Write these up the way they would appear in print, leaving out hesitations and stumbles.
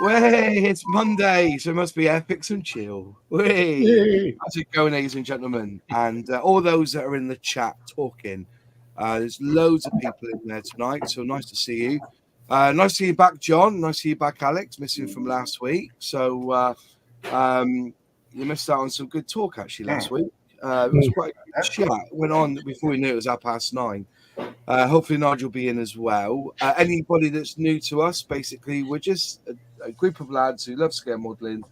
Way, it's Monday, so it must be Airfix and chill. Way, how's it going, ladies and gentlemen? And all those that are in the chat talking. There's loads of people in there tonight, so nice to see you. Nice to see you back, John. Nice to see you back, Alex. Missing from last week. So you missed out on some good talk actually last week. It was quite a good chat. It went on before we knew it was 9:30. Hopefully Nigel will be in as well. Anybody that's new to us, basically, we're just a group of lads who love scale modelling.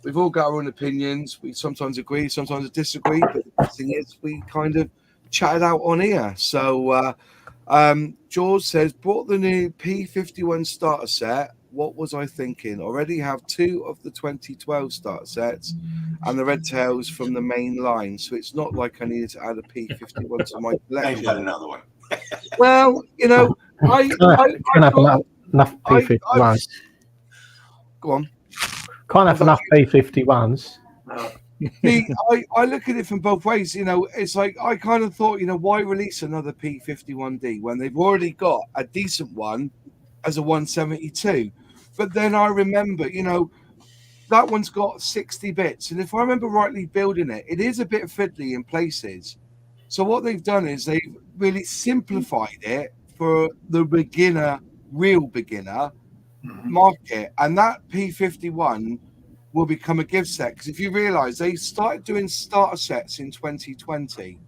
We've all got our own opinions. We sometimes agree, sometimes disagree, but the thing is, we kind of chatted out on here. So George says, bought the new P51 starter set. What was I thinking? Already have 2 of the 2012 starter sets and the red tails from the main line. So it's not like I needed to add a P51 to my collection. Got another one. Well, you know, I can't have enough P51s. Go on. Can't have enough P51s. I look at it from both ways. You know, it's like I kind of thought, you know, why release another P51D when they've already got a decent one as a 172? But then I remember, you know, that one's got 60 bits. And if I remember rightly building it, it is a bit fiddly in places. So what they've done is they've really simplified it for the beginner, real beginner market. And that P51 will become a gift set. Because if you realize they started doing starter sets in 2020.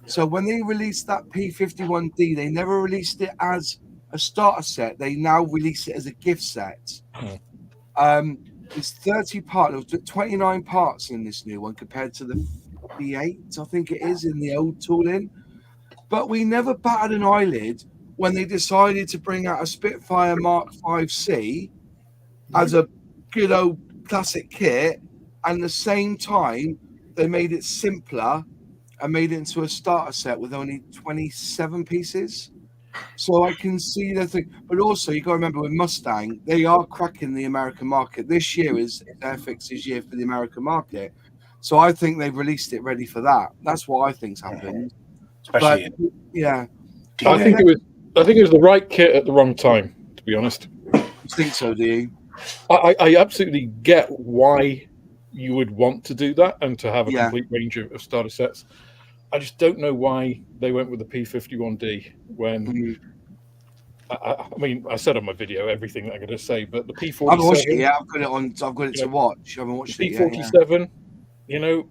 So when they released that P51D, they never released it as a starter set. They now release it as a gift set. It's 30 parts, 29 parts in this new one compared to the B8, I think it is, in the old tooling. But we never batted an eyelid when they decided to bring out a Spitfire Mark 5C as a good old classic kit, and at the same time they made it simpler and made it into a starter set with only 27 pieces. So I can see the thing, but also you got to remember with Mustang, they are cracking the American market. This year is Airfix's year for the American market, so I think they've released it ready for that. That's what I think's happened. Especially, but, yeah, I think it was the right kit at the wrong time. To be honest, you think so? Do you? I absolutely get why you would want to do that and to have a complete range of starter sets. I just don't know why they went with the P51D when. I mean, I said on my video everything that I'm going to say, but the P47. I've watched it. Yeah, I've got it on. I've got it to watch. I haven't watched the it P47. yet, You know,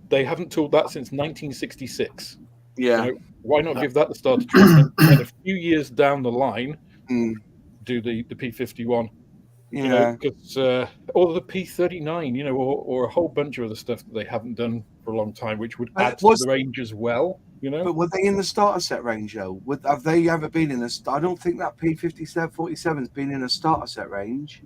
they haven't tooled that since 1966. Yeah. You know, why not give that the starter treatment and a few years down the line do the P51? Yeah. You know, because or the P39, you know, or a whole bunch of other stuff that they haven't done for a long time, which would add to the range as well. You know, but were they in the starter set range though? Have they ever been in a? I don't think that P47's been in a starter set range.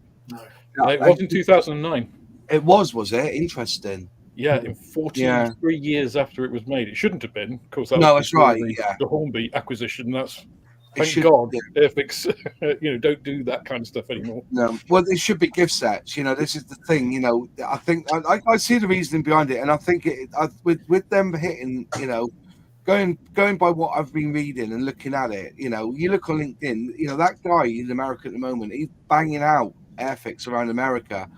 No, it was in 2009. It was it? Interesting. Yeah, in 43 years after it was made. It shouldn't have been. Of course, that no, was that's right. The Hornby acquisition. That's thank God, Airfix, you know, don't do that kind of stuff anymore. No, well, it should be gift sets. You know, this is the thing. You know, I think I see the reasoning behind it, and I think with them hitting, you know, going by what I've been reading and looking at it. You know, you look on LinkedIn. You know, that guy in America at the moment, he's banging out Airfix around America.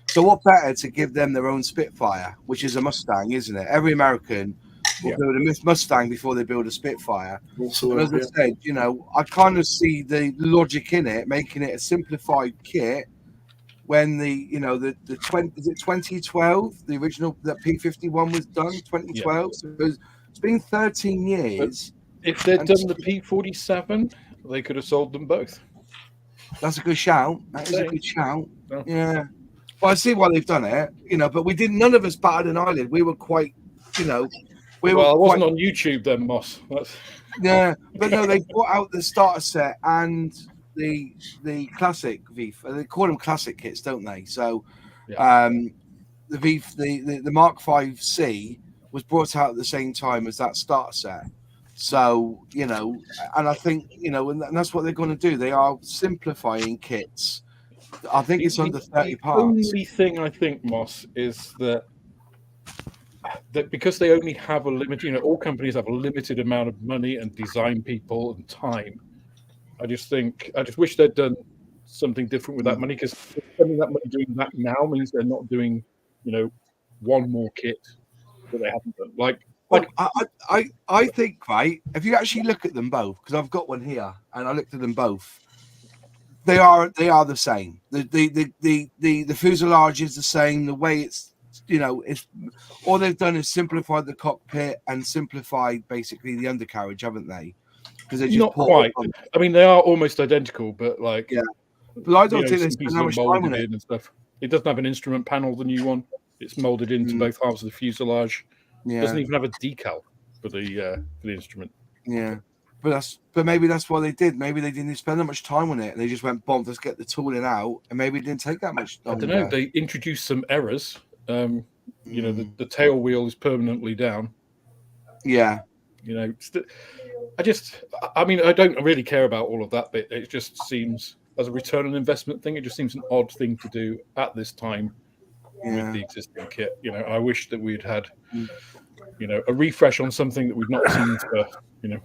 So what better to give them their own Spitfire, which is a Mustang, isn't it? Every American will build a Mustang before they build a Spitfire. Also, and as I said, you know, I kind of see the logic in it, making it a simplified kit. When the 2012, the original that P51 was done, 2012. So it's been 13 years. But if they'd done the P47, they could have sold them both. That's a good shout. That is a good shout. No. Yeah. Well, I see why they've done it, you know, but we didn't. None of us batted an eyelid. We were quite, you know, I wasn't on YouTube then, Moss. Yeah, but no, they brought out the starter set and the classic VF. They call them classic kits, don't they? So, the VF, the Mark 5C was brought out at the same time as that starter set. So, you know, and I think, you know, and that's what they're going to do. They are simplifying kits. I think it's under 30 parts. The only thing I think, Moss, is that because they only have a limited, you know, all companies have a limited amount of money and design people and time. I just wish they'd done something different with that money, because spending that money doing that now means they're not doing, one more kit that they haven't done. I think, right, if you actually look at them both, because I've got one here and I looked at them both, they are the same. The fuselage is the same. The way it's all they've done is simplified the cockpit and simplified basically the undercarriage, haven't they? Because they just not quite. I mean, they are almost identical, but But I don't think they spend that much time on it and stuff. It doesn't have an instrument panel, the new one. It's molded into both halves of the fuselage. It doesn't even have a decal for the instrument. Yeah, but maybe that's what they did. Maybe they didn't spend that much time on it. They just went, "Bomb, let's get the tooling out," and maybe it didn't take that much time. I don't know. They introduced some errors. The tail wheel is permanently down. Yeah. I mean, I don't really care about all of that bit. It just seems, as a return on investment thing, it just seems an odd thing to do at this time with the existing kit. I wish that we'd had, a refresh on something that we've not seen for,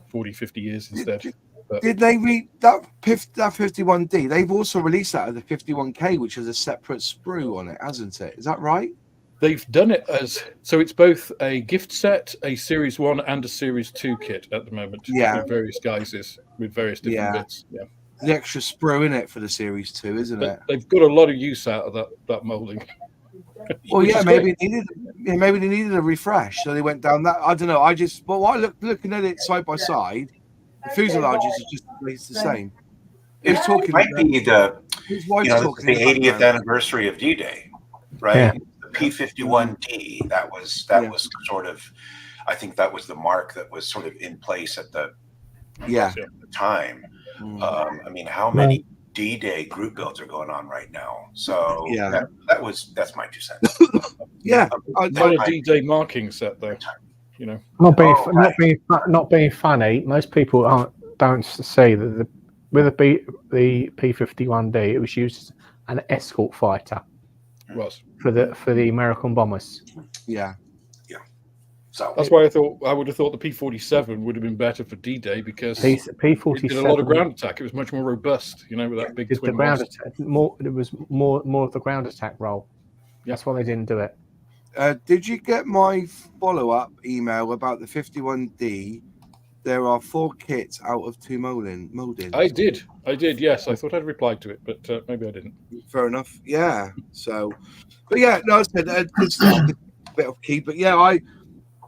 40, 50 years instead. But did they read that 51D? They've also released that as the 51K, which has a separate sprue on it, hasn't it? Is that right? They've done it so it's both a gift set, a Series 1 and a Series 2 kit at the moment. Yeah. With various guises, with various different bits. Yeah. The extra sprue in it for the Series 2, isn't it? They've got a lot of use out of that molding. Well, maybe they needed a refresh, so they went down that. I don't know. Looking at it side by side, the fuselages are just the same. It might be the 80th anniversary of D-Day, right? Yeah. P51D, that was sort of, I think that was the mark that was sort of in place at the time. I mean, how many D-Day group builds are going on right now? So that's my 2 cents. Not a D-Day marking set though. Not being funny, most people don't see that with the P51D, it was used as an escort fighter. Was for the American bombers. Yeah. So that's why I would have thought the P-47 would have been better for D-Day, because P-47 it did a lot of ground attack. It was much more robust, with that big twin ground attack. It was more of the ground attack role. That's why they didn't do it. Did you get my follow-up email about the 51D? There are 4 kits out of 2 moldings. I did. Yes, I thought I'd replied to it, but maybe I didn't. Fair enough. Yeah. So, but yeah, no, I said it's a bit of key. But yeah, I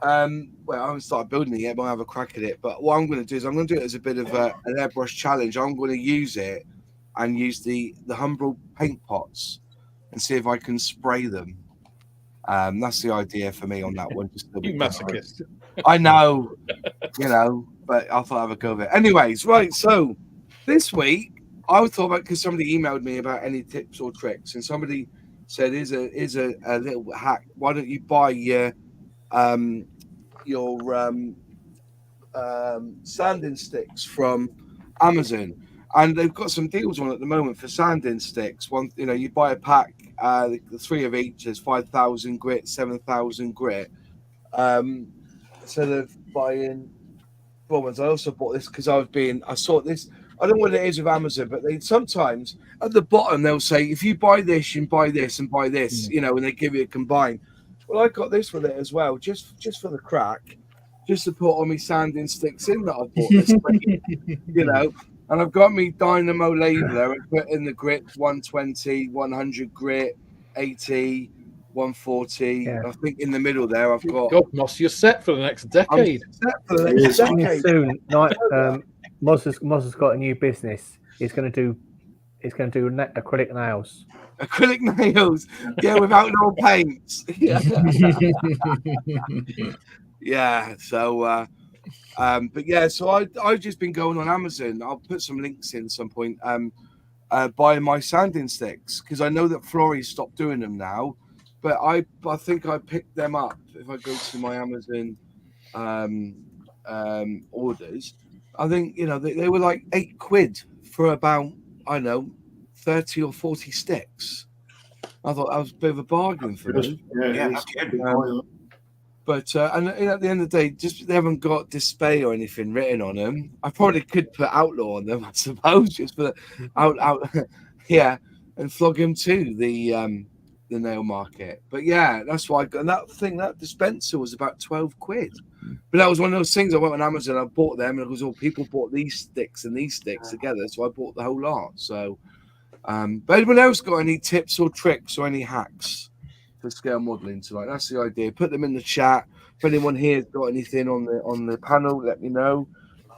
haven't started building it yet, but I have a crack at it. But what I'm going to do is I'm going to do it as a bit of an airbrush challenge. I'm going to use it and use the Humbrol paint pots and see if I can spray them. That's the idea for me on that one. Just you masochist. I know, but I thought I'd have a go of it. Anyways, right. So this week I thought about, because somebody emailed me about any tips or tricks, and somebody said, "Is a little hack. Why don't you buy your sanding sticks from Amazon?" And they've got some deals on at the moment for sanding sticks. One, you buy a pack, the 3 of each is 5,000 grit, 7,000 grit. Instead of buying ones, I also bought this because I saw this. I don't know what it is with Amazon, but they sometimes at the bottom they'll say, if you buy this, you buy this and buy this, and they give you a combine. Well, I got this with it as well, just for the crack, just to put all my sanding sticks in that I bought this week, And I've got me Dynamo labeler and put in the grit 120, 100 grit, 80, 140. Yeah. I think in the middle there I've got. God, Moss, you're set for the next decade. Soon, Moz has got a new business. He's going to do acrylic nails. Acrylic nails, without no paints. Yeah. So. But yeah, so I've just been going on Amazon. I'll put some links in at some point. Buying my sanding sticks, because I know that Flory's stopped doing them now. But I think I picked them up if I go to my Amazon orders. I think they were like £8 for about 30 or 40 sticks. I thought that was a bit of a bargain for me. But and at the end of the day, just they haven't got display or anything written on them. I probably could put outlaw on them, I suppose, just for the out. Yeah, and flog him to the nail market. But yeah, that's why I got, and that dispenser was about 12 quid. But that was one of those things. I went on Amazon, I bought them, and it was all people bought these sticks and these sticks together, so I bought the whole lot. So but anyone else got any tips or tricks or any hacks for scale modeling tonight? That's the idea. Put them in the chat. If anyone here's got anything on the panel, let me know.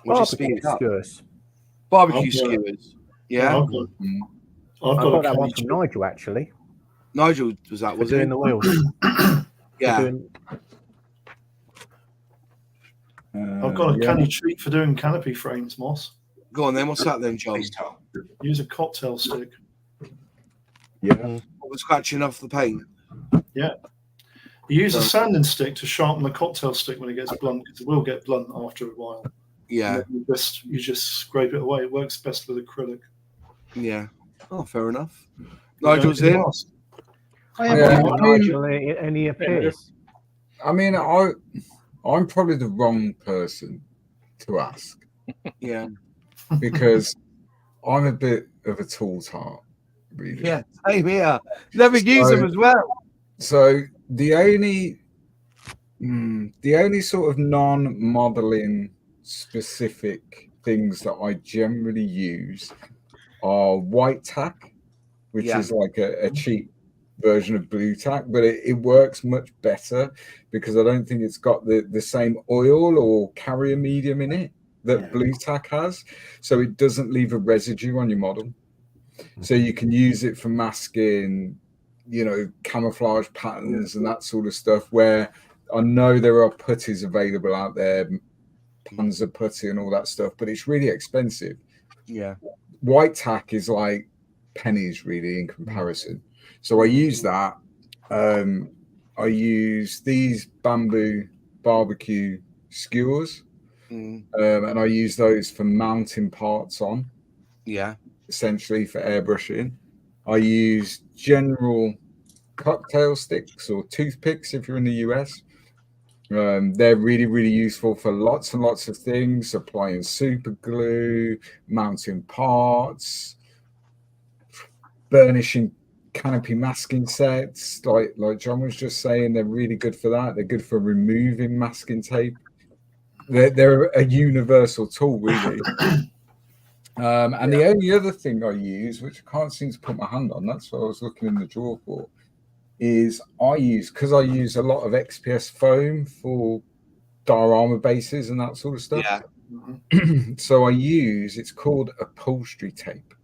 We'll just speed it up. skewers. Barbecue skewers. Yeah. I've got that one from Nigel, actually. Nigel was that, was doing it? the wheels. Yeah. I've got a canny treat for doing canopy frames, Moss. Go on then. What's that then, John? Use a cocktail stick. Yeah. What was scratching off the paint? Yeah. You use a sanding stick to sharpen the cocktail stick when it gets blunt, because it will get blunt after a while. Yeah. You just scrape it away. It works best with acrylic. Yeah. Oh, fair enough. Nigel's in. Nigel, any appears? I mean, I'm probably the wrong person to ask. Yeah. Because I'm a bit of a tool tart, really. Yeah, same here. Never use them as well. So the only sort of non-modeling specific things that I generally use are white tack, which is like a cheap version of blue tack, but it works much better because I don't think it's got the same oil or carrier medium in it that blue tack has, so it doesn't leave a residue on your model. So you can use it for masking, camouflage patterns and that sort of stuff, where I know there are putties available out there, Panzer putty and all that stuff, but it's really expensive. Yeah. White tack is like pennies really in comparison. So I use that. I use these bamboo barbecue skewers, and I use those for mounting parts on. Yeah. Essentially for airbrushing. I use general cocktail sticks or toothpicks if you're in the US. They're really, really useful for lots and lots of things, applying super glue, mounting parts, burnishing canopy masking sets. Like John was just saying, they're really good for that. They're good for removing masking tape. They're a universal tool, really. And the only other thing I use, which I can't seem to put my hand on, that's what I was looking in the drawer for, is because I use a lot of XPS foam for diorama bases and that sort of stuff. Yeah. So it's called upholstery tape.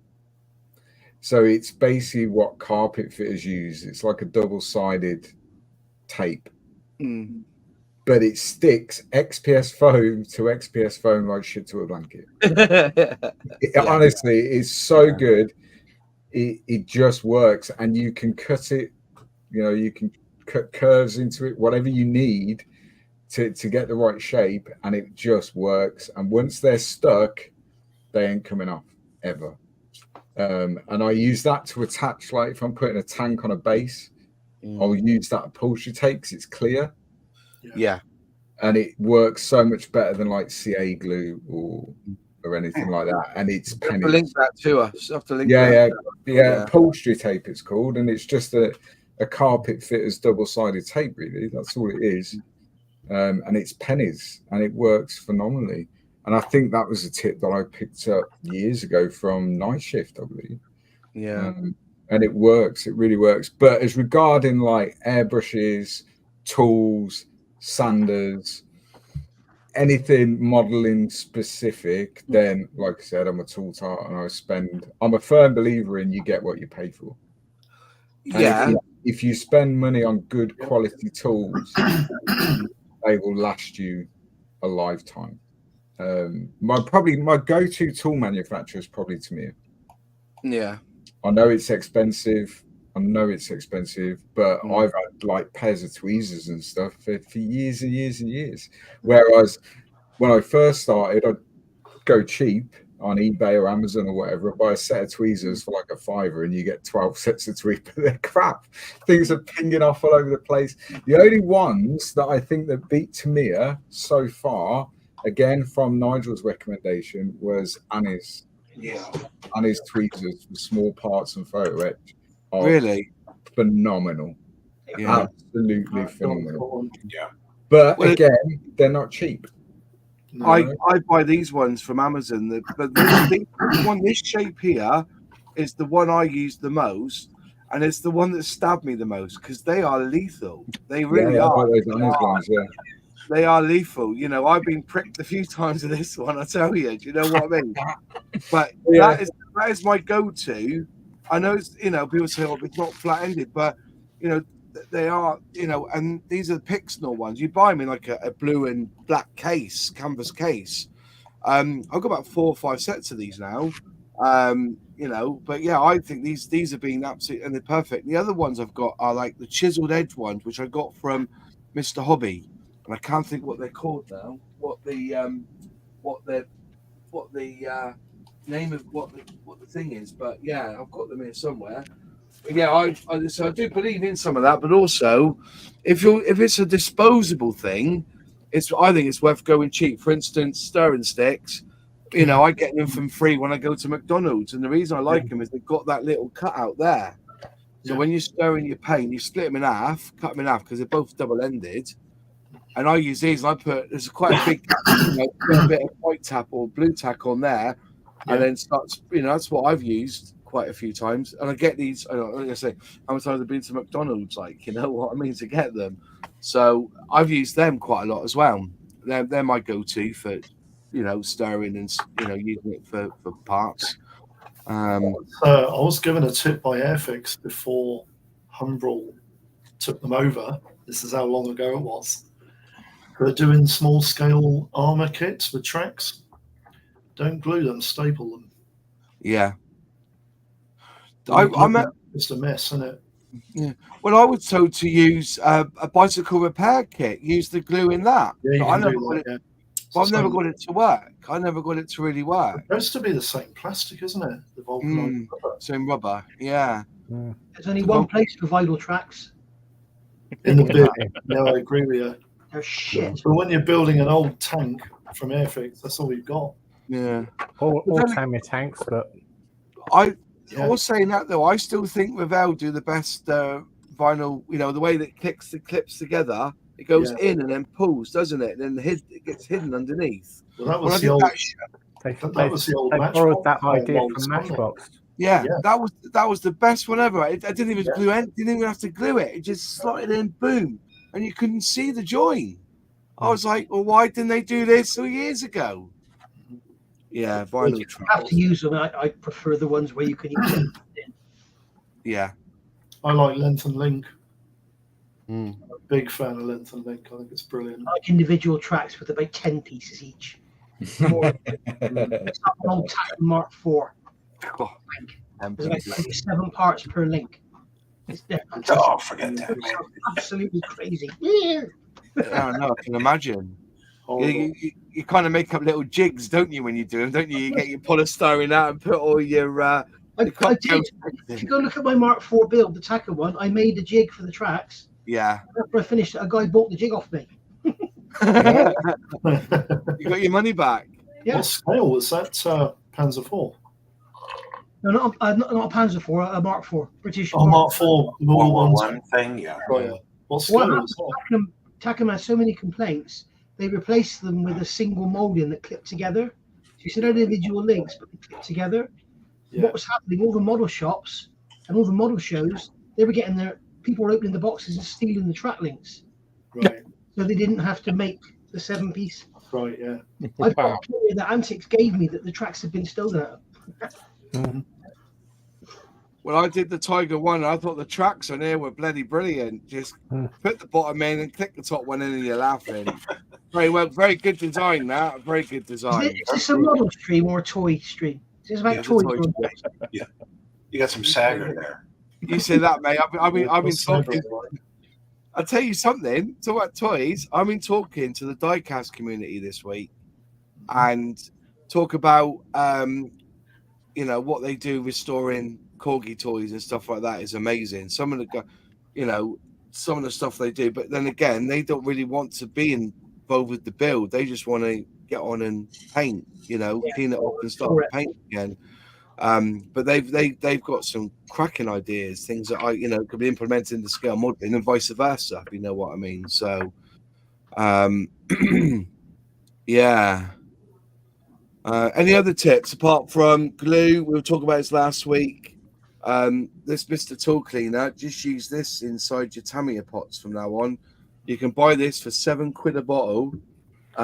So it's basically what carpet fitters use. It's like a double-sided tape. But it sticks XPS foam to XPS foam like shit to a blanket. Honestly, it's so good. It just works, and you can cut it. You can cut curves into it, whatever you need to get the right shape, and it just works. And once they're stuck, they ain't coming off ever. And I use that to attach, like if I'm putting a tank on a base, I'll use that upholstery tape because it's clear. Yeah. And it works so much better than like CA glue or anything like that. And it's pennies. Link that to us. Have to link upholstery tape it's called, and it's just a carpet fitter's double-sided tape, really. That's all it is. And it's pennies, and it works phenomenally. And I think that was a tip that I picked up years ago from Night Shift, I believe. Yeah. And it works. It really works. But as regarding like airbrushes, tools, sanders, anything modeling specific, then like I said, I'm a tool tart, and I'm a firm believer in you get what you pay for. And if you spend money on good quality tools, they will last you a lifetime. My go-to tool manufacturer is probably Tamiya. Yeah. I know it's expensive, but I've had like pairs of tweezers and stuff for years and years and years. Whereas when I first started, I'd go cheap on eBay or Amazon or whatever, buy a set of tweezers for like $5 and you get 12 sets of tweezers. They're crap. Things are pinging off all over the place. The only ones that I think that beat Tamiya so far, again from Nigel's recommendation, was Annie's Yeah. And his tweezers for small parts and photo etch are Really? phenomenal. Yeah. Absolutely phenomenal. Yeah. But Well, again, they're not cheap. No. I buy these ones from Amazon. But this shape here is the one I use the most, and it's the one that stabbed me the most because they are lethal. They really I are. like those Annie's ones, yeah. They are lethal. You know, I've been pricked a few times with this one. I tell you, do you know what I mean? But that is my go-to. I know it's, you know, people say, "Oh, it's not flat-ended," but you know, they are. You know, and these are the Pixnor ones. You buy them in like a blue and black case, canvas case. I've got about 4 or 5 sets of these now. You know, but yeah, I think these have been absolutely and they're perfect. The other ones I've got are like the chiseled edge ones, which I got from Mr. Hobby, and I can't think what they're called now. What the name of what the thing is, but yeah, I've got them here somewhere. But yeah, so I do believe in some of that, but also if it's a disposable thing, I think it's worth going cheap. For instance, stirring sticks. You know, I get them from free when I go to McDonald's, and the reason I like them is they've got that little cutout there. So when you're stirring your paint, you split them in half, cut them in half because they're both double-ended. And I use these, and there's quite a big, a bit of white tack or blue tack on there, and then starts. You know, that's what I've used quite a few times. And I get these. Like I say, how many times I've been to McDonald's? Like, you know what I mean, to get them. So I've used them quite a lot as well. They're my go-to for, you know, stirring and, you know, using it for parts. I was given a tip by Airfix before Humbrol took them over. This is how long ago it was. They're doing small-scale armor kits with tracks. Don't glue them, staple them. Yeah. It's a mess, isn't it? Yeah. Well, I was told to use a bicycle repair kit. Use the glue in that. Yeah, I've never got it to work. I never got it to really work. It's supposed to be the same plastic, isn't it? The vulcanized rubber. Same rubber, yeah. There's only one place for vinyl tracks. In the bin. No, I agree with you. They're shit. But when you're building an old tank from Airfix, that's all you've got. Yeah. Or Tamiya tanks, but I was saying that though, I still think Revell do the best vinyl, you know, the way that it clips together, it goes in and then pulls, doesn't it? And then it gets hidden underneath. Well, that was the old they borrowed that idea from Matchbox. Yeah, that was the best one ever. I didn't even glue it, didn't even have to glue it. It just slotted in, boom, and you couldn't see the join. I was like, well, why didn't they do this 2 years ago? Yeah, vinyl. You have to use them. I prefer the ones where you can use them. Yeah. I like Length and Link. I'm a big fan of Length and Link. I think it's brilliant. I like individual tracks with about 10 pieces each. It's an old Tack Mark IV. There's about 27 parts per link. It's different. Oh, forget that. It's absolutely crazy. Oh, no, I can imagine. You kind of make up little jigs, don't you, when you do them, don't you? You get your polystyrene out and put all your... I did. If you go look at my Mark IV build, the Tacker one, I made a jig for the tracks. Yeah. After I finished it, a guy bought the jig off me. You got your money back. Yeah. What scale was that Panzer IV? No, not a Panzer IV, a Mark IV, British. Mark IV, World War I thing, yeah. Oh, yeah. What scale was that? Tacker has so many complaints, they replaced them with a single molding that clipped together. So you said individual links, but they clipped together. Yeah. What was happening, all the model shops and all the model shows, they were getting people were opening the boxes and stealing the track links. Right. So they didn't have to make the 7-piece. Right, yeah. I've got a picture that Antics gave me that the tracks had been stolen out of. When I did the Tiger one, I thought the tracks on here were bloody brilliant. Just put the bottom in and click the top one in and you're laughing. Very good design, that. Very good design. Is this a model stream or a toy stream? Is this about toys? Yeah. You got some Sagger there. You say that, mate. I've been talking. I'll tell you something. Talk about toys. I've been talking to the diecast community this week and talk about what they do restoring corgi toys and stuff like that is amazing. Some of the stuff they do, but then again, they don't really want to be involved with the build. They just want to get on and paint, clean it up and start Correct. paint again. But they've got some cracking ideas, things that could be implemented into scale modeling and vice versa, if you know what I mean. So, yeah. Any other tips apart from glue? We were talking about this last week. This Mr. Tool Cleaner, just use this inside your Tamiya pots from now on. You can buy this for £7 a bottle,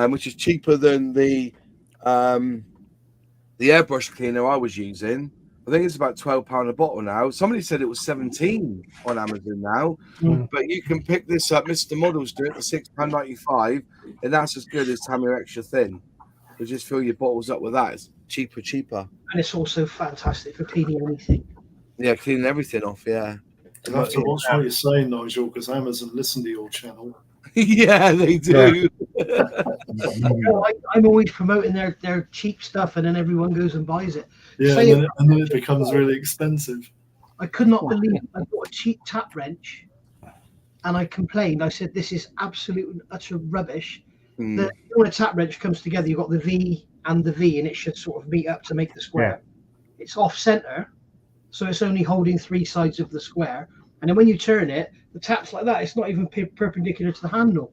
which is cheaper than the airbrush cleaner I was using. I think it's about £12 a bottle now. Somebody said it was 17 on Amazon now, but you can pick this up. Mr. Models do it for £6.95, and that's as good as Tamiya Extra Thin. So just fill your bottles up with that. It's cheaper. And it's also fantastic for cleaning anything. Yeah, cleaning everything off, yeah. You have to watch what you're saying, Nigel, because Amazon listen to your channel. Yeah, they do. I'm always promoting their cheap stuff, and then everyone goes and buys it. Yeah, and then it becomes really expensive. I could not believe I bought a cheap tap wrench, and I complained. I said, "This is absolute utter rubbish." When a tap wrench comes together, you've got the V and the V, and it should sort of meet up to make the square. Yeah. It's off center, so it's only holding 3 sides of the square. And then when you turn it, the tap's like that. It's not even perpendicular to the handle.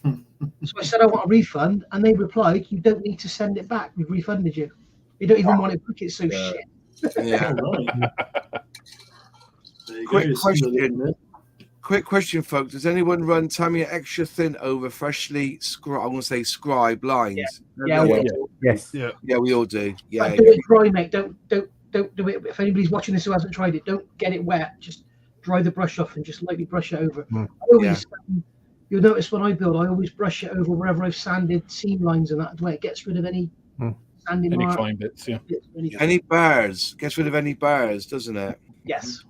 So I said, I want a refund. And they replied, you don't need to send it back. We've refunded you. You don't even want it back. It's so shit. Yeah. Quick question, folks. Does anyone run Tamiya Extra Thin over freshly scribe lines? Yes. Yeah, we all do. Yeah. Do it dry, mate. Don't do it. If anybody's watching this who hasn't tried it, don't get it wet. Just dry the brush off and just lightly brush it over. You'll notice when I build, I always brush it over wherever I've sanded seam lines and that way. It gets rid of any sanding any mark. fine bits, Any bars. Gets rid of any bars, doesn't it? Yes.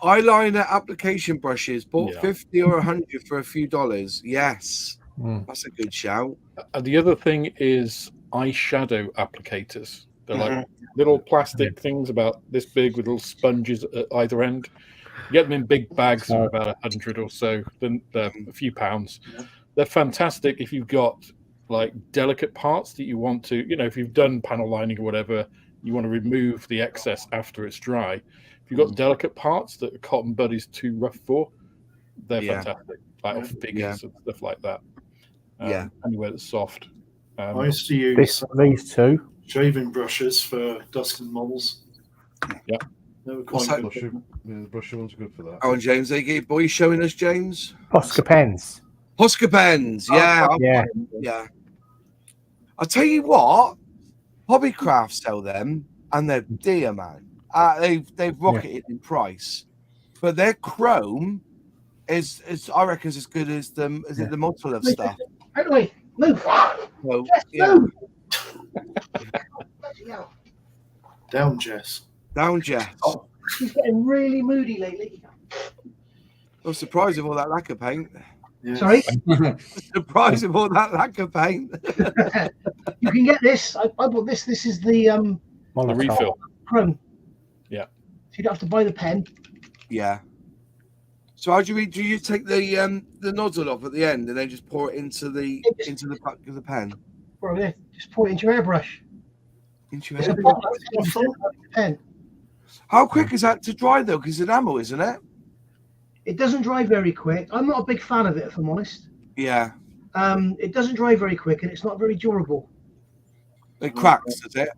Eyeliner application brushes, bought 50 or 100 for a few dollars. Yes. That's a good shout. The other thing is eyeshadow applicators. They're like little plastic things about this big with little sponges at either end. You get them in big bags of about 100 or so, then a few pounds. They're fantastic if you've got like delicate parts that you want to, if you've done panel lining or whatever, you want to remove the excess after it's dry. If you've got delicate parts that the cotton bud is too rough for, they're fantastic. Like off figures and stuff like that. Anywhere that's soft. I used to use these two shaving brushes for dusting models. Yeah. They were quite good. The brushy ones are good for that. Oh, and James, they boy showing us, James? Posca pens. Posca pens, yeah. I'll tell you what, Hobbycraft sell them, and they're dear, man. They've rocketed in price, but their chrome is I reckon is as good as the Mottolov stuff. Right away, move. So, move. Down, Jess. Down, Jess. Oh, she's getting really moody lately. I'm surprised with all that lacquer paint. Yeah. Sorry? Surprised with all that lacquer paint. You can get this. I bought this. This is the refill. Chrome. Yeah. So you don't have to buy the pen. Yeah. So how do you take the nozzle off at the end and then just pour it into the back of the pen? Just pour it into your airbrush. Into your pen. How quick is that to dry though? Because it's enamel, isn't it? It doesn't dry very quick. I'm not a big fan of it, if I'm honest. Yeah. It doesn't dry very quick, and it's not very durable. It cracks, does it?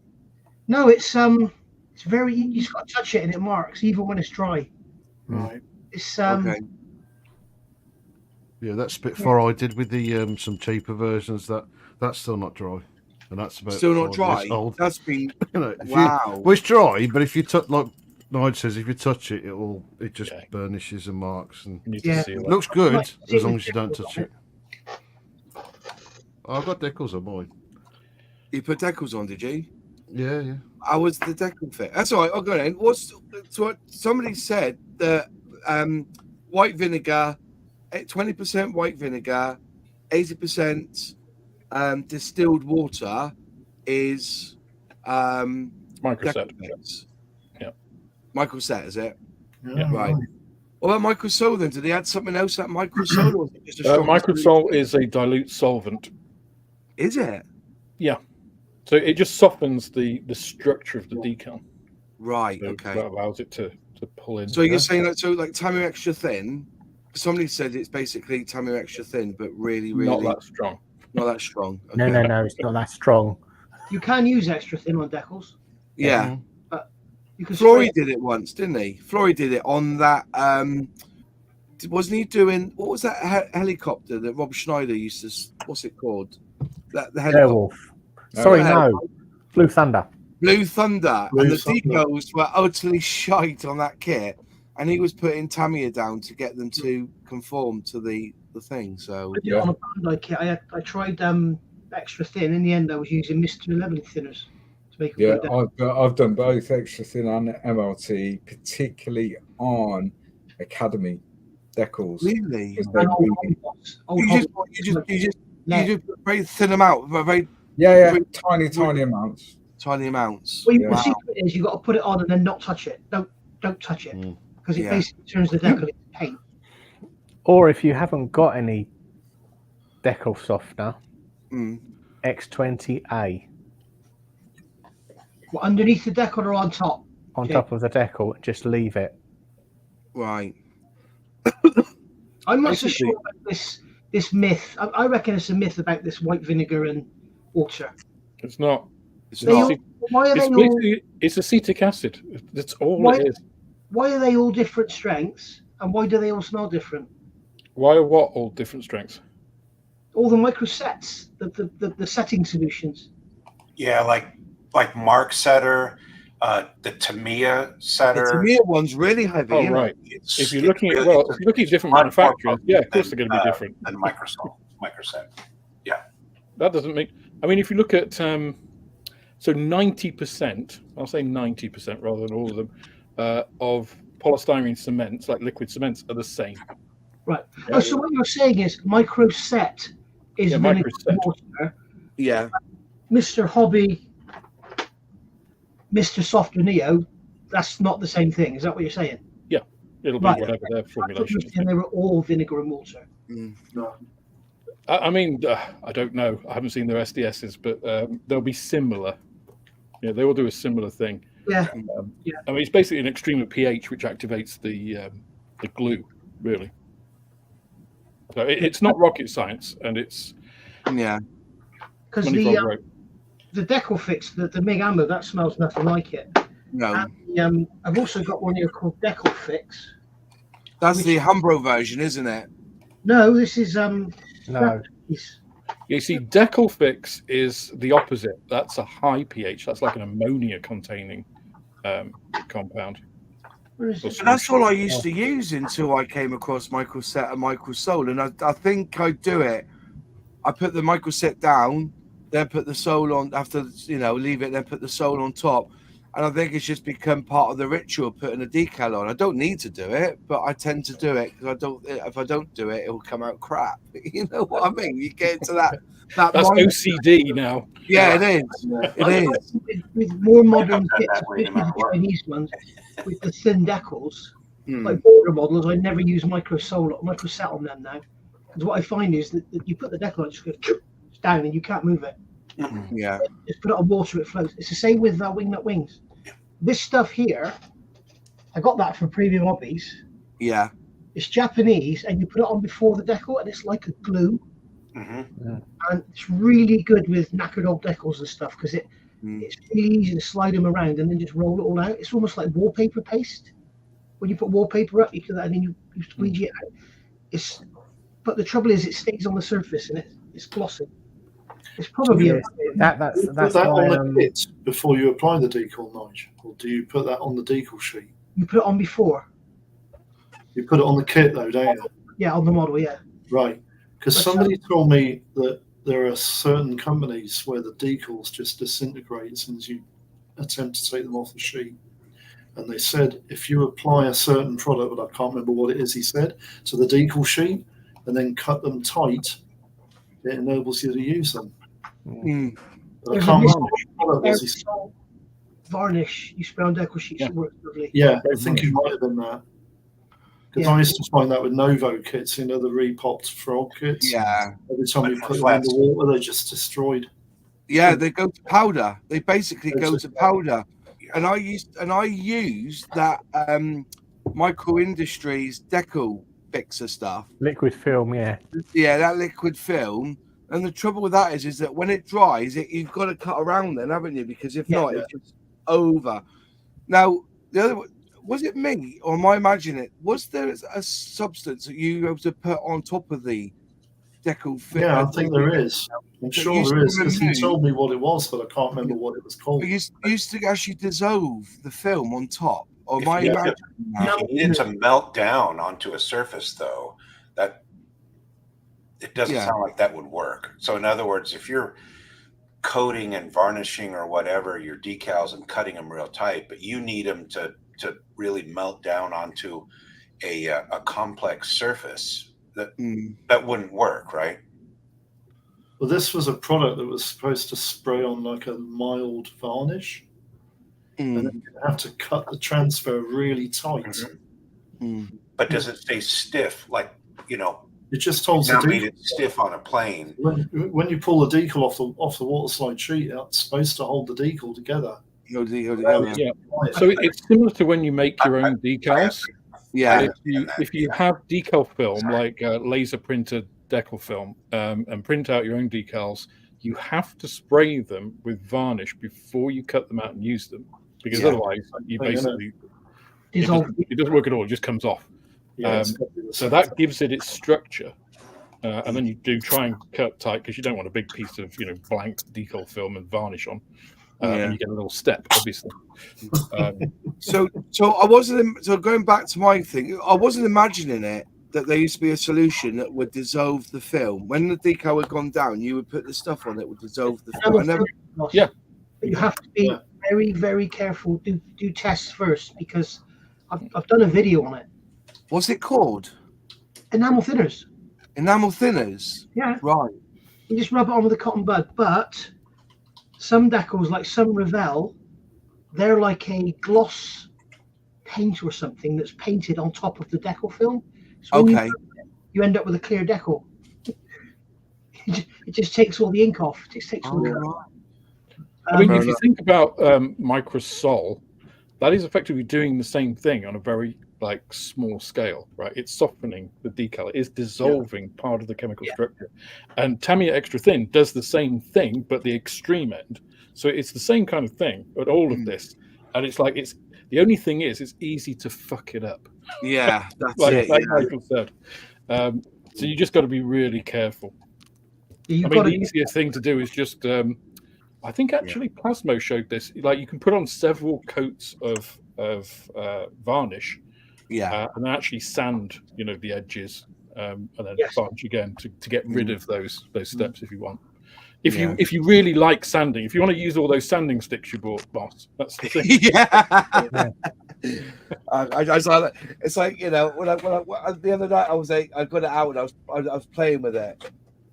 No, it's very. You just got to touch it, and it marks even when it's dry. Right. It's Yeah, that Spitfire I did with the some cheaper versions. That's still not dry, and that's about still not dry. Old. That's been wow. Well, it's dry, but if you touch, like Nigel says, if you touch it, it just burnishes and marks, and it looks good as long as you don't touch it. I've got decals on mine. You put decals on, did you? Yeah. How was the decal fit? That's all right. I'll go in. So somebody said that white vinegar, 20% white vinegar, 80% distilled water is microset. Yeah. Microset, is it? Yeah. Right. What about microsol then? Did they add something else like microsol? Or is it just a strong microsol is a dilute solvent. Is it? Yeah. So it just softens the structure of the decal. Right. So Okay. that allows it to pull in. So you're saying that like Tamiya Extra Thin? Somebody said it's basically Tamiya Extra Thin, but really not that strong. Not that strong. Okay. No, it's not that strong. You can use extra thin on decals. Yeah. But you can. Flory did it once, didn't he? Flory did it on that. Wasn't he doing? What was that helicopter that Rob Schneider used to? What's it called? The helicopter. Werewolf. Sorry, no. Blue Thunder. Blue Thunder. And the decals were utterly shite on that kit. And he was putting Tamiya down to get them to conform to the thing. So on a Bandai kit, I tried extra thin. In the end, I was using Mr. 11 thinners to make it. I've done both extra thin and MLT, particularly on Academy decals. Really? You just very thin them out, very tiny amounts. Tiny amounts. Well, the secret is you've got to put it on and then not touch it. Don't touch it because it basically turns the decal into paint. Or if you haven't got any decal softener, X20A. Well, underneath the decal or on top? On top of the decal, just leave it. Right. I'm not so sure about this myth. I reckon it's a myth about this white vinegar and water. It's not. It's not. It's acetic acid. That's all it is. Why are they all different strengths, and why do they all smell different? Why are what all different strengths? All the micro sets, the setting solutions. Yeah, like Mark Setter, the Tamiya Setter. The Tamiya one's really heavy. Oh, right. If you're looking at different manufacturers, of course they're going to be different. And Microset. Yeah. That doesn't make. I mean, if you look at so 90%, I'll say 90% rather than all of them, of polystyrene cements, like liquid cements, are the same. Right. Yeah. So what you're saying is micro set is vinegar and water. Yeah. Mr. Hobby, Mr. Softer Neo, that's not the same thing. Is that what you're saying? Yeah. It'll be whatever their formulation is. And they were all vinegar and water. No. I mean, I don't know. I haven't seen their SDSs, but they'll be similar. Yeah, they will do a similar thing. Yeah. I mean, it's basically an extreme of pH which activates the glue, really. So it's not rocket science, and it's because the decal fix, the MIG ammo, that smells nothing like it. No. And, I've also got one here called Decal Fix. That's the Humbro version, isn't it? No, this is no. You see, Decal Fix is the opposite. That's a high pH. That's like an ammonia containing compound. And that's all I used to use until I came across Microset and Microsol. And I think I do it. I put the Microset down, then put the sole on after, leave it, then put the sole on top. And I think it's just become part of the ritual, putting a decal on. I don't need to do it, but I tend to do it because if I don't do it, it will come out crap. You know what I mean? You get into that that's OCD now. Yeah, it is. It is. With more modern kits, the Chinese ones, with the thin decals, like border models, I never use microset on them now. Because what I find is that you put the decal on, it just goes down and you can't move it. Yeah. Just put it on water, it floats. It's the same with wingnut wings. This stuff here, I got that from Premium Hobbies. Yeah. It's Japanese, and you put it on before the decal, and it's like a glue. And it's really good with knackered old decals and stuff because it's really easy to slide them around and then just roll it all out. It's almost like wallpaper paste. When you put wallpaper up, you can, and then you squeegee it out. But the trouble is, it stays on the surface and it's glossy. It's probably that's put that on the kit before you apply the decal, Nigel, or do you put that on the decal sheet? You put it on before. You put it on the kit though, don't you? Yeah, on the model, yeah. Right, because somebody told me that there are certain companies where the decals just disintegrate as soon as you attempt to take them off the sheet. And they said if you apply a certain product, but I can't remember what it is he said, to the decal sheet and then cut them tight, it enables you to use them. But I can't remember what product was he said. Varnish, you spray on decal sheets, it works lovely. Yeah, I think it might have been that. Because I used to find that with Novo kits, the repopped frog kits. Yeah. Every time you put them in the water, they're just destroyed. Yeah, they go to powder. They basically go to powder. And I used that Micro Industries Deco fixer stuff. Liquid film, yeah. Yeah, that liquid film. And the trouble with that is that when it dries, you've got to cut around then, haven't you? Because if not, it's just over. Now, the other was it me or am I imagining it? Was there a substance that you were to put on top of the Deco film? Yeah, I think there is. I'm sure there is because he told me what it was, but I can't remember what it was called. You used to actually dissolve the film on top. Or am I imagining that? If you need it to melt down onto a surface, though, that it doesn't sound like that would work. So, in other words, if you're coating and varnishing or whatever your decals and cutting them real tight, but you need them to really melt down onto a complex surface, that wouldn't work, right? Well, this was a product that was supposed to spray on like a mild varnish, and then you have to cut the transfer really tight. But does it stay stiff? Like, it just holds the decal. It stiff on a plane. When you pull the decal off the water slide sheet, it's supposed to hold the decal together. So it's similar to when you make your own decals. Yeah. If you have decal film, like laser printed decal film, and print out your own decals, you have to spray them with varnish before you cut them out and use them, because otherwise you basically it doesn't work at all. It just comes off. So that gives it its structure, and then you do try and cut tight because you don't want a big piece of blank decal film and varnish on. And you get a little step, obviously. So I wasn't. So going back to my thing, I wasn't imagining it that there used to be a solution that would dissolve the film. When the decal had gone down, you would put the stuff on it would dissolve the film. But you have to be very, very careful. Do tests first, because I've done a video on it. What's it called? Enamel thinners. Enamel thinners. Yeah. Right. You just rub it on with a cotton bud, but some decals, like some Revell, they're like a gloss paint or something that's painted on top of the decal film. So when you end up with a clear decal. It just takes all the ink off. It just takes all the ink off. I mean, if you think about Microsol, that is effectively doing the same thing on a very small scale, right? It's softening the decal. It is dissolving part of the chemical structure. And Tamiya Extra Thin does the same thing, but the extreme end. So it's the same kind of thing, but all of this. And it's the only thing is it's easy to fuck it up. Yeah, that's like Michael said. So you just got to be really careful. The easier thing to do is just I think actually Plasmo showed this. Like you can put on several coats of varnish, and then actually sand, the edges, and then varnish again to get rid of those steps if you want. If you really like sanding, if you want to use all those sanding sticks you bought, boss, that's the thing. I saw that. It's like when I the other night I got it out and I was playing with it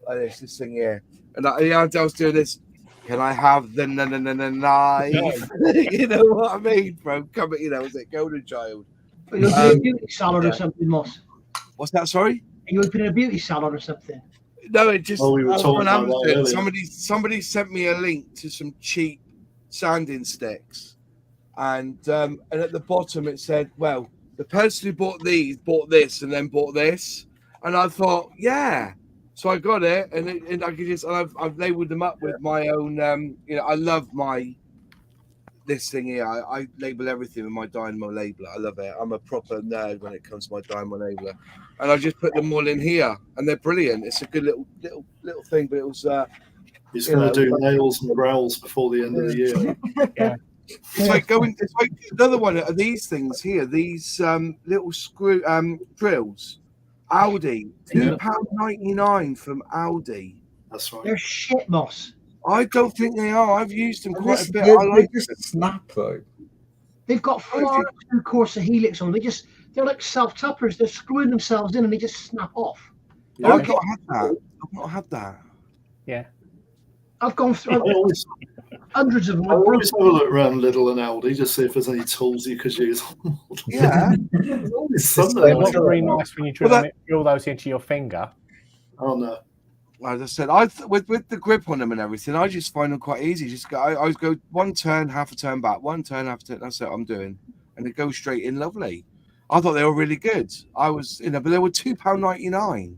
like this thing here, and I was doing this. Can I have the knife? You know what I mean, bro? Come, was it Golden Child? Are you opening a beauty salon or something, Moss? What's that? Sorry? Are you opening a beauty salon or something? No, it just we were talking about Amazon. Somebody sent me a link to some cheap sanding sticks, and at the bottom it said, "Well, the person who bought these bought this and then bought this," and I thought, yeah. So I got it, and I could just, I've labeled them up with my own. I love this thing here. I label everything with my Dynamo labeler. I love it. I'm a proper nerd when it comes to my Dynamo labeler, and I just put them all in here, and they're brilliant. It's a good little thing, but it was. He's going to do nails and growls before the end of the year. It's like another one of these things here. These little screw drills. Aldi, £2.99 from Aldi. That's right. They're shit, Moss. I don't think they are. I've used them quite a bit. I like this snap though. They've got far too coarse a helix on. They're like self-tuppers. They're screwing themselves in and they just snap off. Yeah, I've not had that. Yeah. I've gone through. Hundreds of them. I always have a look around Lidl and Aldi to see if there's any tools you could use. Yeah. There's always They're something. not very nice when you drill those into your finger. Oh no. As I said, with the grip on them and everything, I just find them quite easy. Just go, I go one turn, half a turn back, one turn, half a turn. That's what I'm doing, and it goes straight in. Lovely. I thought they were really good. I was, but they were £2.99.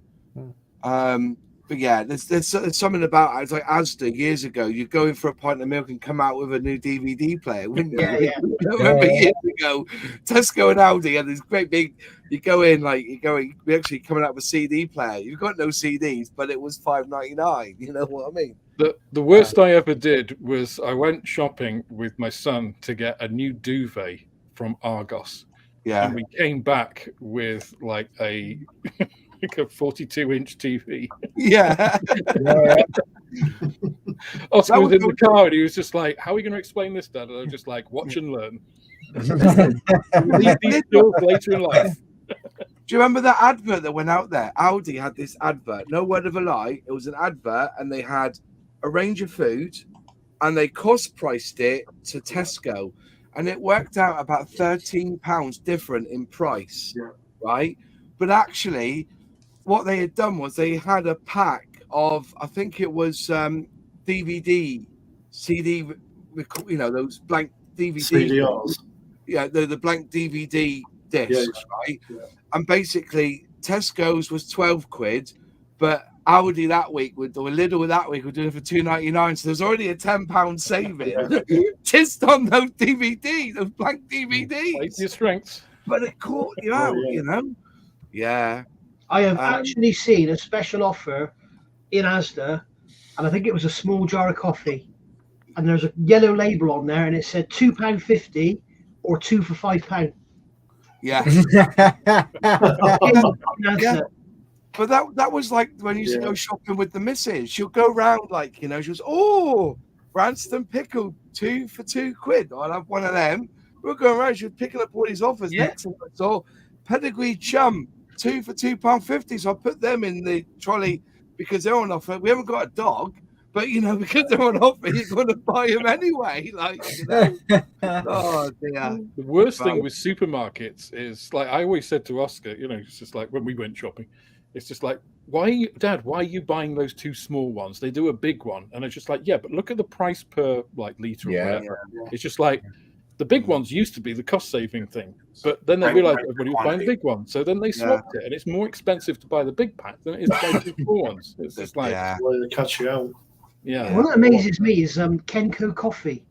But yeah, there's something about it. It's like Asda years ago. You'd go in for a pint of milk and come out with a new DVD player, wouldn't you? Yeah. Remember years ago, Tesco and Aldi had this great big. You go in we actually coming out with a CD player. You've got no CDs, but it was $5.99. You know what I mean? The worst I ever did was I went shopping with my son to get a new duvet from Argos. Yeah. And we came back with like a 42-inch TV. Yeah. Oscar was in the car and he was just like, "How are we going to explain this, Dad?" And I was just like, "Watch and learn." These skills later in life. Do you remember that advert that went out there? Aldi had this advert, no word of a lie. It was an advert, and they had a range of food, and they cost priced it to Tesco, and it worked out about £13 different in price, right? But actually, what they had done was they had a pack of, I think it was DVD, CD, those blank DVD. CDRs. Yeah, the blank DVD discs, right? Yeah. And basically, Tesco's was £12, but Aldi that week or Lidl that week were doing it for £2.99. So there's already a £10 saving just on those DVDs, those blank DVDs. Play to your strengths. But it caught you out, Yeah. I have actually seen a special offer in Asda, and I think it was a small jar of coffee, and there's a yellow label on there, and it said £2.50 or 2 for £5. Yeah. Yeah. But that was like when you used to go shopping with the missus. She'll go round she goes, "Oh, Branston pickle, 2 for £2." I'll have one of them. We're going around. She was picking up all these offers. Next one, I saw pedigree chum, 2 for £2.50. So I put them in the trolley because they're on offer. We haven't got a dog, but because they're on offer, you're going to buy them anyway. Oh dear. The worst thing with supermarkets is, like I always said to Oscar, it's just like when we went shopping, it's just like, Dad, why are you buying those 2 small ones? They do a big one, and it's just like, yeah, but look at the price per liter or whatever. Yeah. It's just like the big ones used to be the cost-saving thing, but then they realized everybody was buying the big one, so then they swapped it, and it's more expensive to buy the big pack than it is to buy 2 small ones. It's just like they catch you out. Yeah. What amazes me is Kenco coffee.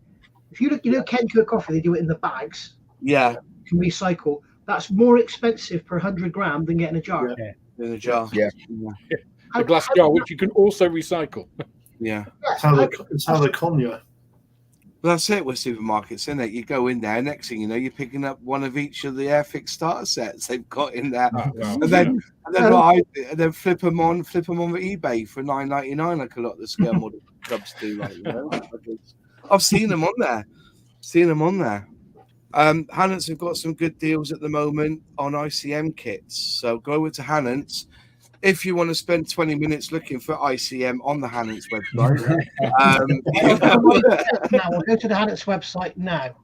If you look, Kenco coffee, they do it in the bags. Yeah. You can recycle. That's more expensive per 100 gram than getting a jar. Yeah. In a jar. Yeah. A glass jar, which you can also recycle. Yeah. It's how they con you. Well, that's it with supermarkets, isn't it? You go in there, next thing you know, you're picking up one of each of the Airfix starter sets they've got in there, and then flip them on eBay for $9.99, like a lot of the scale model clubs do. I've seen them on there. Hannants have got some good deals at the moment on ICM kits, so go over to Hannants. If you want to spend 20 minutes looking for ICM on the Hannants website, now we'll go to the Hannants website now.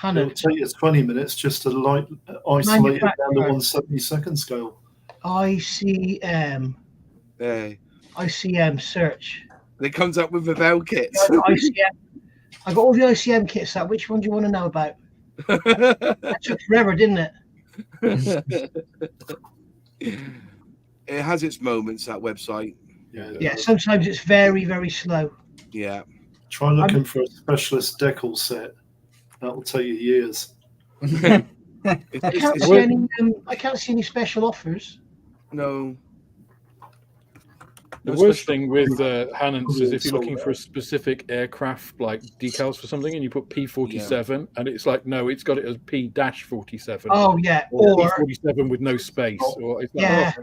It'll take you 20 minutes just to isolate it down to 1/72 scale. ICM. ICM search. It comes up with the Bell kits. ICM. I've got all the ICM kits out. Which one do you want to know about? That took forever, didn't it? It has its moments, that website. Yeah, sometimes it's very, very slow. Yeah. Try looking for a specialist decal set. That will take you years. I can't see any special offers. No. The worst thing with Hannants is if you're looking for a specific aircraft, like decals for something, and you put P47, and it's like, no, it's got it as P-47. Oh, yeah. Or P47 with no space. Or it's like,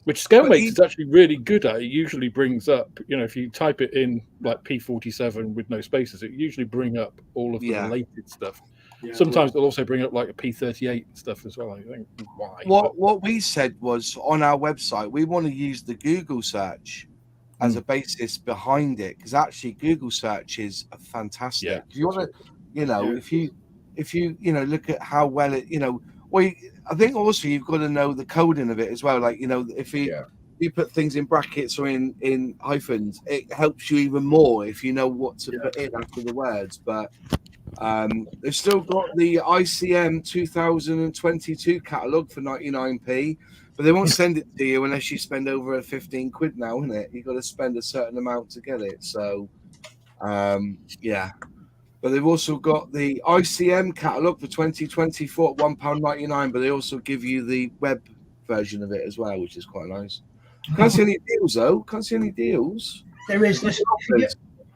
which ScaleMates is actually really good at. It usually brings up, if you type it in like P47 with no spaces, it usually bring up all of the related stuff. Yeah, sometimes it'll also bring up like a P38 and stuff as well. I think why. What we said was on our website, we want to use the Google search. as a basis behind it, because actually Google searches are fantastic. Yeah, if you want to, if you look at how well it, I think also you've got to know the coding of it as well. Like, if you put things in brackets or in hyphens, it helps you even more if you know what to put in after the words. But they've still got the ICM 2022 catalogue for 99p, but they won't send it to you unless you spend over 15 quid now, isn't it? You've got to spend a certain amount to get it. So, But they've also got the ICM catalogue for 2024 at £1.99, but they also give you the web version of it as well, which is quite nice. Can't see any deals, though. Can't see any deals. There is.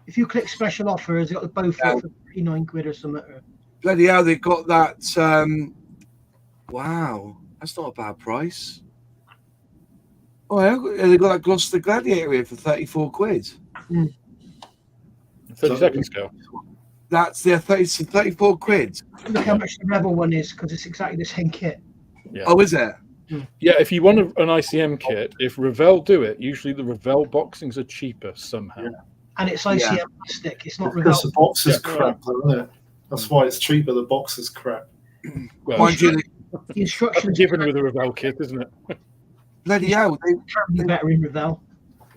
If you click special offers, they've got both for 39 quid or something. Bloody hell, they got that. Wow, that's not a bad price. Oh, yeah, they got that Gloucester Gladiator here for 34 quid. 30-second scale. That's their 34 quid. Look how much the Rebel one is, because it's exactly the same kit. Yeah. Oh, is it? Yeah, if you want an ICM kit, if Revell do it, usually the Revell boxings are cheaper somehow. Yeah. And it's ICM plastic. It's not because Revell. the box is crap, isn't it? That's why it's cheaper. The box is crap. Well, Mind you, the instructions given with a Revell kit, isn't it? bloody hell, they better in Revell.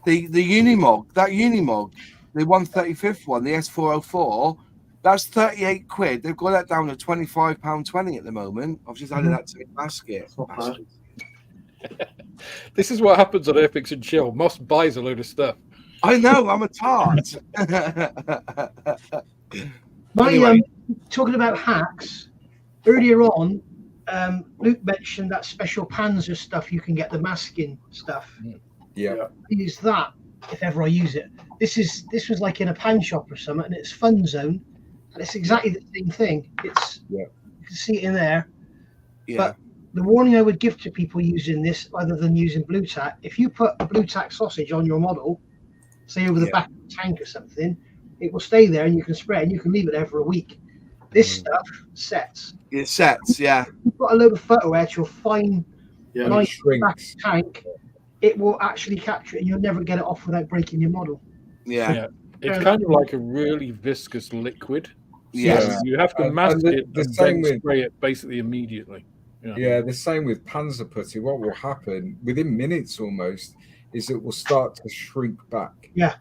the Unimog, the 135th one, the S404, that's 38 quid. They've got that down to £25.20 at the moment. I've just added that to my basket. This is what happens on Airfix and Chill. Moss buys a load of stuff. I know, I'm a tart. Anyway. Talking about hacks, earlier on, Luke mentioned that special Panzer stuff you can get, the masking stuff. Yeah. I use that if ever I use it. This was like in a pan shop or something, and it's Fun Zone, and it's exactly the same thing. It's you can see it in there. Yeah. But the warning I would give to people using this, other than using blue tack, if you put a blue tack sausage on your model, say over the back of the tank or something, it will stay there and you can spray it and you can leave it there for a week. This stuff sets. It sets, yeah. If you've got a load of photo etch or fine, nice back tank, it will actually capture it and you'll never get it off without breaking your model. Yeah. It's kind of like a really viscous liquid. Yes. So you have to mask it and then spray it basically immediately. Yeah, the same with Panzer Putty. What will happen within minutes almost is it will start to shrink back. Yeah.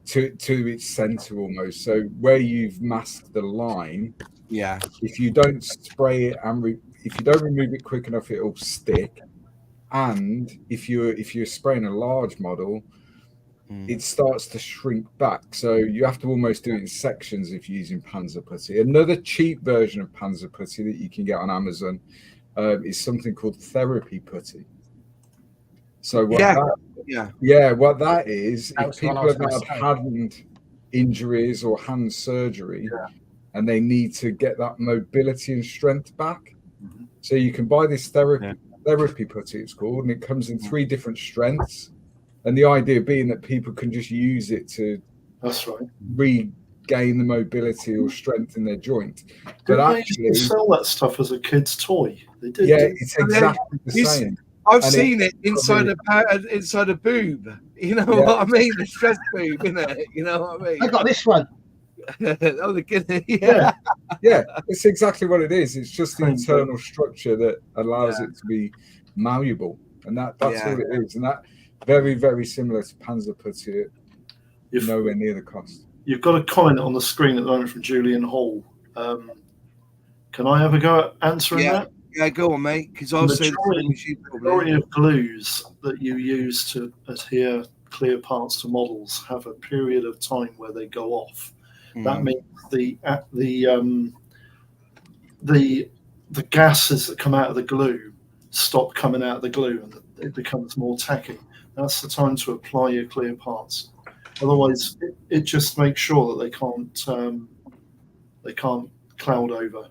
To its center almost. So where you've masked the line, if you don't spray it and if you don't remove it quick enough, it'll stick. And if you're spraying a large model, it starts to shrink back. So you have to almost do it in sections if you're using Panzer Putty. Another cheap version of Panzer Putty that you can get on Amazon is something called Therapy Putty. So what that is, if people have had hand injuries or hand surgery and they need to get that mobility and strength back, so you can buy this therapy putty, it's called, and it comes in 3 different strengths. And the idea being that people can just use it to regain the mobility or strength in their joint. But actually, they sell that stuff as a kid's toy. They did. Yeah, it's exactly the same. I've seen it inside a boob. You know what I mean? The stress boob, isn't it? You know what I mean? I got this one. Yeah, it's exactly what it is. It's just the internal structure that allows it to be malleable, and that's all it is. And that very, very similar to Panzer Putty, nowhere near the cost. You've got a comment on the screen at the moment from Julian Hall. Can I have a go at answering that? Yeah, go on, mate. Because I'll say the majority of glues that you use to adhere clear parts to models have a period of time where they go off. That means the gases that come out of the glue stop coming out of the glue, and it becomes more tacky. That's the time to apply your clear parts. Otherwise, it just makes sure that they can't cloud over.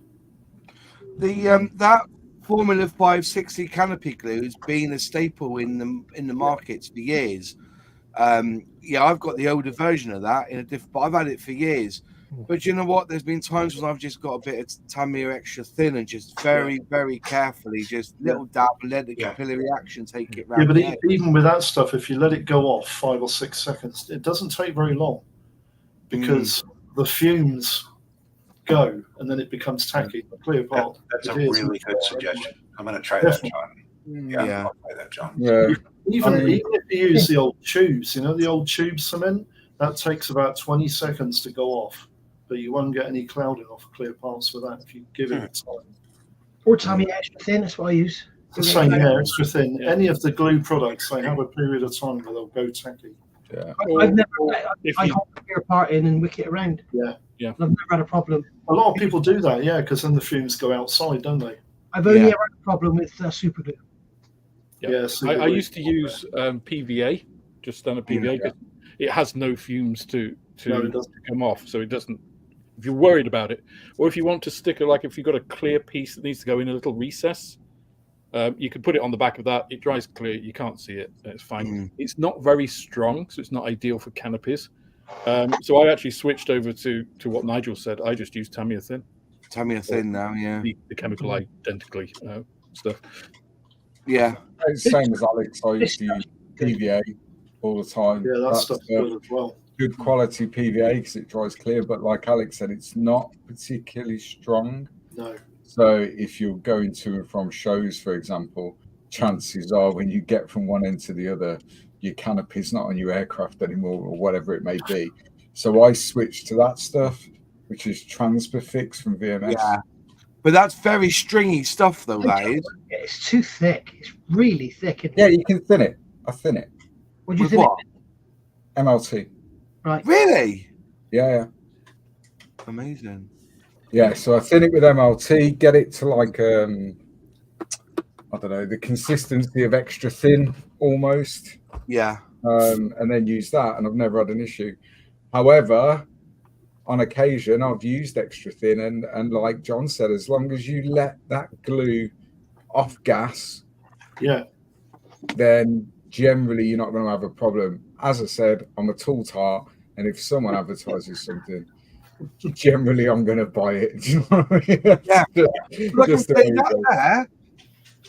That Formula 560 canopy glue has been a staple in the markets for years. I've got the older version of that but I've had it for years. But you know what? There's been times when I've just got a bit of Tamiya extra thin and just very, very carefully, just little dab and let the capillary action take it round. Yeah, but even with that stuff, if you let it go off 5 or 6 seconds, it doesn't take very long because the fumes go and then it becomes tacky. Clear part. That's a really good suggestion. I'm going to try that, John. Yeah, I'll try that, John. Yeah. Even if you use the old tubes, the old tube cement, that takes about 20 seconds to go off, but you won't get any clouding off clear parts with that if you give it time. Or Tamiya extra thin, that's what I use. The same, extra thin. Yeah. Any of the glue products, they have a period of time where they'll go tacky. Yeah. I hold the clear part in and wick it around. Yeah. I've never had a problem. A lot of people do that, because then the fumes go outside, don't they? I've only ever had a problem with super glue. I used to use PVA, just standard PVA. It has no fumes to come off, so it doesn't. If you're worried about it, or if you want to stick it, like if you've got a clear piece that needs to go in a little recess, you can put it on the back of that. It dries clear. You can't see it. It's fine. It's not very strong, so it's not ideal for canopies. So I actually switched over to what Nigel said. I just use Tamiya thin. Tamiya thin now, the chemical identically stuff. Yeah, it's the same as Alex. I used to use PVA all the time. Yeah, that's stuff's good as well. Good quality PVA because it dries clear, but like Alex said, it's not particularly strong. No. So if you're going to and from shows, for example, chances are when you get from one end to the other, your canopy's not on your aircraft anymore or whatever it may be. So I switched to that stuff, which is Transpafix from VMS. Yeah. But that's very stringy stuff, though, that is. It's too thick. It's really thick. You can thin it. I thin it. What do you think? MLT. Right. Really? Yeah. Amazing. Yeah, so I thin it with MLT, get it to like, I don't know, the consistency of extra thin almost. Yeah. And then use that, and I've never had an issue. However, on occasion, I've used extra thin, and like John said, as long as you let that glue off gas, then generally you're not going to have a problem. As I said, I'm a tool tart, and if someone advertises something, generally I'm going to buy it. Do you know what I mean? Yeah. Like I say, that there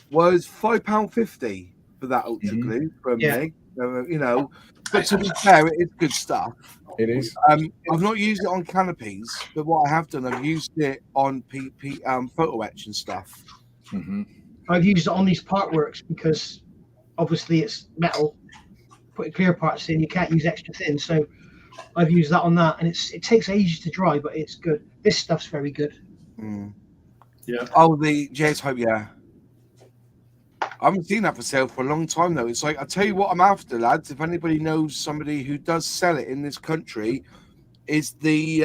was £5.50 for that ultra glue from me. But to be fair, it is good stuff. It is. I've not used it on canopies, but what I have done, I've used it on photo etch and stuff. I've used it on these part works because obviously it's metal. Putting clear parts in, you can't use extra thin, so I've used that on that, and it takes ages to dry, but it's good. This stuff's very good. Yeah. Oh, the JS Hope, I haven't seen that for sale for a long time, though. It's like, I tell you what I'm after, lads. If anybody knows somebody who does sell it in this country, is the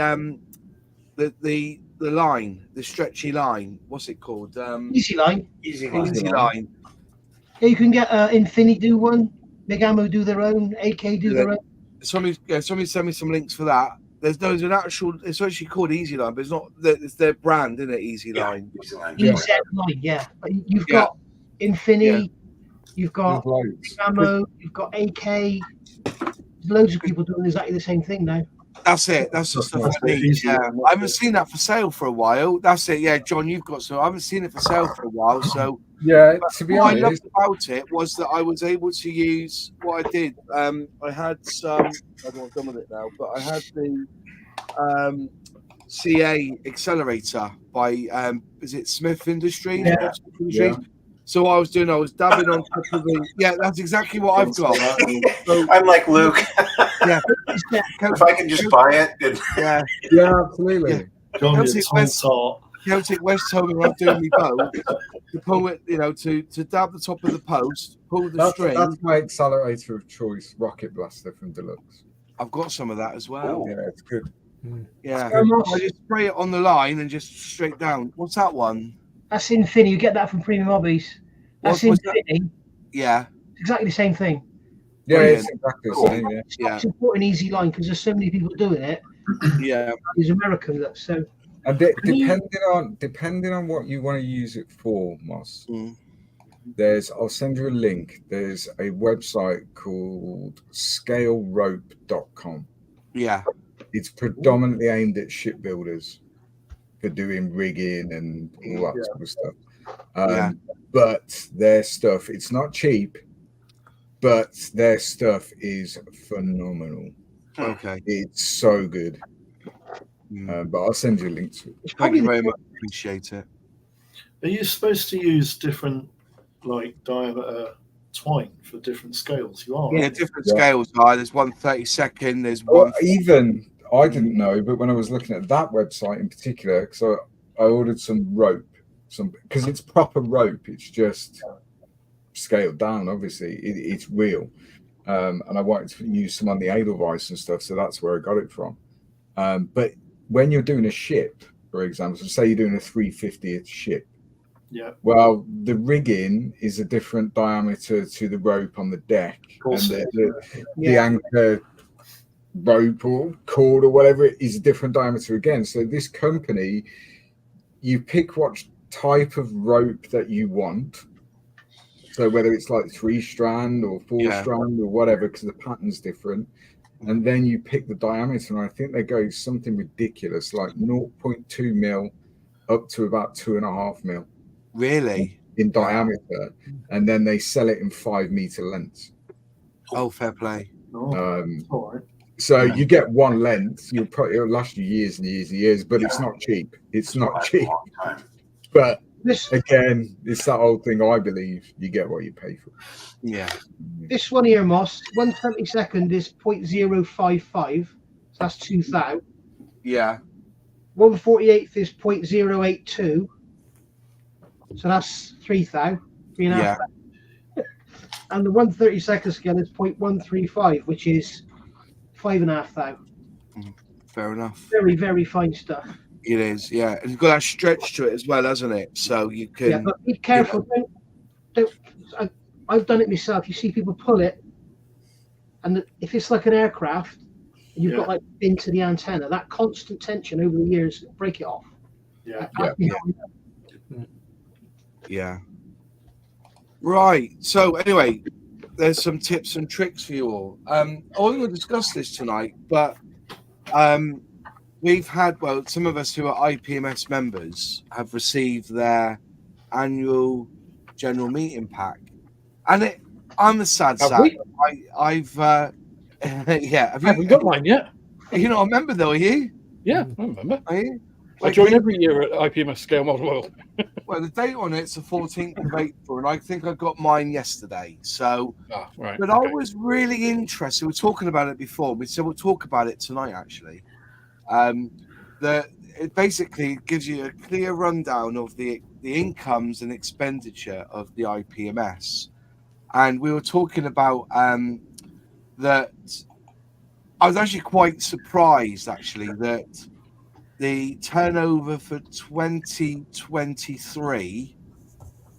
line, the stretchy line. What's it called? Easy line. Easy line. Yeah, you can get Infinity do one. Big Ammo do their own. AK do their own. Somebody send me some links for that. There's an actual. It's actually called Easy Line, but it's not. It's their brand, isn't it? Easy Line. Easy Line. Yeah. But you've got Infinity. You've got Ammo. You've got AK. Loads of people doing exactly the same thing now. That's it. That's the stuff I need. Yeah. I haven't seen that for sale for a while. That's it. Yeah, John, you've got some. I haven't seen it for sale for a while. So to be honest, what I loved about it was that I was able to use what I did. I had some. I don't know what I've done with it now, but I had the CA accelerator by is it Smith Industries? Yeah. So what I was doing, I was dabbing on top of the. Yeah, that's exactly what I've got. So, I'm like Luke. Yeah. If I can just buy it. Yeah, absolutely. Celtic West told me when I'm doing me bow to pull it, to dab the top of the post, pull the string. That's my accelerator of choice, Rocket Blaster from Deluxe. I've got some of that as well. Yeah, it's good. Yeah, I just spray it on the line and just straight down. What's that one? That's Infinity. You get that from Premium Hobbies. That's Infinity. Yeah. It's exactly the same thing. Yeah, it's exactly the same. Yeah. It's important Easy Line because there's so many people doing it. Yeah. It's American, so. And depending on what you want to use it for, Moss, I'll send you a link. There's a website called scalerope.com. Yeah. It's predominantly aimed at shipbuilders for doing rigging and all that sort of stuff. But their stuff, it's not cheap, but their stuff is phenomenal. Okay. It's so good. But I'll send you a link to it. Thank you very much. Appreciate it. Are you supposed to use different, like, diameter twine for different scales? You are. Yeah, different scales. There's 1/32, there's one. Even I didn't know, but when I was looking at that website in particular, because I ordered some rope, because it's proper rope. It's just scaled down. Obviously, it's real, and I wanted to use some on the Edelweiss and stuff, so that's where I got it from. But when you're doing a ship, for example, so say you're doing a 350th ship. Yeah. Well, the rigging is a different diameter to the rope on the deck, and the anchor rope or cord or whatever is a different diameter again. So this company, you pick what type of rope that you want. So whether it's like 3-strand or 4-strand or whatever, because the pattern's different. And then you pick the diameter, and I think they go something ridiculous, like 0.2 mil up to about 2.5 mil. Really? In diameter. And then they sell it in 5-meter lengths. Oh, fair play. So you get one length, it'll last you years and years and years, but it's not cheap. It's not cheap. But again, it's that old thing, I believe you get what you pay for. Yeah. This one here, Moss, 1/22 is 0.055, so that's 2 thou. Yeah. 1/48 is 0.082, so that's 3 thou, 3.5 thou. And the 1/32 scale is 0.135, which is 5.5 thou. Fair enough. Very, very fine stuff. It is, yeah. And it's got that stretch to it as well, hasn't it? So you can. Yeah, but be careful. I've done it myself. You see people pull it, and if it's like an aircraft, and you've got like into the antenna, that constant tension over the years break it off. Yeah. Right. So anyway, there's some tips and tricks for you all. I wasn't going to discuss this tonight, but we've had, some of us who are IPMS members have received their annual general meeting pack. And I'm a sad sack. I've Have we got mine yet? You're not a member though, are you? Yeah, I remember. Are you? I join every year at IPMS Scale Model World. Well, the date on it's the 14th of April, and I think I got mine yesterday. So, right. But I was really interested. We were talking about it before. We said we'll talk about it tonight, actually. It basically gives you a clear rundown of the incomes and expenditure of the IPMS. And we were talking about that. I was actually quite surprised, actually, that the turnover for 2023,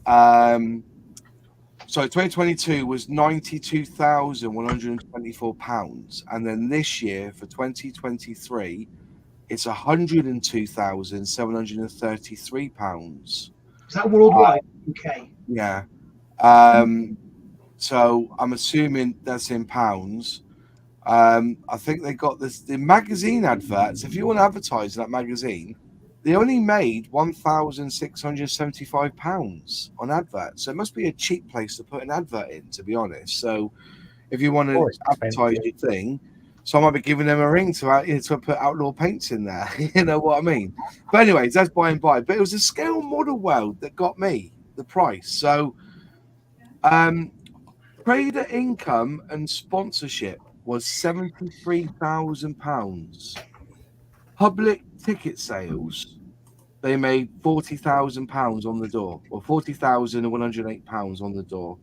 2022 was £92,124, and then this year for 2023, it's £102,733. Is that worldwide? Okay. Yeah. So I'm assuming that's in pounds. I think they got the magazine adverts. If you want to advertise that magazine, they only made £1,675 on adverts. So it must be a cheap place to put an advert in, to be honest. So if you want to advertise your thing, so I might be giving them a ring to put Outlaw Paints in there. You know what I mean? But anyways, that's by and by. But it was the Scale Model World that got me the price. So trader income and sponsorship was £73,000. Public ticket sales, they made £40,000 on the door, or £40,108 on the door.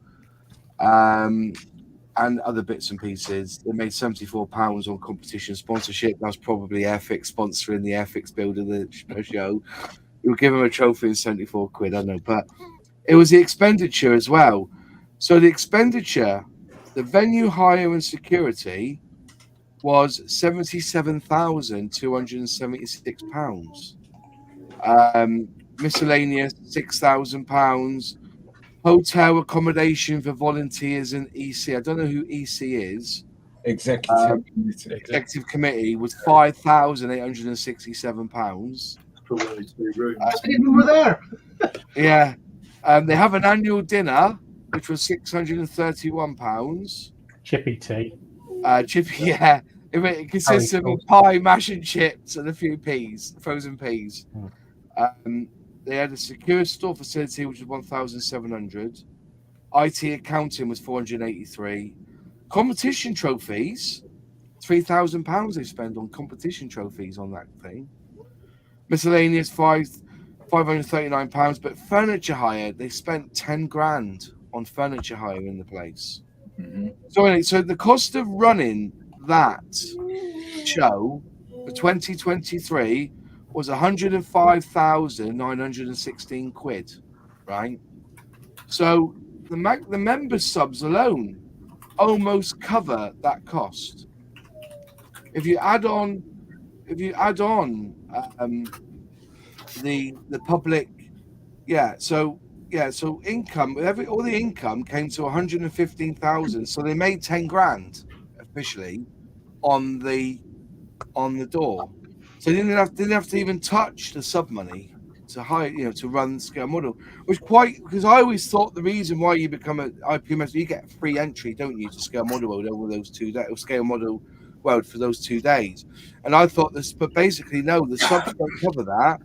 And other bits and pieces. They made £74 on competition sponsorship. That was probably Airfix sponsoring the Airfix builder the show. You would give them a trophy and 74 quid, I don't know. But it was the expenditure as well. So the expenditure, the venue hire and security was £77,276. Miscellaneous £6,000. Hotel accommodation for volunteers and EC. I don't know who EC is. Executive committee was £5,867. Probably 2 rooms. I didn't know we were there. Yeah. They have an annual dinner, which was £631. Chippy tea. Chippy, yeah. It consists of a pie, mash and chips, and a few peas, frozen peas. They had a secure store facility, which was 1,700. IT accounting was 483. Competition trophies, £3,000 they spend on competition trophies on that thing. Miscellaneous £539, but furniture hire, they spent 10 grand on furniture hire in the place. Mm-hmm. So anyway, so the cost of running that show for 2023 was 105,916 quid, right? So the member subs alone almost cover that cost. If you add on the public, so income, all the income came to 115,000. So they made 10 grand officially on the door. So they didn't have to even touch the sub money to hire, to run scale model, which because I always thought the reason why you become an IPMS, you get free entry, don't you, to scale model world over those 2 days, or scale model world for those 2 days. And I thought this, but basically no, the subs don't cover that.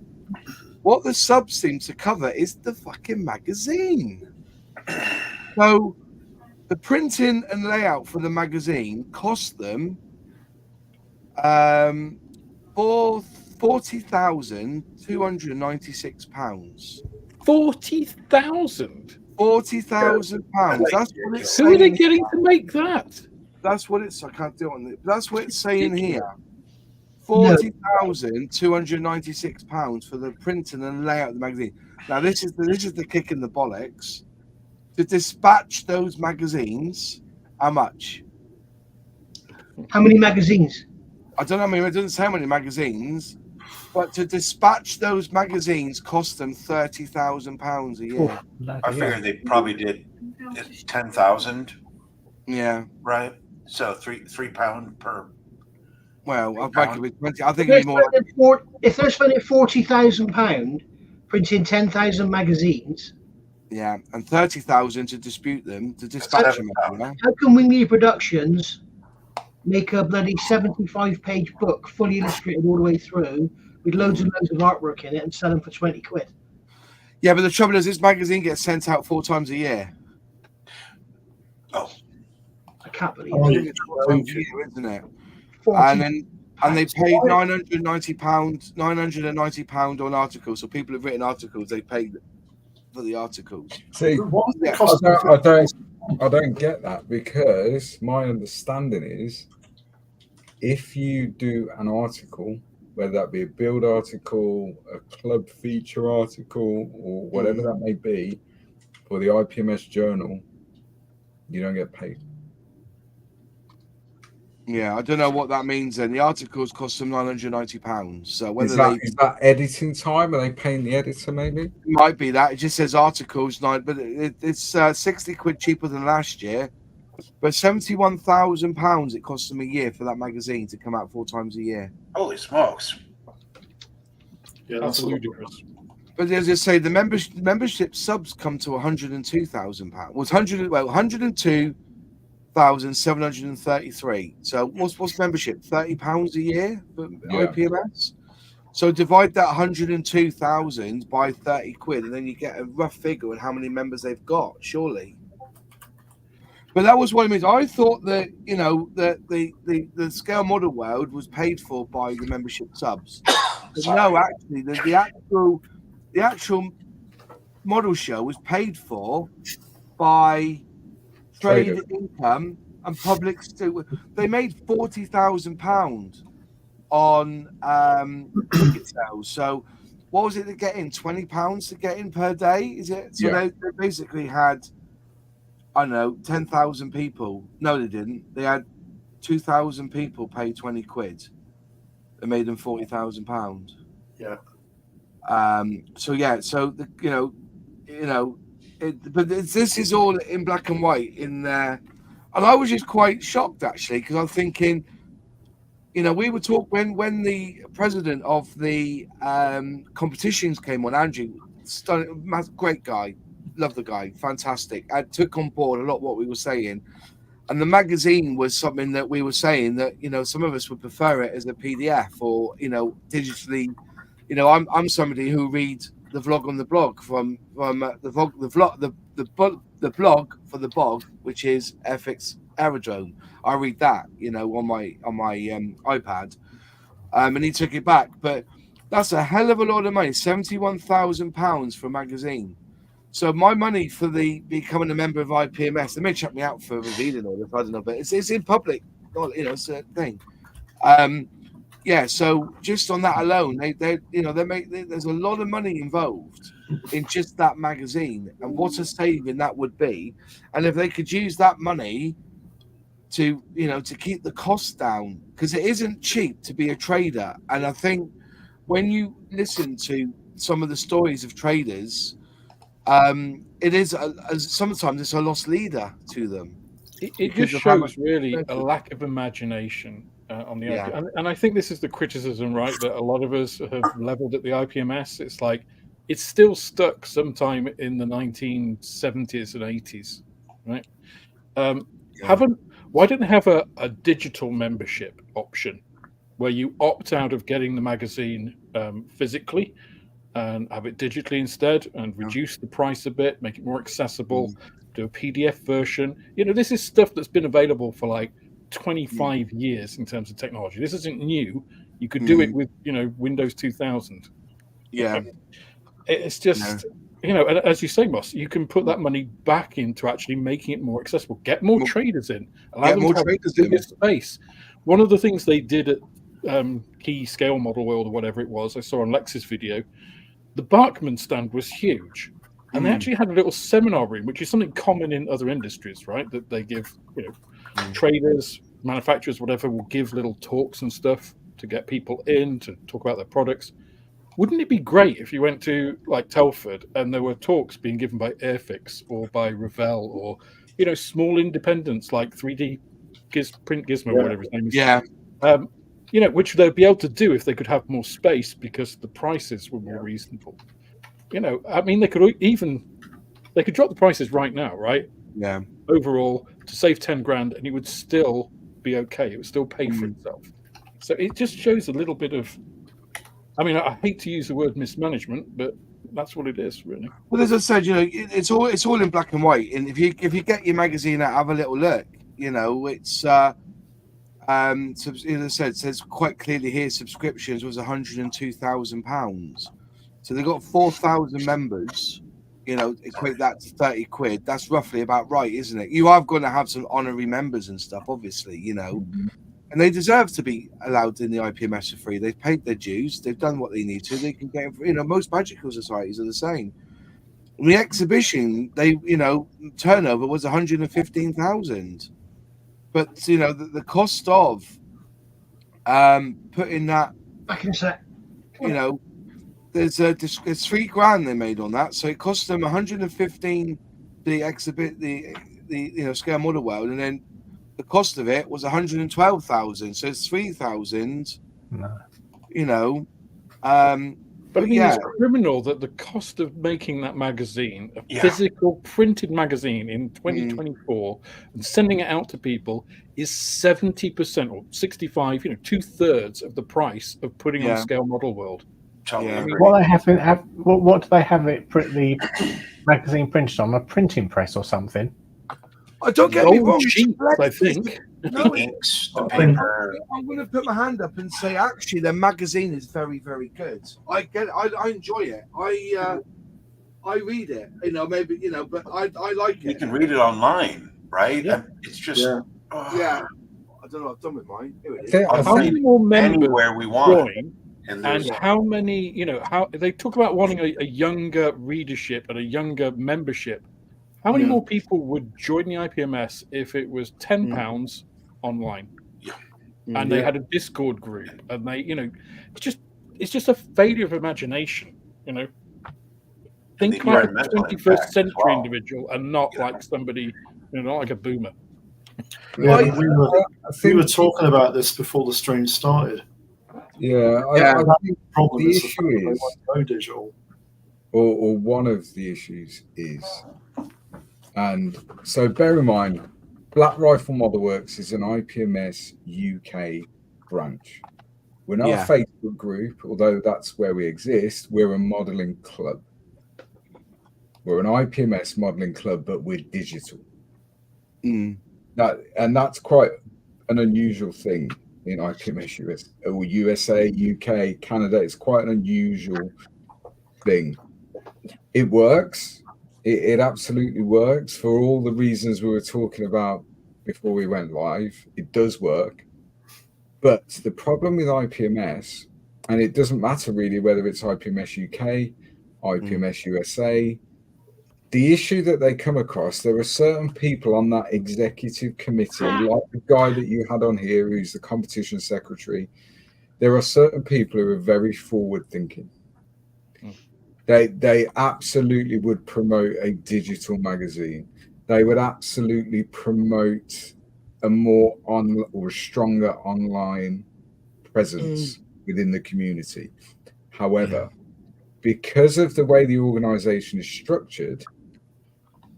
What the subs seem to cover is the fucking magazine. So the printing and layout for the magazine cost them £40,296. £40,000. £40,000. That's what it's saying. Who are they getting to make that? That's what it's. I can't do it on it. That's what it's saying here. £40,296 for the printing and layout of the magazine. Now this is the kick in the bollocks. To dispatch those magazines, how much? How many magazines? I don't know. I mean, it doesn't say how many magazines, but to dispatch those magazines cost them £30,000 a year. I figured they probably did 10,000. Yeah. Right. So £3 per. Well, I think it'd be more. If they're spending £40,000 printing 10,000 magazines. Yeah, and 30,000 to dispute them, to dispatch them. How can Wingley Productions make a bloody 75-page book, fully illustrated all the way through, with loads and loads of artwork in it, and sell them for 20 quid? Yeah, but the trouble is, this magazine gets sent out 4 times a year. Oh, I can't believe it. Isn't it? And they paid £990 on articles. So people have written articles, they paid for the articles. See, I don't get that, because my understanding is if you do an article, whether that be a build article, a club feature article, or whatever that may be, for the IPMS journal, you don't get paid. Yeah, I don't know what that means then. The articles cost them £990. So whether is that editing time? Are they paying the editor maybe? It might be that. It just says articles, but it's 60 quid cheaper than last year. But £71,000 it costs them a year for that magazine to come out 4 times a year. Holy smokes. Yeah, that's ludicrous. But as I say, the membership subs come to £102,000. Was 102,733. So what's membership? £30 a year for IPMS. So divide that 102,000 by 30 quid, and then you get a rough figure on how many members they've got. Surely. But that was what it means. I thought that the scale model world was paid for by the membership subs. But no, actually, the actual model show was paid for by trade income and public. They made £40,000 on ticket sales. So what was it to get in? £20 to get in per day? Is it? So they basically had, I don't know, 10,000 people. No, they didn't. They had 2,000 people pay 20 quid. They made them £40,000. Yeah. But this is all in black and white in their And I was just quite shocked, actually, because I'm thinking, you know, we were talking when the president of the competitions came on, Andrew, great guy, love the guy, fantastic. I took on board a lot of what we were saying. And the magazine was something that we were saying that, you know, some of us would prefer it as a PDF or, you know, digitally. You know, I'm somebody who reads the vlog on the blog from the blog for the bog, which is Airfix Aerodrome. I read that, you know, on my iPad, and he took it back. But that's a hell of a lot of money, £71,000 for a magazine. So my money for becoming a member of IPMS, they may check me out for revealing all this, I don't know, but it's in public, you know, it's a thing. Yeah, so just on that alone, there's a lot of money involved in just that magazine, and what a saving that would be. And if they could use that money to, you know, to keep the costs down, because it isn't cheap to be a trader. And I think when you listen to some of the stories of traders, it is sometimes it's a lost leader to them. It just shows really a lack of imagination on the IP. And I think this is the criticism, right, that a lot of us have leveled at the IPMS. It's like it's still stuck sometime in the 1970s and 80s, right? Why didn't they have a digital membership option where you opt out of getting the magazine physically and have it digitally instead, and reduce the price a bit, make it more accessible, do a PDF version? You know, this is stuff that's been available for like 25 years in terms of technology. This isn't new. You could do it with, you know, Windows 2000. It's just, you know, and as you say, Moss, you can put that money back into actually making it more accessible, get more traders in, allow them to have bigger space. One of the things they did at Key Scale Model World or whatever it was, I saw on Lex's video, the Bachmann stand was huge, and they actually had a little seminar room, which is something common in other industries, right? That they give, you know, traders, manufacturers, whatever, will give little talks and stuff to get people in to talk about their products. Wouldn't it be great if you went to like Telford and there were talks being given by Airfix or by Revell or, you know, small independents like 3D Print Gizmo, whatever his name is. You know, which they'd be able to do if they could have more space because the prices were more reasonable. You know, I mean, they could drop the prices right now, right? Yeah. Overall, to save 10 grand, and it would still be okay. It would still pay for itself. So it just shows a little bit of, I mean, I hate to use the word mismanagement, but that's what it is, really. Well, as I said, you know, it's all in black and white. And if you get your magazine out, have a little look. You know, it's as I said, it says quite clearly here, subscriptions was £102,000. So they've got 4,000 members. You know, equate that to 30 quid. That's roughly about right, isn't it? You are going to have some honorary members and stuff, obviously, you know, and they deserve to be allowed in the IPMS for free. They've paid their dues. They've done what they need to. They can get, you know, most magical societies are the same. In the exhibition, you know, turnover was 115,000. But, you know, the cost of putting that, back in a sec, you know, there's $3,000 they made on that, so it cost them 115 the exhibit, the you know, Scale Model World, and then the cost of it was 112,000. So it's 3,000. No. You know, but I mean, it's criminal that the cost of making that magazine, a physical printed magazine in 2024, and sending it out to people is 70% or 65, you know, 2/3 of the price of putting on Scale Model World. What do they have it the magazine printed on? A printing press or something? Don't get me wrong. Sheets, I think. No, I'm going to put my hand up and say, actually, their magazine is very, very good. I get it. I enjoy it. I read it. You know, maybe, you know, but I like it. You can read it online, right? Yeah. It's just yeah. I don't know. I've done with mine. Here it is. How many more members anywhere we want? And how many, you know, how they talk about wanting a younger readership and a younger membership. How many more people would join the IPMS if it was £10 online? Yeah. And they had a Discord group, and they, you know, it's just a failure of imagination, you know. Think like a 21st century individual and not like somebody, you know, not like a boomer. Yeah, we were talking about this before the stream started. Yeah, I think the issue is go digital. Or one of the issues is, and so bear in mind, Black Rifle Model Works is an IPMS UK branch. We're not a Facebook group, although that's where we exist. We're a modeling club. We're an IPMS modeling club, but we're digital. And that's quite an unusual thing in IPMS USA, UK, Canada. It's quite an unusual thing. It works. It absolutely works for all the reasons we were talking about before we went live. It does work. But the problem with IPMS, and it doesn't matter really whether it's IPMS UK, IPMS USA, the issue that they come across, there are certain people on that executive committee, like the guy that you had on here, who's the competition secretary. There are certain people who are very forward thinking. They absolutely would promote a digital magazine. They would absolutely promote a more or a stronger online presence within the community. However, because of the way the organization is structured,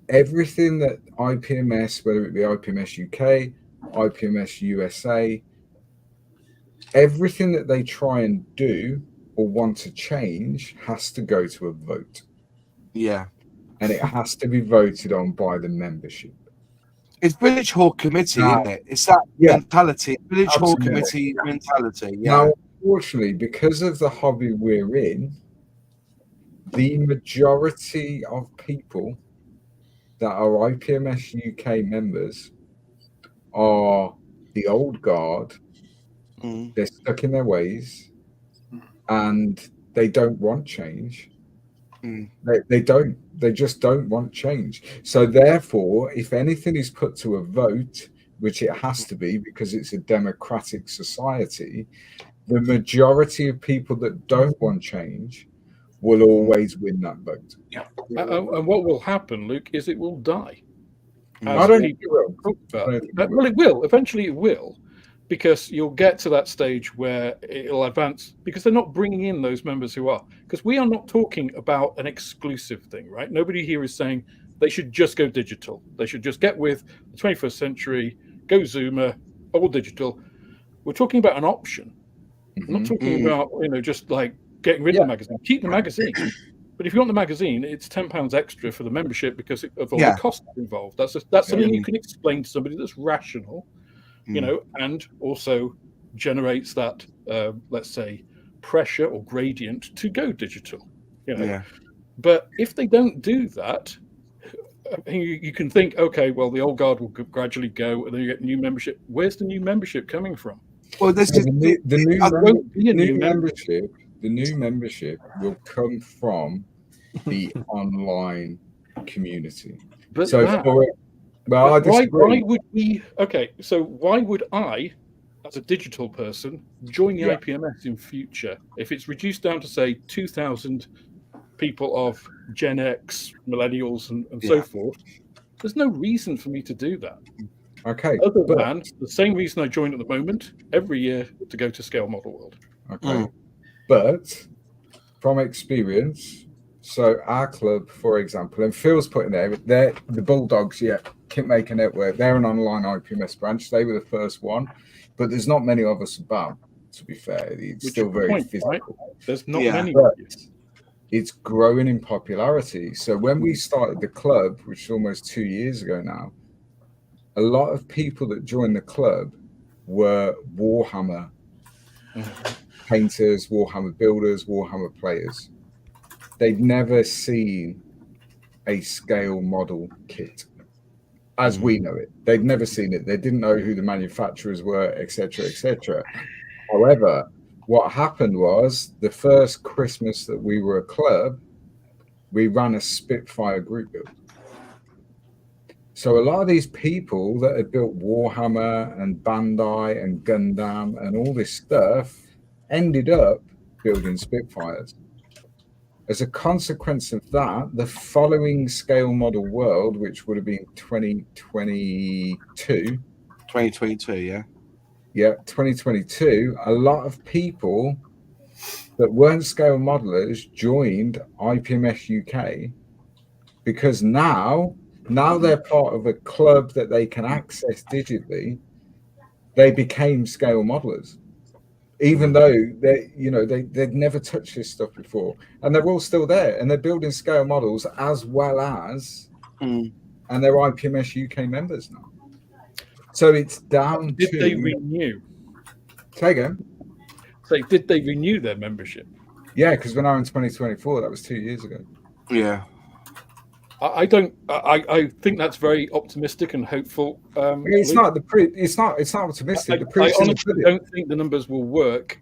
everything that IPMS, whether it be IPMS UK, IPMS USA, everything that they try and do or want to change has to go to a vote. Yeah. And it has to be voted on by the membership. It's Village Hall Committee, isn't it? It's that mentality, Village Hall Committee mentality. Yeah. Now, unfortunately, because of the hobby we're in, the majority of people that are IPMS UK members are the old guard. They're stuck in their ways and they don't want change. They just don't want change. So therefore, if anything is put to a vote, which it has to be because it's a democratic society, the majority of people that don't want change will always win that vote. Yeah. And what will happen, Luke, is it will die. I don't think it will. Well, it will. Eventually it will. Because you'll get to that stage where it'll advance, because they're not bringing in those members who are. Because we are not talking about an exclusive thing, right? Nobody here is saying they should just go digital. They should just get with the 21st century, go Zoomer, all digital. We're talking about an option. We're not talking about, just like getting rid of the magazine. Keep the magazine. But if you want the magazine, it's £10 extra for the membership because of all the costs involved. That's something you can explain to somebody that's rational. And also generates that, let's say, pressure or gradient to go digital. But if they don't do that, you can think, okay, well, the old guard will gradually go, and then you get new membership. Where's the new membership coming from? Well, the new membership will come from the online community. But Well, why would we? Okay, so why would I, as a digital person, join the IPMS in future if it's reduced down to say 2,000 people of Gen X, millennials, and so forth? There's no reason for me to do that. Okay, other than the same reason I join at the moment every year to go to Scale Model World. Okay, but from experience. So our club, for example, and Phil's putting there, they're the Bulldogs, Kitmaker Network, they're an online IPMS branch. They were the first one, but there's not many of us about, to be fair. It's still very physical. Right? There's not many. It's growing in popularity. So when we started the club, which is almost 2 years ago now, a lot of people that joined the club were Warhammer painters, Warhammer builders, Warhammer players. They'd never seen a scale model kit as we know it. They'd never seen it. They didn't know who the manufacturers were, etc., etc. However, what happened was the first Christmas that we were a club, we ran a Spitfire group build. So a lot of these people that had built Warhammer and Bandai and Gundam and all this stuff ended up building Spitfires. As a consequence of that, the following scale model world, which would have been 2022. 2022, yeah. Yeah, 2022, a lot of people that weren't scale modelers joined IPMS UK because now they're part of a club that they can access digitally. They became scale modelers. Even though they'd never touched this stuff before, and they're all still there, and they're building scale models as well as, and they're IPMS UK members now. So it's down to. Did they renew? Say again. So did they renew their membership? Yeah, because we're now in 2024. That was 2 years ago. Yeah. I don't. I think that's very optimistic and hopeful. It's not optimistic. I honestly don't think the numbers will work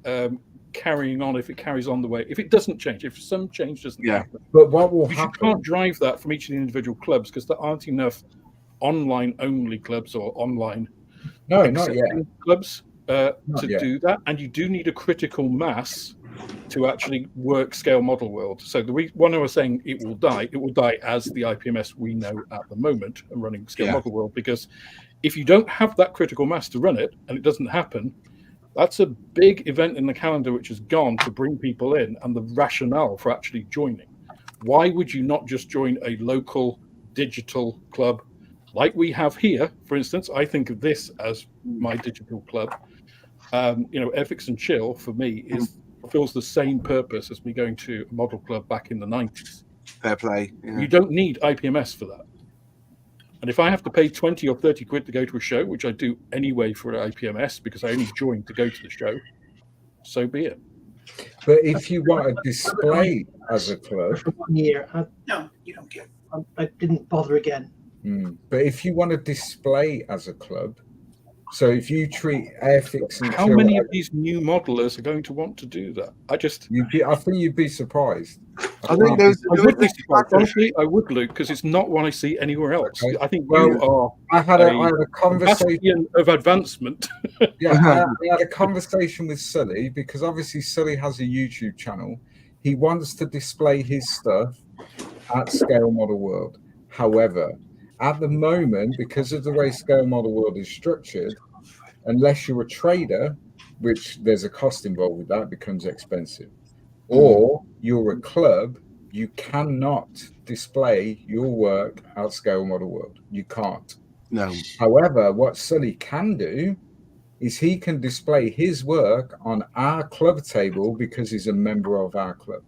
carrying on if it carries on the way. If it doesn't change, if some change doesn't happen. But what will happen? You can't drive that from each of the individual clubs because there aren't enough online-only clubs or online clubs to do that, and you do need a critical mass to actually work scale model world. So when I was saying it will die as the IPMS we know at the moment and running scale model world, because if you don't have that critical mass to run it and it doesn't happen, that's a big event in the calendar which has gone to bring people in and the rationale for actually joining. Why would you not just join a local digital club like we have here? For instance, I think of this as my digital club. Airfix and Chill for me fills the same purpose as me going to a model club back in the 90s. Fair play. Yeah. You don't need IPMS for that. And if I have to pay 20 or 30 quid to go to a show, which I do anyway for IPMS because I only joined to go to the show, so be it. But if you want a display as a club, for 1 year, no, you don't get. I didn't bother again. But if you want a display as a club, so if you treat Airfix and how many of these new modelers are going to want to do that? I think you'd be surprised. I think I would be surprised. Honestly, I would, Luke, because it's not what I see anywhere else. Okay. I think I had a conversation of advancement. I had a conversation with Sully because obviously Sully has a YouTube channel. He wants to display his stuff at Scale Model World. However, at the moment, because of the way Scale Model World is structured, unless you're a trader, which there's a cost involved with that, becomes expensive, or you're a club, you cannot display your work at Scale Model World. You can't. No. However, what Sully can do is he can display his work on our club table because he's a member of our club.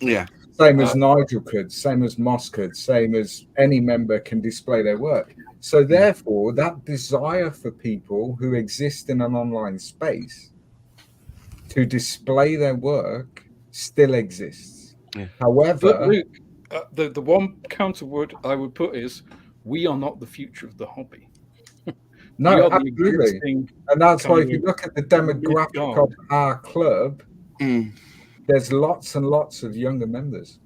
Yeah. Same as Nigel could, same as Moss could, same as any member can display their work. So therefore, that desire for people who exist in an online space to display their work still exists. Yeah. However, but Luke, the one counter word I would put is we are not the future of the hobby. No, absolutely. And that's why if you look at the demographic of our club, there's lots and lots of younger members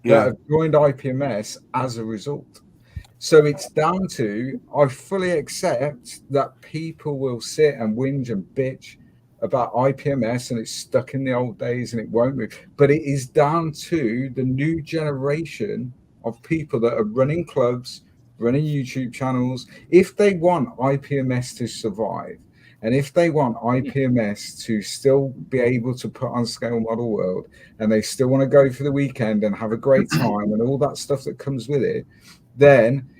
that have joined IPMS as a result. So it's down to, I fully accept that people will sit and whinge and bitch about IPMS and it's stuck in the old days and it won't move. But it is down to the new generation of people that are running clubs, running YouTube channels. If they want IPMS to survive, and if they want IPMS to still be able to put on Scale Model World, and they still want to go for the weekend and have a great time and all that stuff that comes with it, then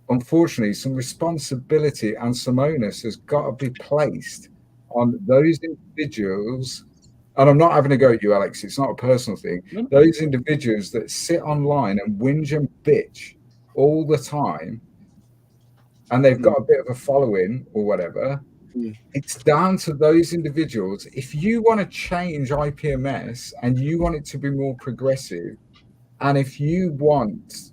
unfortunately some responsibility and some onus has got to be placed on those individuals. And I'm not having a go at you, Alex. It's not a personal thing. Those individuals that sit online and whinge and bitch all the time, and they've got a bit of a following or whatever. It's down to those individuals. If you want to change IPMS and you want it to be more progressive, and if you want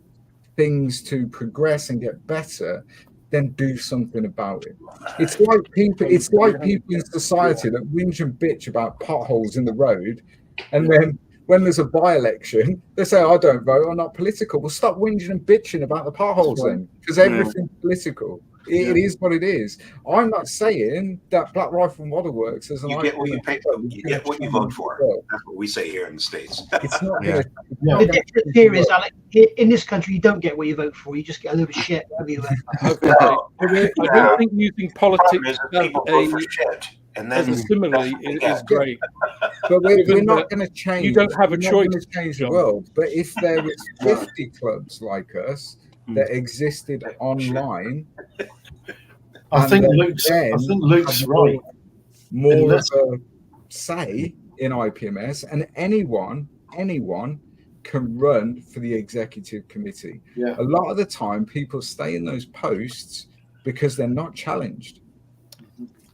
things to progress and get better, then do something about it. It's like people in society that whinge and bitch about potholes in the road, and then when there's a by-election, they say, I don't vote, I'm not political. Well, stop whinging and bitching about the potholes then, because everything's political. It is what it is. I'm not saying that Black Rifle Model Works as an You get what you pay. You get what you vote for. That's what we say here in the States. It's not The difference here is, Alex, in this country, you don't get what you vote for. You just get a little bit of shit everywhere. Okay. I don't think using politics as a simile is great. But we're not going to change. You don't have a choice to change the world. But if there was 50 clubs like us that existed online, I think Luke's right. More of a say in IPMS, and anyone can run for the executive committee. Yeah. A lot of the time, people stay in those posts because they're not challenged.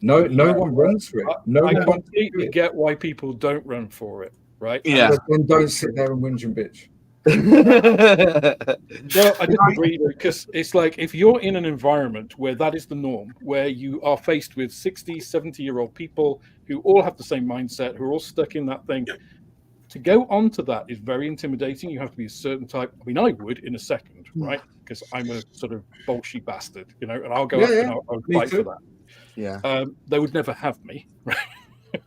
No one runs for it. I completely get why people don't run for it, right? Yeah. But then don't sit there and whinge and bitch. No, I disagree, because it's like if you're in an environment where that is the norm, where you are faced with 60, 70-year-old people who all have the same mindset, who are all stuck in that thing, to go onto that is very intimidating. You have to be a certain type. I mean, I would in a second, right? Because I'm a sort of bolshy bastard, and I'll go up and I'll fight for that. Yeah. They would never have me, right?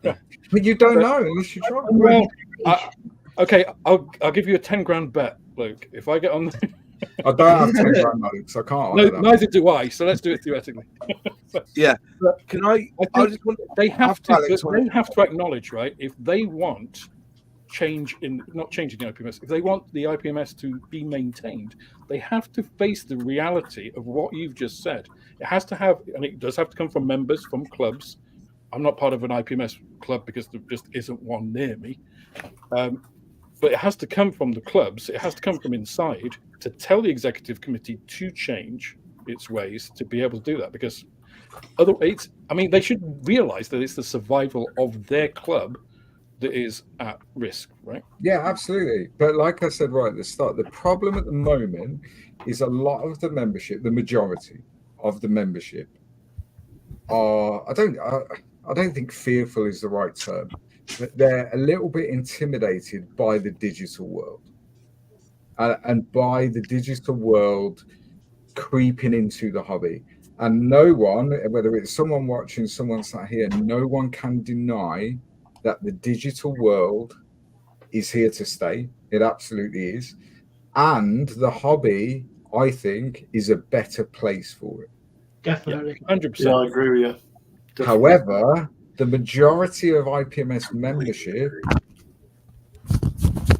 But you don't know unless you try. Well, okay, I'll give you a 10 grand bet, Luke. If I get on, I don't have 10 grand notes. I can't. No, neither do I. So let's do it theoretically. Yeah. Can I just want, they have to acknowledge, right? If they want change in not changing the IPMS, if they want the IPMS to be maintained, they have to face the reality of what you've just said. It has to have, and it does have to come from members, from clubs. I'm not part of an IPMS club because there just isn't one near me. But it has to come from the clubs. It has to come from inside to tell the executive committee to change its ways to be able to do that. Because otherwise, they should realize that it's the survival of their club that is at risk, right? Yeah, absolutely. But like I said right at the start, the problem at the moment is a lot of the membership, the majority of the membership, are I don't think fearful is the right term. But they're a little bit intimidated by the digital world, and by the digital world creeping into the hobby. And no one, whether it's someone watching, someone sat here, no one can deny that the digital world is here to stay. It absolutely is. And the hobby, I think, is a better place for it. Definitely. 100%. Yeah, I agree with you. Definitely. However, the majority of IPMS membership,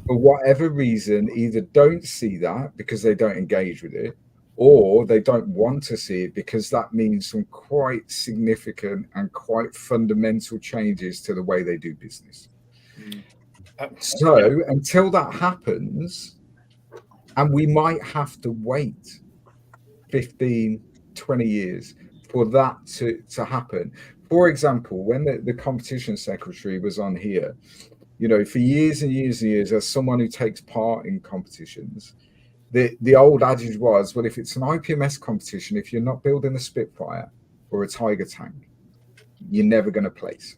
for whatever reason, either don't see that because they don't engage with it, or they don't want to see it because that means some quite significant and quite fundamental changes to the way they do business. So until that happens, and we might have to wait 15, 20 years for that to happen. For example, when the competition secretary was on here, for years and years and years, as someone who takes part in competitions, the old adage was, well, if it's an IPMS competition, if you're not building a Spitfire or a Tiger tank, you're never going to place.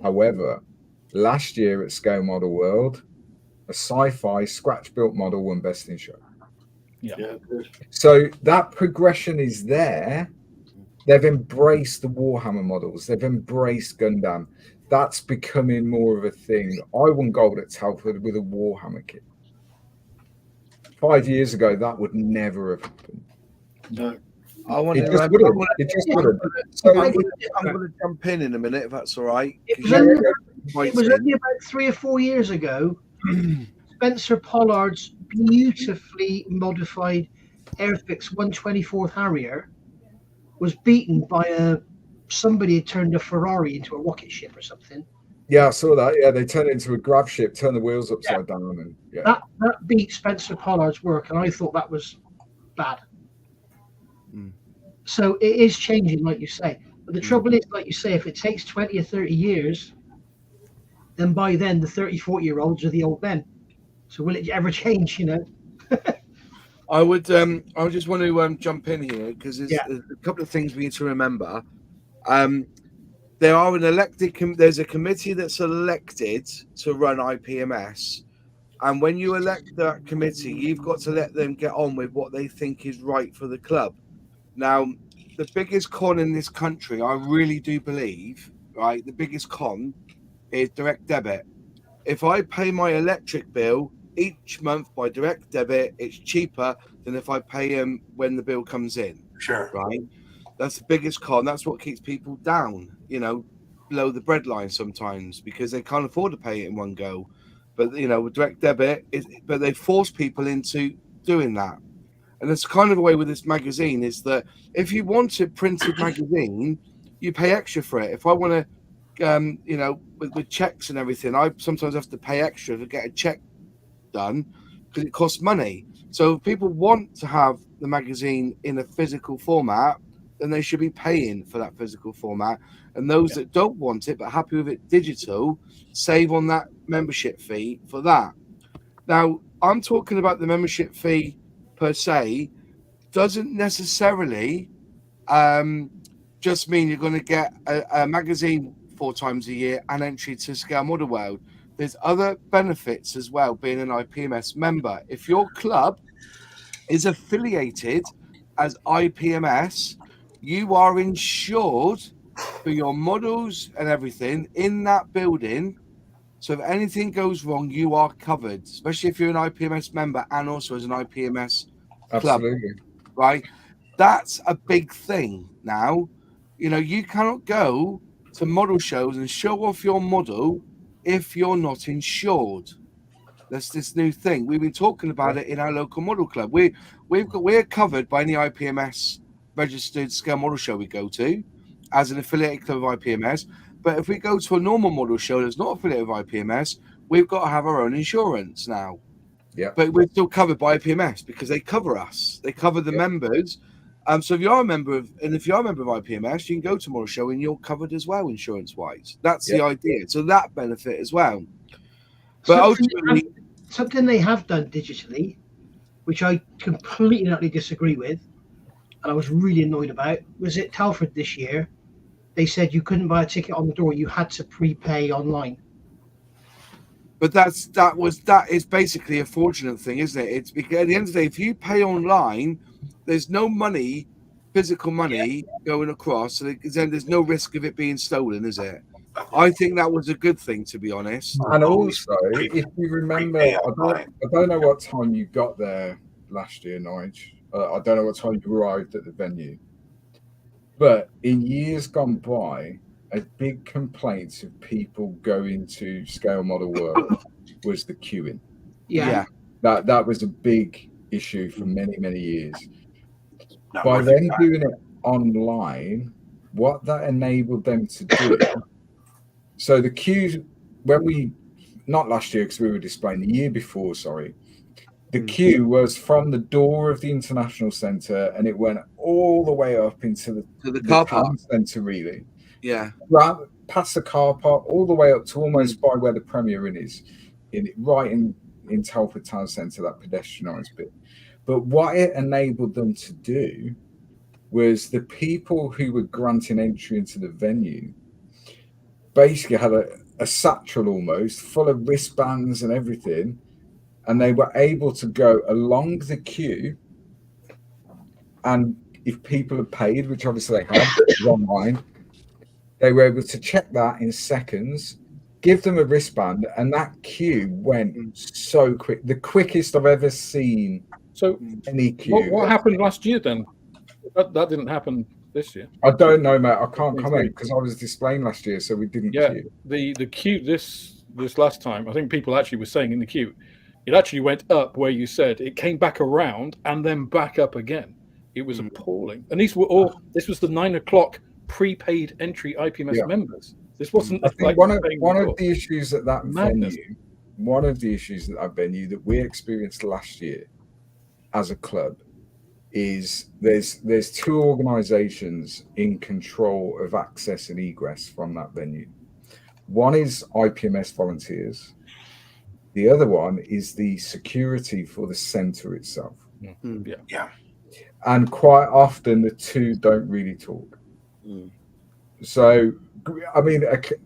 However, last year at Scale Model World, a sci-fi scratch-built model won Best in Show. Yeah. So that progression is there. They've embraced the Warhammer models. They've embraced Gundam. That's becoming more of a thing. I won gold at Telford with a Warhammer kit. 5 years ago, that would never have happened. No. It just wouldn't. So I'm going to jump in a minute, if that's all right. It was only about 3 or 4 years ago. Spencer Pollard's beautifully modified Airfix 124th Harrier was beaten by somebody had turned a Ferrari into a rocket ship or something. Yeah, I saw that. Yeah, they turned it into a grav ship, turned the wheels upside down, and that beat Spencer Pollard's work, and I thought that was bad. So it is changing, like you say. But the trouble is, like you say, if it takes 20 or 30 years, then by then the 30, 40-year-olds are the old men. So will it ever change, I just want to jump in here because there's a couple of things we need to remember. There are there's a committee that's elected to run IPMS, and when you elect that committee, you've got to let them get on with what they think is right for the club. Now, the biggest con in this country, I really do believe, right? The biggest con is direct debit. If I pay my electric bill each month by direct debit, it's cheaper than if I pay them when the bill comes in. Sure. Right. That's the biggest con. That's what keeps people down, below the breadline sometimes, because they can't afford to pay it in one go. But with direct debit, but they force people into doing that. And it's kind of a way with this magazine is that if you want a printed magazine, you pay extra for it. If I want to, with checks and everything, I sometimes have to pay extra to get a check done because it costs money. So if people want to have the magazine in a physical format, then they should be paying for that physical format. And those that don't want it but happy with it digital, save on that membership fee for that. Now, I'm talking about the membership fee per se doesn't necessarily just mean you're going to get a magazine 4 times a year and entry to Scale Model World. There's other benefits as well being an IPMS member. If your club is affiliated as IPMS, you are insured for your models and everything in that building. So if anything goes wrong, you are covered, especially if you're an IPMS member and also as an IPMS club. Absolutely. Right? That's a big thing now. You cannot go to model shows and show off your model if you're not insured. That's this new thing. We've been talking about it in our local model club. We're covered by any IPMS registered scale model show we go to as an affiliated club of IPMS. But if we go to a normal model show that's not affiliated with IPMS, we've got to have our own insurance now. Yeah. But we're still covered by IPMS because they cover us. They cover the members. So if you are a member of IPMS, you can go to model show and you're covered as well, insurance-wise. That's the idea. So that benefit as well. But ultimately, something they have done digitally, which I completely and utterly disagree with, and I was really annoyed about, was at Telford this year. They said you couldn't buy a ticket on the door; you had to prepay online. But that is basically a fraudulent thing, isn't it? It's because at the end of the day, if you pay online, there's no money, physical money going across, so then there's no risk of it being stolen, is it? I think that was a good thing, to be honest. And also, if you remember, I don't know what time you got there last year, Nige. I don't know what time you arrived at the venue. But in years gone by, a big complaint of people going to Scale Model World was the queuing. Yeah. That was a big issue for many, many years. By then doing it online, what that enabled them to do. So the queue, not last year because we were displaying, the year before, sorry, the queue was from the door of the International Centre and it went all the way up into the car park centre, really. Yeah. Right past the car park, all the way up to almost by where the Premier Inn is, right in Telford Town Centre, that pedestrianised bit. But what it enabled them to do was the people who were granting entry into the venue basically had a satchel almost full of wristbands and everything, and they were able to go along the queue, and if people had paid, which obviously they had online, they were able to check that in seconds, give them a wristband, and that queue went so quick, the quickest I've ever seen. So any queue. What happened last year then? That didn't happen this year. I don't know, mate. I can't comment because I was displaying last year, so we didn't queue. The queue this last time, I think people actually were saying in the queue, it actually went up where you said it came back around and then back up again. It was appalling. And these were all. This was the 9 o'clock prepaid entry IPMS members. This wasn't. I think one of the issues at that venue. One of the issues at that venue that we experienced last year as a club is there's 2 organisations in control of access and egress from that venue. One is IPMS volunteers. The other one is the security for the centre itself. Yeah. And quite often the two don't really talk. So, I mean,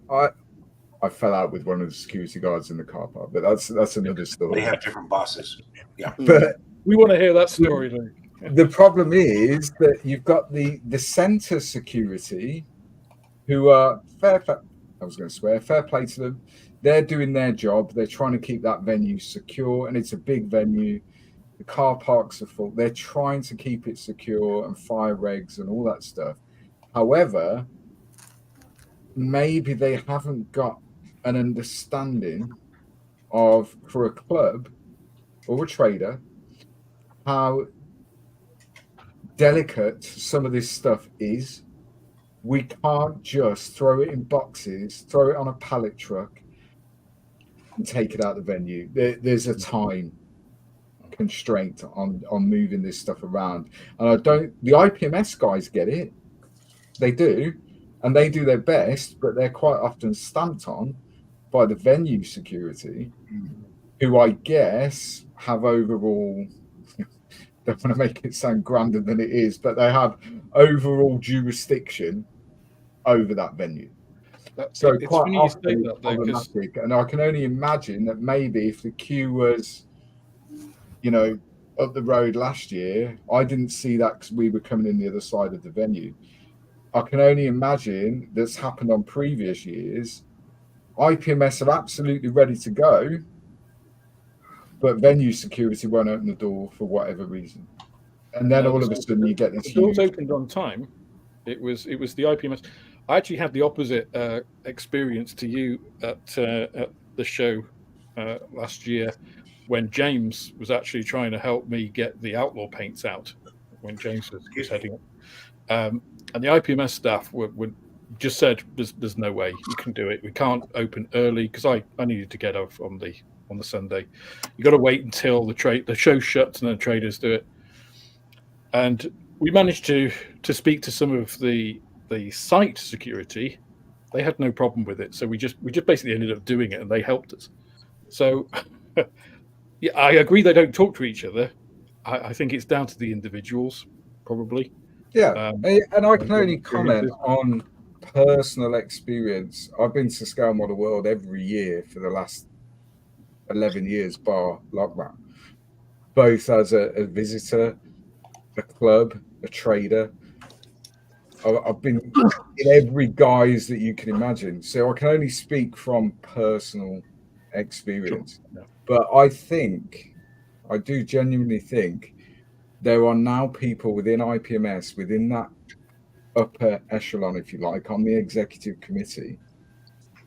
I fell out with one of the security guards in the car park, but that's another story. They have different bosses. Yeah. But we want to hear that story, Luke. The problem is that you've got the centre security, who are fair play to them. They're doing their job. They're trying to keep that venue secure, and it's a big venue. The car parks are full. They're trying to keep it secure and fire regs and all that stuff. However, maybe they haven't got an understanding of, for a club or a trader, how delicate some of this stuff is. We can't just throw it in boxes, throw it on a pallet truck, and take it out of the venue. There's a time constraint on moving this stuff around, and the IPMS guys get it. They do, and they do their best, but they're quite often stamped on by the venue security, who I guess have overall, don't want to make it sound grander than it is, but they have overall jurisdiction over that venue. So it's quite often it's problematic, and I can only imagine that maybe if the queue was, up the road last year, I didn't see that because we were coming in the other side of the venue. I can only imagine that's happened on previous years. IPMS are absolutely ready to go, but venue security won't open the door for whatever reason. And then all of a sudden you get this huge... The doors opened on time. It was the IPMS. I actually had the opposite experience to you at the show last year, when James was actually trying to help me get the Outlaw paints out, when James was heading up. And the IPMS staff would just said, there's no way you can do it. We can't open early, because I needed to get off on the Sunday. You got to wait until the show shuts and then the traders do it. And we managed to speak to some of the site security. They had no problem with it, so we just basically ended up doing it, and they helped us. So yeah, I agree they don't talk to each other. I think it's down to the individuals, probably. Yeah, and I can only comment on personal experience. I've been to Scale Model World every year for the last 11 years, bar lockdown, both as a visitor, a club, a trader. I've been in every guise that you can imagine, so I can only speak from personal experience. Sure. But I do genuinely think there are now people within IPMS, within that upper echelon, if you like, on the executive committee,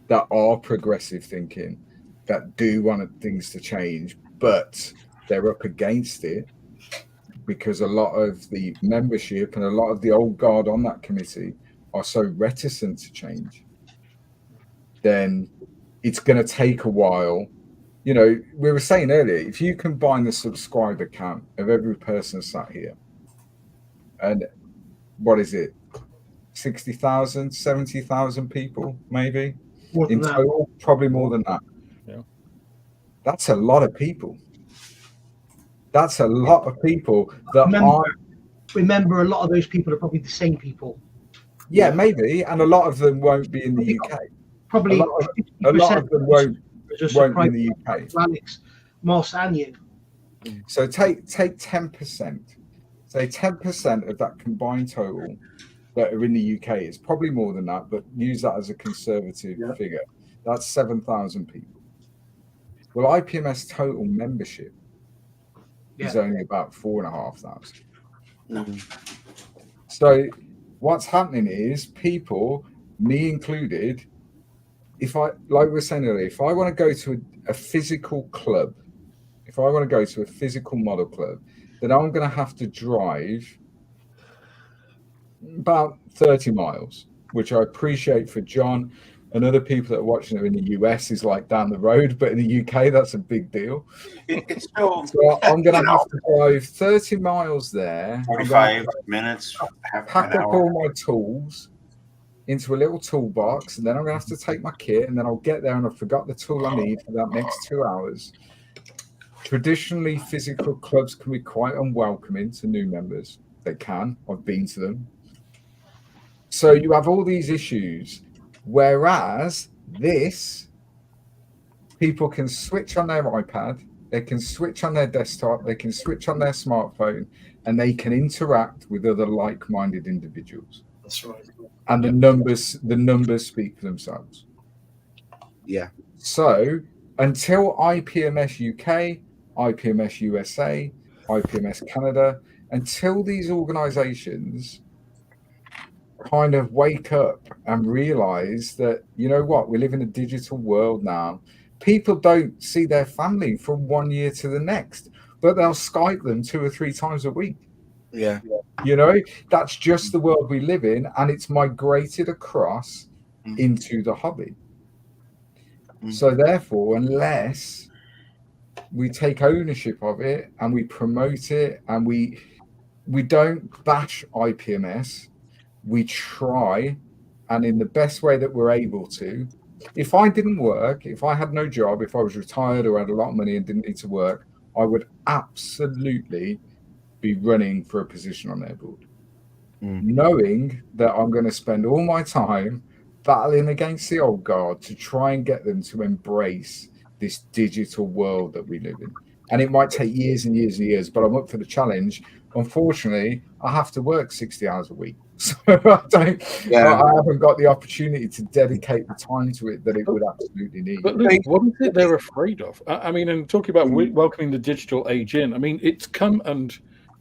that are progressive thinking, that do want things to change, but they're up against it because a lot of the membership and a lot of the old guard on that committee are so reticent to change. Then it's going to take a while. We were saying earlier, if you combine the subscriber count of every person sat here, and what is it, 60,000, 70,000 people, maybe in total, probably more than that. Yeah. That's a lot of people. That's a lot of people that remember a lot of those people are probably the same people. Yeah, maybe, and a lot of them won't be in the UK. Probably a lot of them won't be in the UK. Alex, Moss, and you. So take 10%. Say 10% of that combined total that are in the UK. It's probably more than that, but use that as a conservative figure. That's 7,000 people. Well, IPMS total membership is only about 4,500. No. So what's happening is people, me included, like we were saying earlier, if I want to go to a physical club, if I want to go to a physical model club, then I'm going to have to drive about 30 miles, which I appreciate for John and other people that are watching it in the US is like down the road, but in the UK, that's a big deal. It's still, so I'm going to have to drive 30 miles there. 45 minutes. Pack up all my tools into a little toolbox, and then I'm going to have to take my kit, and then I'll get there and I've forgot the tool I need for that next 2 hours. Traditionally, physical clubs can be quite unwelcoming to new members. They can. I've been to them. So you have all these issues, whereas this, people can switch on their iPad, they can switch on their desktop, they can switch on their smartphone, and they can interact with other like-minded individuals. That's right. And the numbers speak for themselves. Yeah. So until IPMS UK, IPMS USA, IPMS Canada, until these organizations kind of wake up and realize that, you know what, we live in a digital world now. People don't see their family from 1 year to the next, but they'll Skype them 2 or 3 times a week. Yeah. You know, that's just the world we live in, and it's migrated across into the hobby. So therefore, unless we take ownership of it and we promote it and we don't bash IPMS, we try, and in the best way that we're able to. If I didn't work, if I had no job, if I was retired or had a lot of money and didn't need to work, I would absolutely be running for a position on their board, knowing that I'm going to spend all my time battling against the old guard to try and get them to embrace this digital world that we live in. And it might take years and years and years, but I'm up for the challenge. Unfortunately, I have to work 60 hours a week. So I haven't got the opportunity to dedicate the time to it that it would absolutely need. But Luke, what is it they're afraid of? I mean, and talking about welcoming the digital age in, I mean, it's come and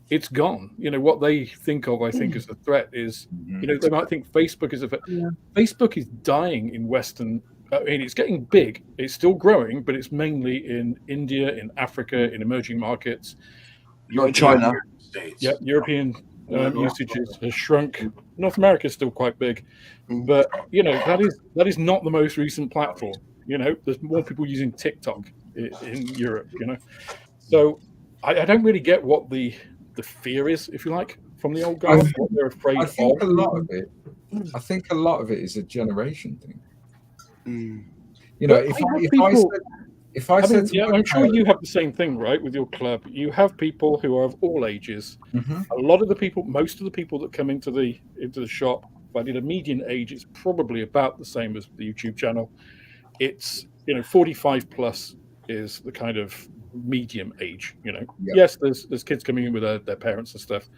it's gone. You know, what they think of, I think, as a threat is, you know, they might think Facebook is a threat. Yeah. Facebook is dying in Western. I mean, it's getting big. It's still growing, but it's mainly in India, in Africa, in emerging markets. Not in China. Yeah, European usage has shrunk. North America is still quite big, but you know that is not the most recent platform. You know, there's more people using TikTok in Europe. You know, so I don't really get what the fear is, if you like, from the old guys. What they're afraid of. I think a lot of it is a generation thing. You know, if I said, I'm sure you have the same thing, right? With your club, you have people who are of all ages. A lot of the people, most of the people that come into the shop, if I did a median age, it's probably about the same as the YouTube channel. It's 45 plus is the kind of medium age. You know, yes, there's kids coming in with their parents and stuff,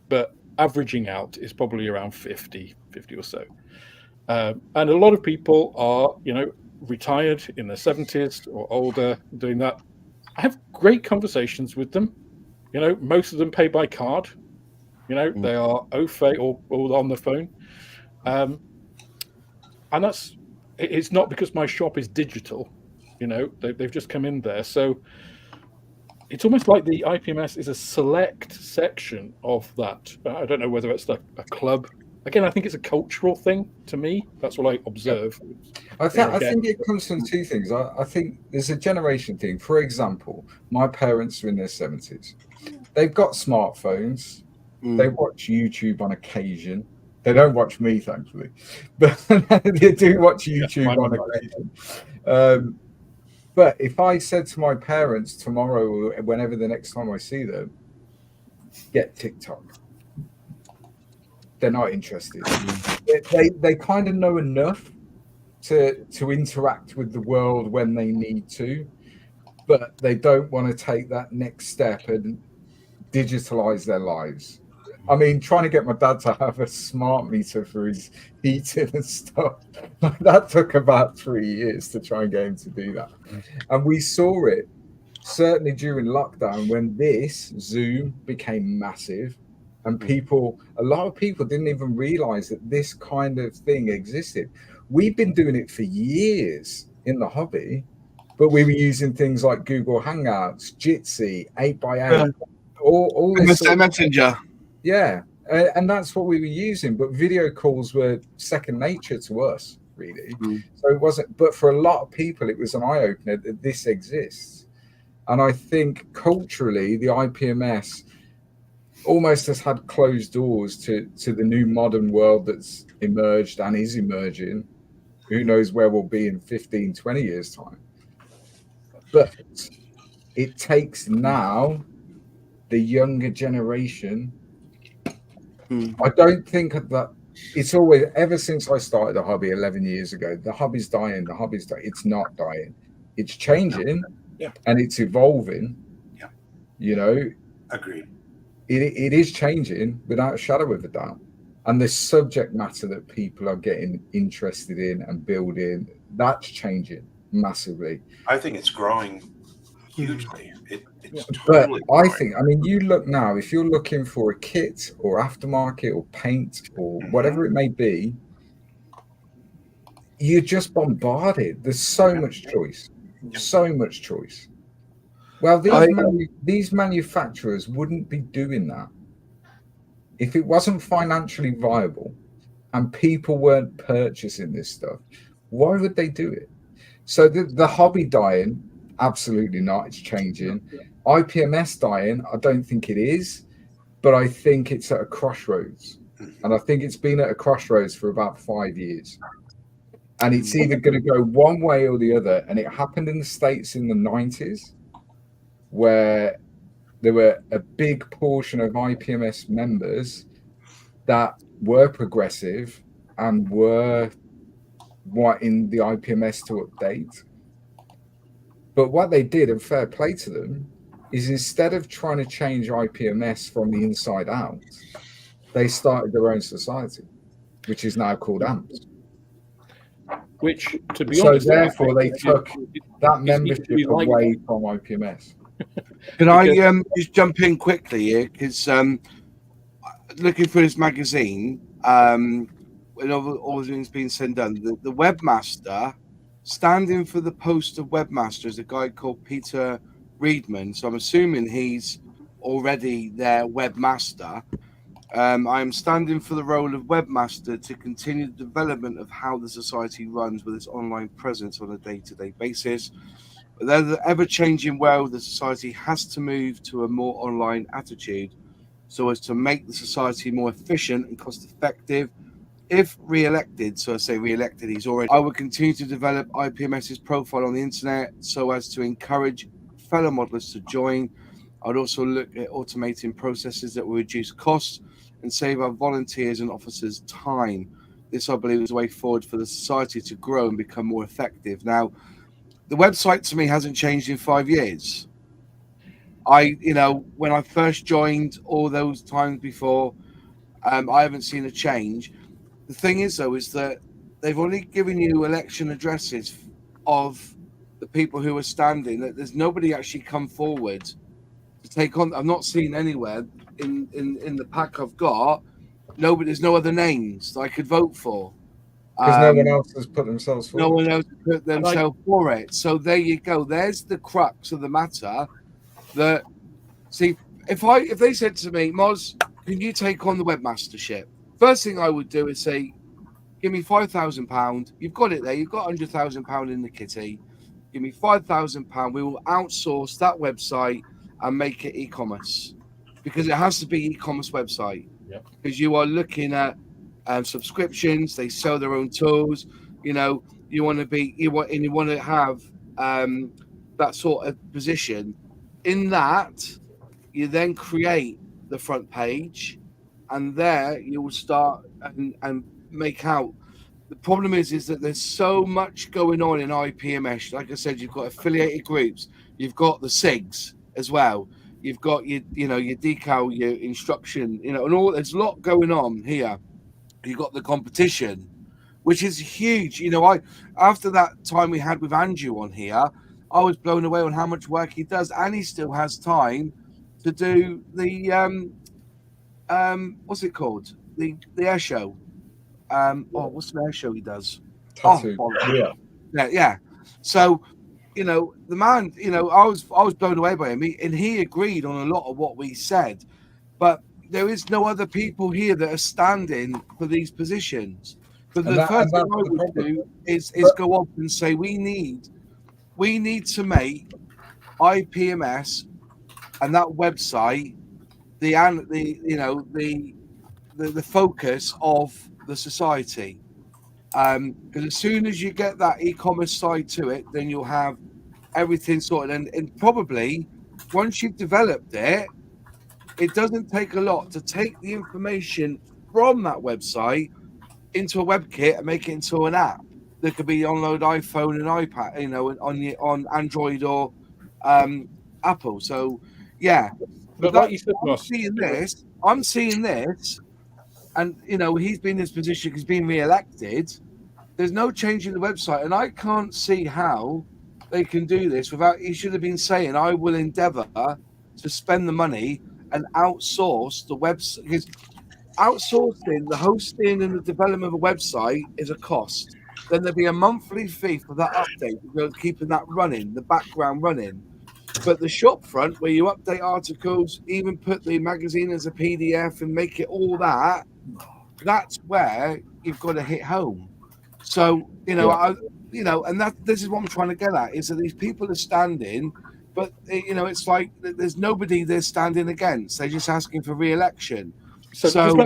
but averaging out is probably around 50 or so. And a lot of people are, retired in their 70s or older doing that. I have great conversations with them. Most of them pay by card. They are au fait or on the phone. And it's not because my shop is digital. They've just come in there. So it's almost like the IPMS is a select section of that. I don't know whether it's like a club. Again, I think it's a cultural thing to me. That's what I observe. I think it comes from two things. I think there's a generation thing. For example, my parents are in their 70s. They've got smartphones. They watch YouTube on occasion. They don't watch me, thankfully, but they do watch YouTube on occasion. But if I said to my parents tomorrow or whenever the next time I see them, get TikTok, they're not interested. They kind of know enough to interact with the world when they need to, but they don't want to take that next step and digitalize their lives. I mean, trying to get my dad to have a smart meter for his heating and stuff, that took about 3 years to try and get him to do that. And we saw it certainly during lockdown when this Zoom became massive. And a lot of people didn't even realize that this kind of thing existed. We've been doing it for years in the hobby, but we were using things like Google Hangouts, Jitsi, 8x8, all this. Messenger. Yeah, and that's what we were using. But video calls were second nature to us, really. So it wasn't. But for a lot of people, it was an eye opener that this exists. And I think culturally, the IPMS almost has had closed doors to the new modern world that's emerged and is emerging. Who knows where we'll be in 15, 20 years' time. But it takes now the younger generation. I don't think that it's always, ever since I started the hobby 11 years ago, the hobby's dying, it's not dying. It's changing and it's evolving. Yeah. Agreed. it is changing without a shadow of a doubt. And the subject matter that people are getting interested in and building, that's changing massively. I think it's growing hugely. It's but totally growing. I think, I mean, you look now, if you're looking for a kit or aftermarket or paint or whatever it may be, you're just bombarded. There's so much choice. So much choice. Well, these manufacturers wouldn't be doing that if it wasn't financially viable and people weren't purchasing this stuff. Why would they do it? So the hobby dying, absolutely not. It's changing. IPMS dying, I don't think it is, but I think it's at a crossroads. And I think it's been at a crossroads for about 5 years. And it's either going to go one way or the other. And it happened in the States in the 90s, where there were a big portion of IPMS members that were progressive and were wanting the IPMS to update. But what they did, and fair play to them, is instead of trying to change IPMS from the inside out, they started their own society, which is now called AMPS. Which, to be honest, so therefore they took that membership away from IPMS. Can I just jump in quickly here? Because looking through this magazine, when all things being said and done, the webmaster standing for the post of webmaster is a guy called Peter Reedman. So I'm assuming he's already their webmaster. I am standing for the role of webmaster to continue the development of how the society runs with its online presence on a day-to-day basis. But the ever-changing world, the society has to move to a more online attitude so as to make the society more efficient and cost-effective. If re-elected, so I say re-elected, I would continue to develop IPMS's profile on the internet so as to encourage fellow modelers to join. I'd also look at automating processes that will reduce costs and save our volunteers and officers time. This, I believe, is a way forward for the society to grow and become more effective. Now, the website to me hasn't changed in 5 years. When I first joined all those times before, I haven't seen a change. The thing is, though, is that they've only given you election addresses of the people who are standing. That there's nobody actually come forward to take on. I've not seen anywhere in the pack I've got. There's no other names that I could vote for. Because no one else has put themselves forward. No one else has put themselves for it. So there you go. There's the crux of the matter. That, see, if they said to me, Moz, can you take on the webmastership? First thing I would do is say, give me £5,000. You've got it there. You've got £100,000 in the kitty. Give me £5,000. We will outsource that website and make it e-commerce, because it has to be e-commerce website. Yep. Because you are looking at subscriptions. They sell their own tools. You want to have that sort of position. In that, you then create the front page, and there you will start and make out. The problem is that there's so much going on in IPMS. Like I said, you've got affiliated groups, you've got the SIGs as well, you've got your decal, your instruction, and all. There's a lot going on here. You've got the competition, which is huge. After that time we had with Andrew on here, I was blown away on how much work he does, and he still has time to do the what's it called? The air show. What's the air show he does? Tattoo. Yeah. So, the man, I was blown away by him, and he agreed on a lot of what we said. But there is no other people here that are standing for these positions. But the first thing I would do is go up and say we need to make IPMS and that website the focus of the society, because as soon as you get that e-commerce side to it, then you'll have everything sorted, and probably once you've developed it, it doesn't take a lot to take the information from that website into a WebKit and make it into an app that could be on iPhone and iPad, on Android or Apple. So yeah, But like you said, I'm seeing this, and he's been in this position because he's been re-elected. There's no change in the website, and I can't see how they can do this without. He should have been saying, "I will endeavour to spend the money and outsource the website." Because outsourcing the hosting and the development of a website is a cost. Then there'll be a monthly fee for that update, keeping that running, the background running. But the shop front, where you update articles, even put the magazine as a PDF and make it all that, that's where you've got to hit home. So, and this is what I'm trying to get at, is that these people are standing, but, it's like there's nobody they're standing against. They're just asking for re-election. So just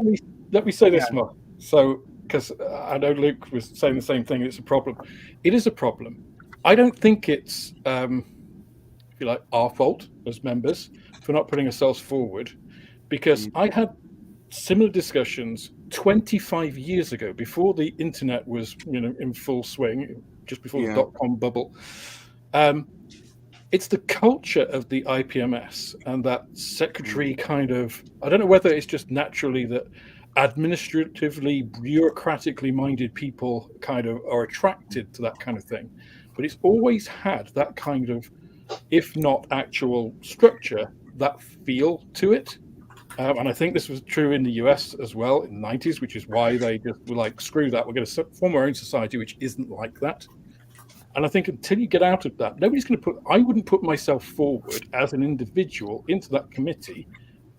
let me say this, Mark. So, because I know Luke was saying the same thing, it's a problem. It is a problem. I don't think it's, if you like, our fault as members for not putting ourselves forward, because I had similar discussions 25 years ago, before the internet was, in full swing, just before the dot-com bubble. It's the culture of the IPMS and that secretary kind of, I don't know whether it's just naturally that administratively, bureaucratically minded people kind of are attracted to that kind of thing. But it's always had that kind of, if not actual structure, that feel to it. And I think this was true in the US as well in the 90s, which is why they just were like, screw that, we're going to form our own society, which isn't like that. And I think until you get out of that, nobody's going to I wouldn't put myself forward as an individual into that committee,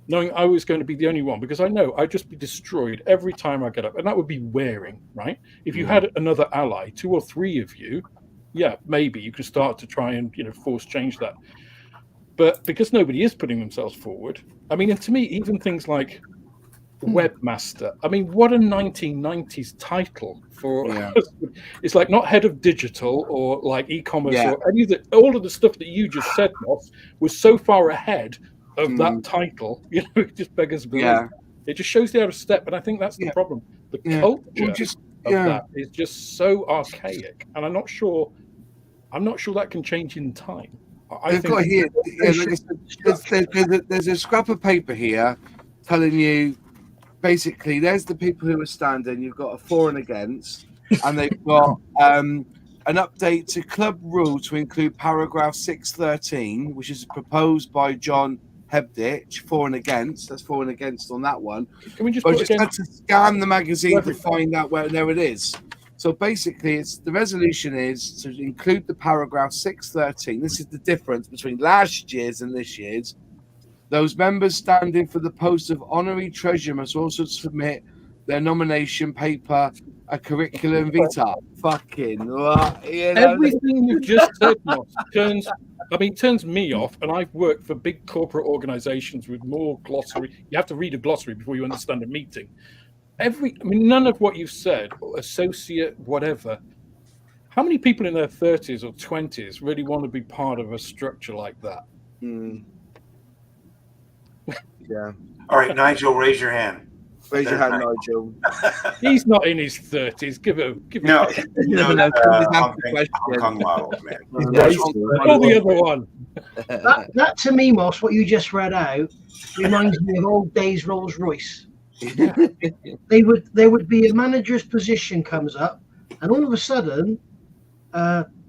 knowing I was going to be the only one, because I know I'd just be destroyed every time I get up. And that would be wearing, right? If you had another ally, 2 or 3 of you, yeah, maybe you could start to try and, force change that. But because nobody is putting themselves forward, I mean, and to me, even things like webmaster, I mean, what a 1990s title for it's like not head of digital or like e-commerce or any of all of the stuff that you just said, Moss, was so far ahead of that title, it just beggars belief. It just shows you out of step, and I think that's the problem. The culture of that is just so archaic, and I'm not sure that can change in time. They've got here, there's a scrap of paper here telling you, basically, there's the people who are standing. You've got a for and against, and they've got an update to club rule to include paragraph 613, which is proposed by John Hebditch, for and against. That's for and against on that one. Can we just had to scan the magazine to find out where there it is. So basically, the resolution is to include the paragraph 613. This is the difference between last year's and this year's. Those members standing for the post of honorary treasurer must also submit their nomination paper, a curriculum vitae. Fucking what? Everything you've just said, Moss, turns me off. And I've worked for big corporate organizations with more glossary. You have to read a glossary before you understand a meeting. None of what you've said, associate, whatever. How many people in their 30s or 20s really want to be part of a structure like that? Yeah. All right, Nigel, raise your hand. Raise your hand, Nigel. He's not in his 30s. Give him. No, Hong Kong models, man. Oh, the other one. That to me, Moss, what you just read out reminds me of old days Rolls Royce. There would be a manager's position comes up, and all of a sudden,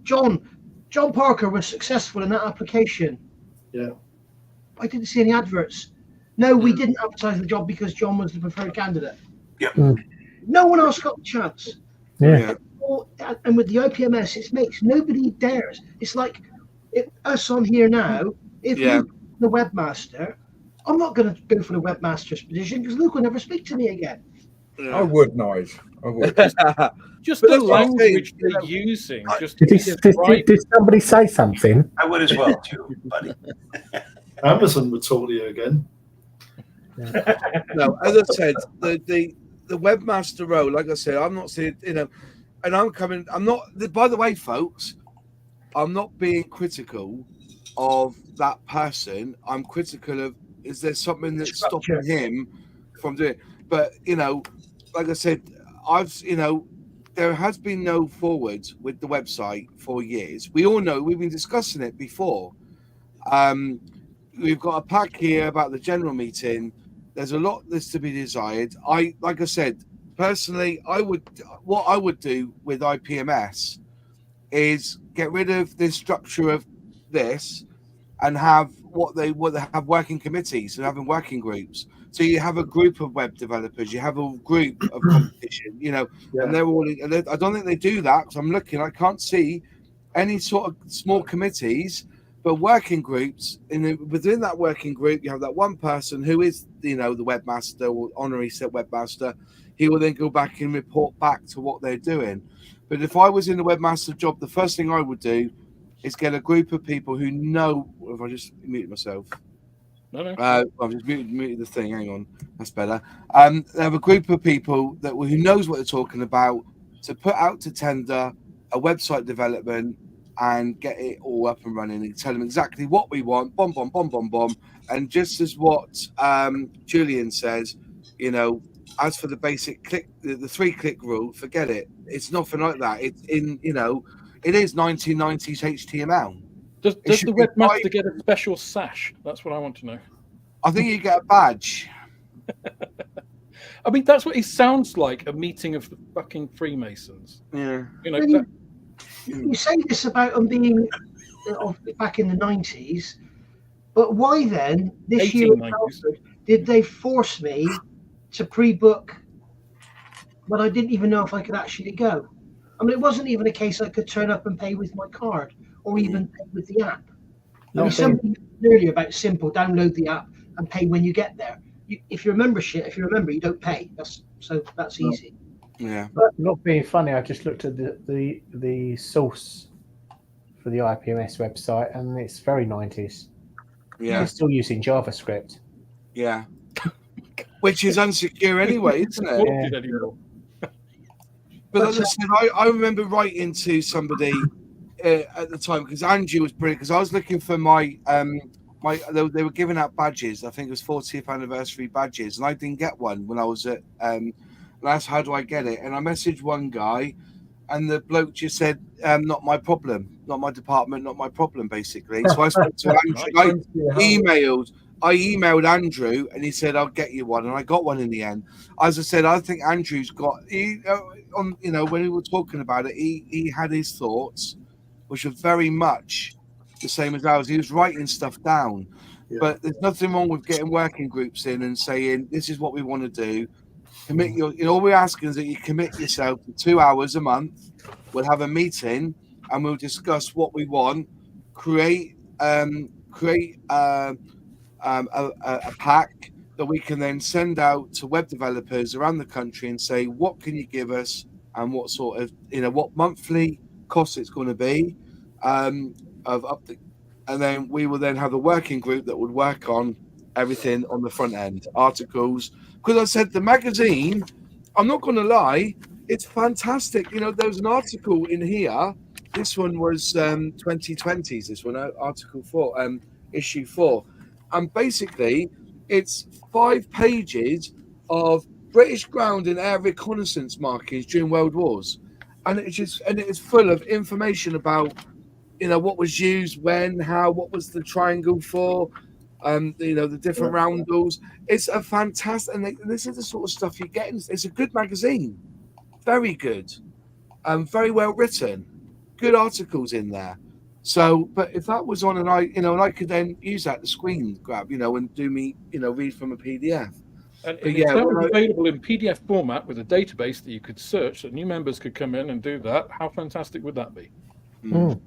John Parker was successful in that application. Yeah. I didn't see any adverts. No, we didn't advertise the job because John was the preferred candidate. Yep. No one else got the chance. Yeah. And with the IPMS, it makes nobody dares. It's like us on here now. If you're the webmaster, I'm not going to go for the webmaster's position because Luke will never speak to me again. I would, Nigel. I would. Just the language they're using. Did somebody say something? I would as well, too, buddy. Amazon would talk to you again. No, as I said, the webmaster role, like I said, I'm not seeing, and I'm not, by the way, folks, I'm not being critical of that person. I'm critical of, is there something that's stopping him from doing it? But, like I said, there has been no forward with the website for years. We all know, we've been discussing it before. we've got a pack here about the general meeting. There's a lot that's to be desired. Like I said, personally, what I would do with IPMS is get rid of this structure of this and have what they have working committees and having working groups. So you have a group of web developers, you have a group of competition, and they're all. And I don't think they do that because I'm looking. I can't see any sort of small committees, but working groups. Within that working group, you have that one person who is, the webmaster or honorary set webmaster. He will then go back and report back to what they're doing. But if I was in the webmaster job, the first thing I would do is get a group of people who know. If I just mute myself. No. I've just muted the thing. Hang on, that's better. They have a group of people who knows what they're talking about to put out to tender a website development and get it all up and running and tell them exactly what we want. Bomb, bomb, bomb, bomb, bomb. And just as what Julian says, as for the basic click, the 3-click rule, forget it. It's nothing like that. It's in, it is 1990s HTML. Does the webmaster get a special sash? That's what I want to know. I think you get a badge. I mean, that's what he sounds like, a meeting of the fucking Freemasons. Yeah. You say this about them being back in the 90s, but why then, this year, did they force me to pre-book when I didn't even know if I could actually go? I mean, it wasn't even a case I could turn up and pay with my card or even pay with the app. There was something earlier about simple, download the app and pay when you get there. If you remember, you don't pay. That's easy. Yeah. But not being funny, I just looked at the source for the IPMS website, and it's very 90s. Yeah. They're still using JavaScript. Yeah. Which is unsecure anyway, isn't it? Yeah. But as I said, I remember writing to somebody at the time because Andrew was brilliant. Because I was looking for my they were giving out badges. I think it was 40th anniversary badges, and I didn't get one when I was at. And I asked, how do I get it? And I messaged one guy, and the bloke just said, "Not my problem, not my department, not my problem." Basically, so I spoke to Andrew. I emailed Andrew, and he said, "I'll get you one," and I got one in the end. As I said, I think Andrew's got. When we were talking about it, he had his thoughts, which were very much the same as ours. He was writing stuff down, but there's nothing wrong with getting working groups in and saying, "This is what we want to do." Commit all we're asking is that you commit yourself to 2 hours a month. We'll have a meeting and we'll discuss what we want. Create a pack that we can then send out to web developers around the country and say, what can you give us and what sort of, what monthly cost it's going to be and then we will then have a working group that would work on everything on the front end, articles. Because I said the magazine, I'm not going to lie, it's fantastic. There was an article in here. This one was 2020s. This one, article 4, issue 4. And basically, it's 5 pages of British ground and air reconnaissance markings during World Wars, and it's full of information about what was used, when, how, what was the triangle for, the different roundels. It's a fantastic, and this is the sort of stuff you get. It's a good magazine, very good, very well written, good articles in there. So, but if that was on, and I could then use that to screen grab, and do me, read from a PDF. And if that was available in PDF format with a database that you could search, that new members could come in and do that, how fantastic would that be? Mm.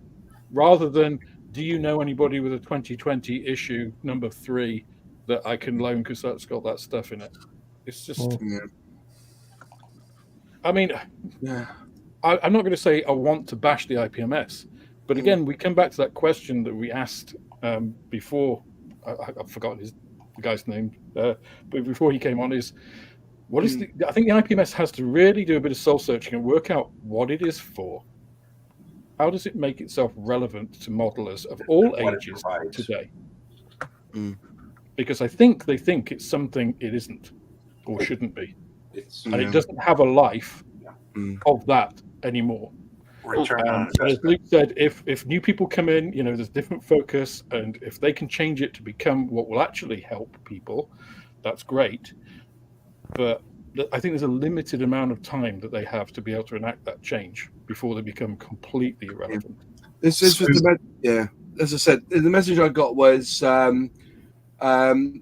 Rather than, do you know anybody with a 2020 issue number 3 that I can loan because that's got that stuff in it? It's just, I mean, I'm not going to say I want to bash the IPMS, but again, we come back to that question that we asked before. I've forgotten the guy's name, but before he came on, is what is I think the IPMS has to really do a bit of soul searching and work out what it is for. How does it make itself relevant to modelers of all ages today? Because I think they think it's something it isn't or shouldn't be. And it doesn't have a life of that anymore. return on And as investment. Luke said, if new people come in, there's different focus, and if they can change it to become what will actually help people, that's great. But I think there's a limited amount of time that they have to be able to enact that change before they become completely irrelevant. This was as I said, the message I got was I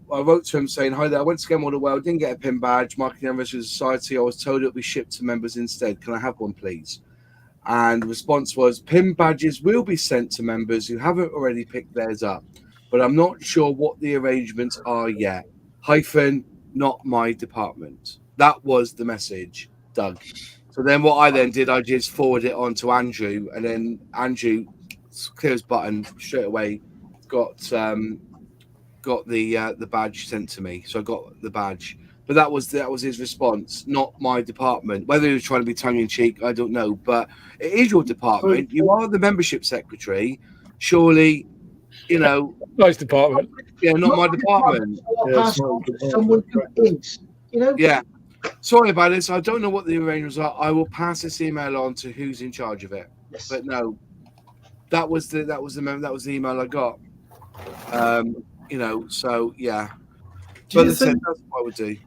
wrote to him saying, "Hi there, I went to Game Model World, didn't get a pin badge, marketing anniversary society. I was told it would be shipped to members instead. Can I have one, please?" And the response was, "Pin badges will be sent to members who haven't already picked theirs up, but I'm not sure what the arrangements are yet. Not my department." That was the message, Doug. So then what I then did, I just forwarded it on to Andrew, and then Andrew, clear as button, straight away got the badge sent to me. So I got the badge. But that was his response, not my department. Whether he was trying to be tongue-in-cheek, I don't know. But it is your department. You are the membership secretary. Surely, Nice department. Yeah, not my department. Someone who is, Yeah. Sorry about this. I don't know what the arrangements are. I will pass this email on to who's in charge of it. Yes. But no, that was the email I got. So yeah. But that's what I would do.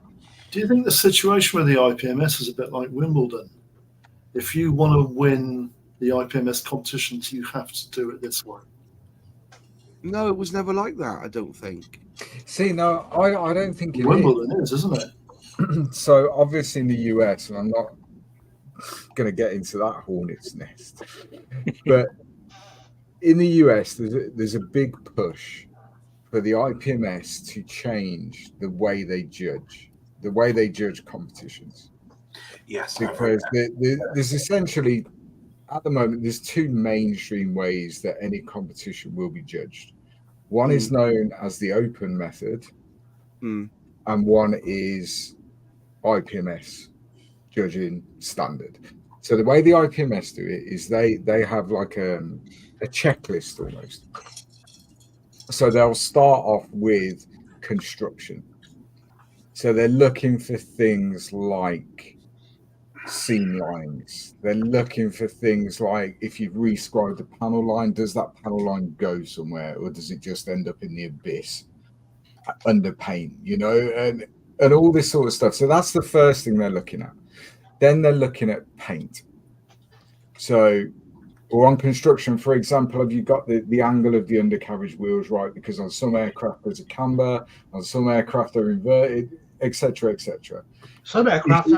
Do you think the situation with the IPMS is a bit like Wimbledon? If you want to win the IPMS competitions, you have to do it this way. No, it was never like that, I don't think. See, no, I don't think it Wimbledon is, isn't it? So obviously in the US, and I'm not going to get into that hornet's nest, but in the US, there's a big push for the IPMS to change the way they judge competitions. Yes, because there's essentially, at the moment, there's two mainstream ways that any competition will be judged. One is known as the open method, and one is IPMS judging standard. So the way the IPMS do it is they have like a checklist almost. So they'll start off with construction. So they're looking for things like seam lines. They're looking for things like, if you've rescribed a panel line, does that panel line go somewhere, or does it just end up in the abyss under paint, and all this sort of stuff. So that's the first thing they're looking at. Then they're looking at paint. So, or on construction, for example, have you got the angle of the undercarriage wheels right? Because on some aircraft there's a camber, on some aircraft they're inverted, etc., etc. Some aircraft.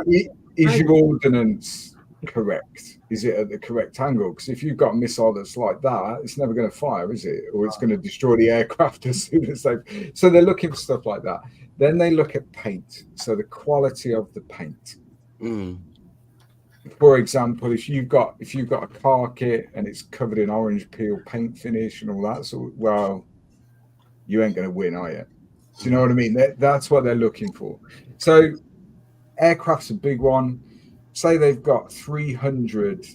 Is your ordnance correct? Is it at the correct angle? Because if you've got a missile that's like that, it's never going to fire, is it? Or it's going to destroy the aircraft as soon as they. So they're looking for stuff like that. Then they look at paint. So the quality of the paint. For example, if you've got a car kit and it's covered in orange peel paint finish and all that, so you ain't going to win, are you? Do you know what I mean? That's what they're looking for. So aircraft's a big one. Say they've got 300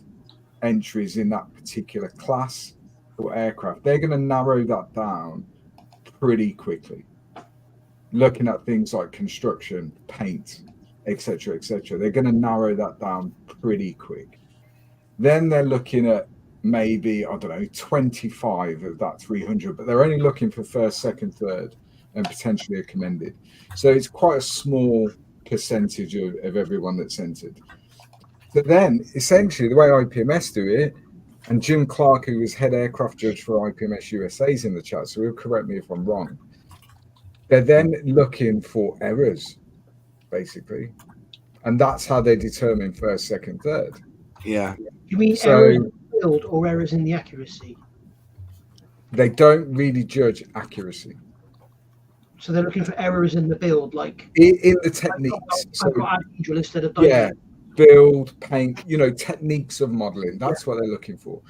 entries in that particular class for aircraft. They're going to narrow that down pretty quickly. Looking at things like construction, paint, etc., etc. They're going to narrow that down pretty quick. Then they're looking at maybe, 25 of that 300, but they're only looking for first, second, third, and potentially a commended. So it's quite a small percentage of everyone that's entered. But then, essentially, the way IPMS do it, and Jim Clark, who was head aircraft judge for IPMS USA, is in the chat, so he'll correct me if I'm wrong. They're then looking for errors, basically, and that's how they determine first, second, third. Yeah. You mean errors in the build or errors in the accuracy? They don't really judge accuracy. So they're looking for errors in the build, like in the techniques. I've got Adhedral instead of diamond. Yeah, build, paint, techniques of modeling. That's what they're looking for.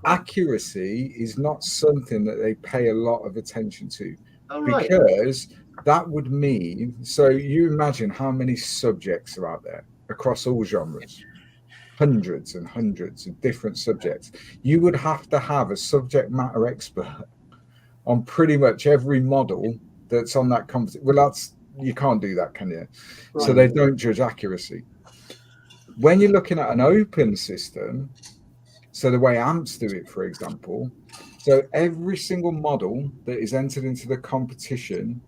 Accuracy is not something that they pay a lot of attention to, because that would mean, so you imagine how many subjects are out there across all genres, hundreds and hundreds of different subjects. You would have to have a subject matter expert on pretty much every model that's on that competition. Well, you can't do that, can you? Right. So they don't judge accuracy. When you're looking at an open system, So the way amps do it, for example, so every single model that is entered into the competition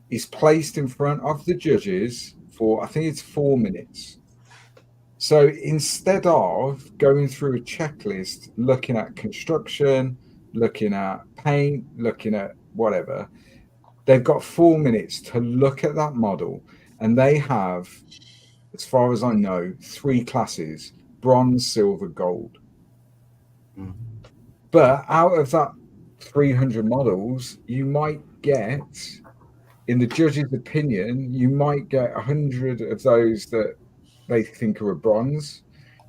is placed in front of the judges for, I think it's 4 minutes. So instead of going through a checklist, looking at construction, looking at paint, looking at whatever, they've got 4 minutes to look at that model. And they have, as far as I know, 3 classes: bronze, silver, gold. But out of that 300 models, you might get, in the judge's opinion, you might get 100 of those that they think are a bronze.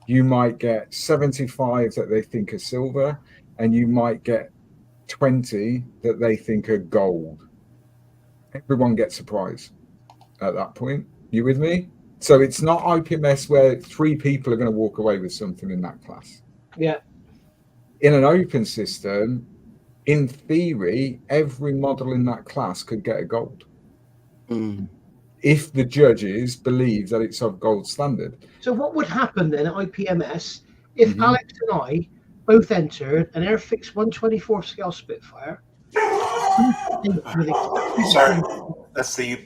You might get 75 that they think are silver, and you might get 20 that they think are gold. Everyone gets a prize at that point. You with me? So it's not IPMS where 3 people are going to walk away with something in that class. Yeah. In an open system, in theory, every model in that class could get a gold. If the judges believe that it's of gold standard. So what would happen then at IPMS if Alex and I both entered an Airfix 1/24 scale Spitfire? Sorry, that's the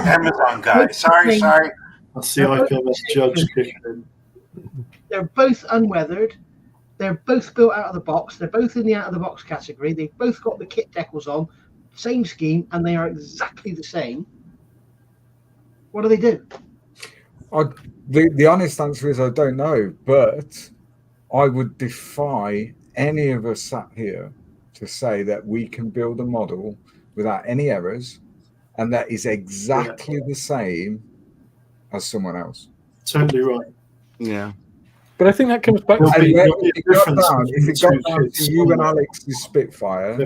Amazon guy. Sorry. That's the IPMS judge kicking in. They're both unweathered. They're both built out of the box. They're both in the out of the box category. They've both got the kit decals on, same scheme, and they are exactly the same. What do they do? The honest answer is I don't know, but I would defy any of us sat here to say that we can build a model without any errors and that is exactly the same as someone else. Totally right. Yeah. But I think that comes back to if it got down to you and Alex's Spitfire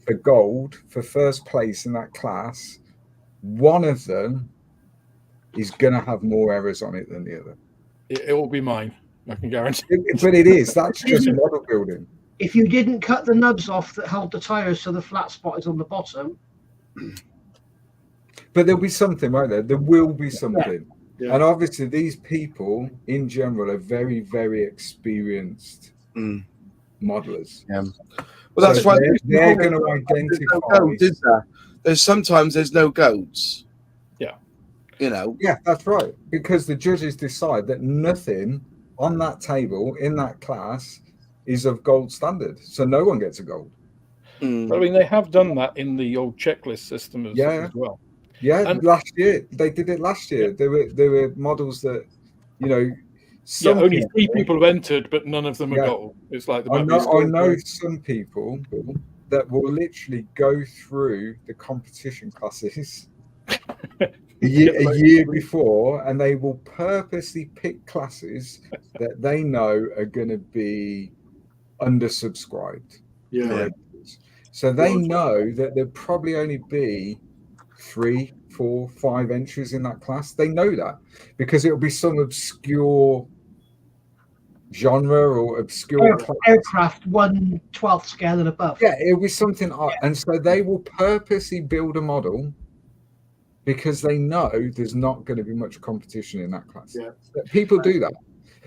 for gold, for first place in that class, one of them is going to have more errors on it than the other. It will be mine, I can guarantee. But it is. That's just model building. If you didn't cut the nubs off that held the tires so the flat spot is on the bottom. But there'll be something, won't there? There will be something. Yeah. And obviously these people in general are very, very experienced modelers. Yeah. Well, that's why they're going to identify. There's no goats. Yeah. You know. Yeah, that's right. Because the judges decide that nothing on that table in that class is of gold standard. So no one gets a gold. But I mean, they have done that in the old checklist system as well. Yeah, and last year they did it. Last year there were models that, you know, only 3 people have entered, but none of them are gold. It's like I know some people that will literally go through the competition classes a year before, and they will purposely pick classes that they know are going to be undersubscribed. Yeah. So they know that there'll probably only be 3, 4, 5 entries in that class. They know that because it'll be some obscure genre or obscure aircraft 1/12 scale and above. Yeah, it'll be something. And so they will purposely build a model because they know there's not going to be much competition in that class. Yeah. People do that.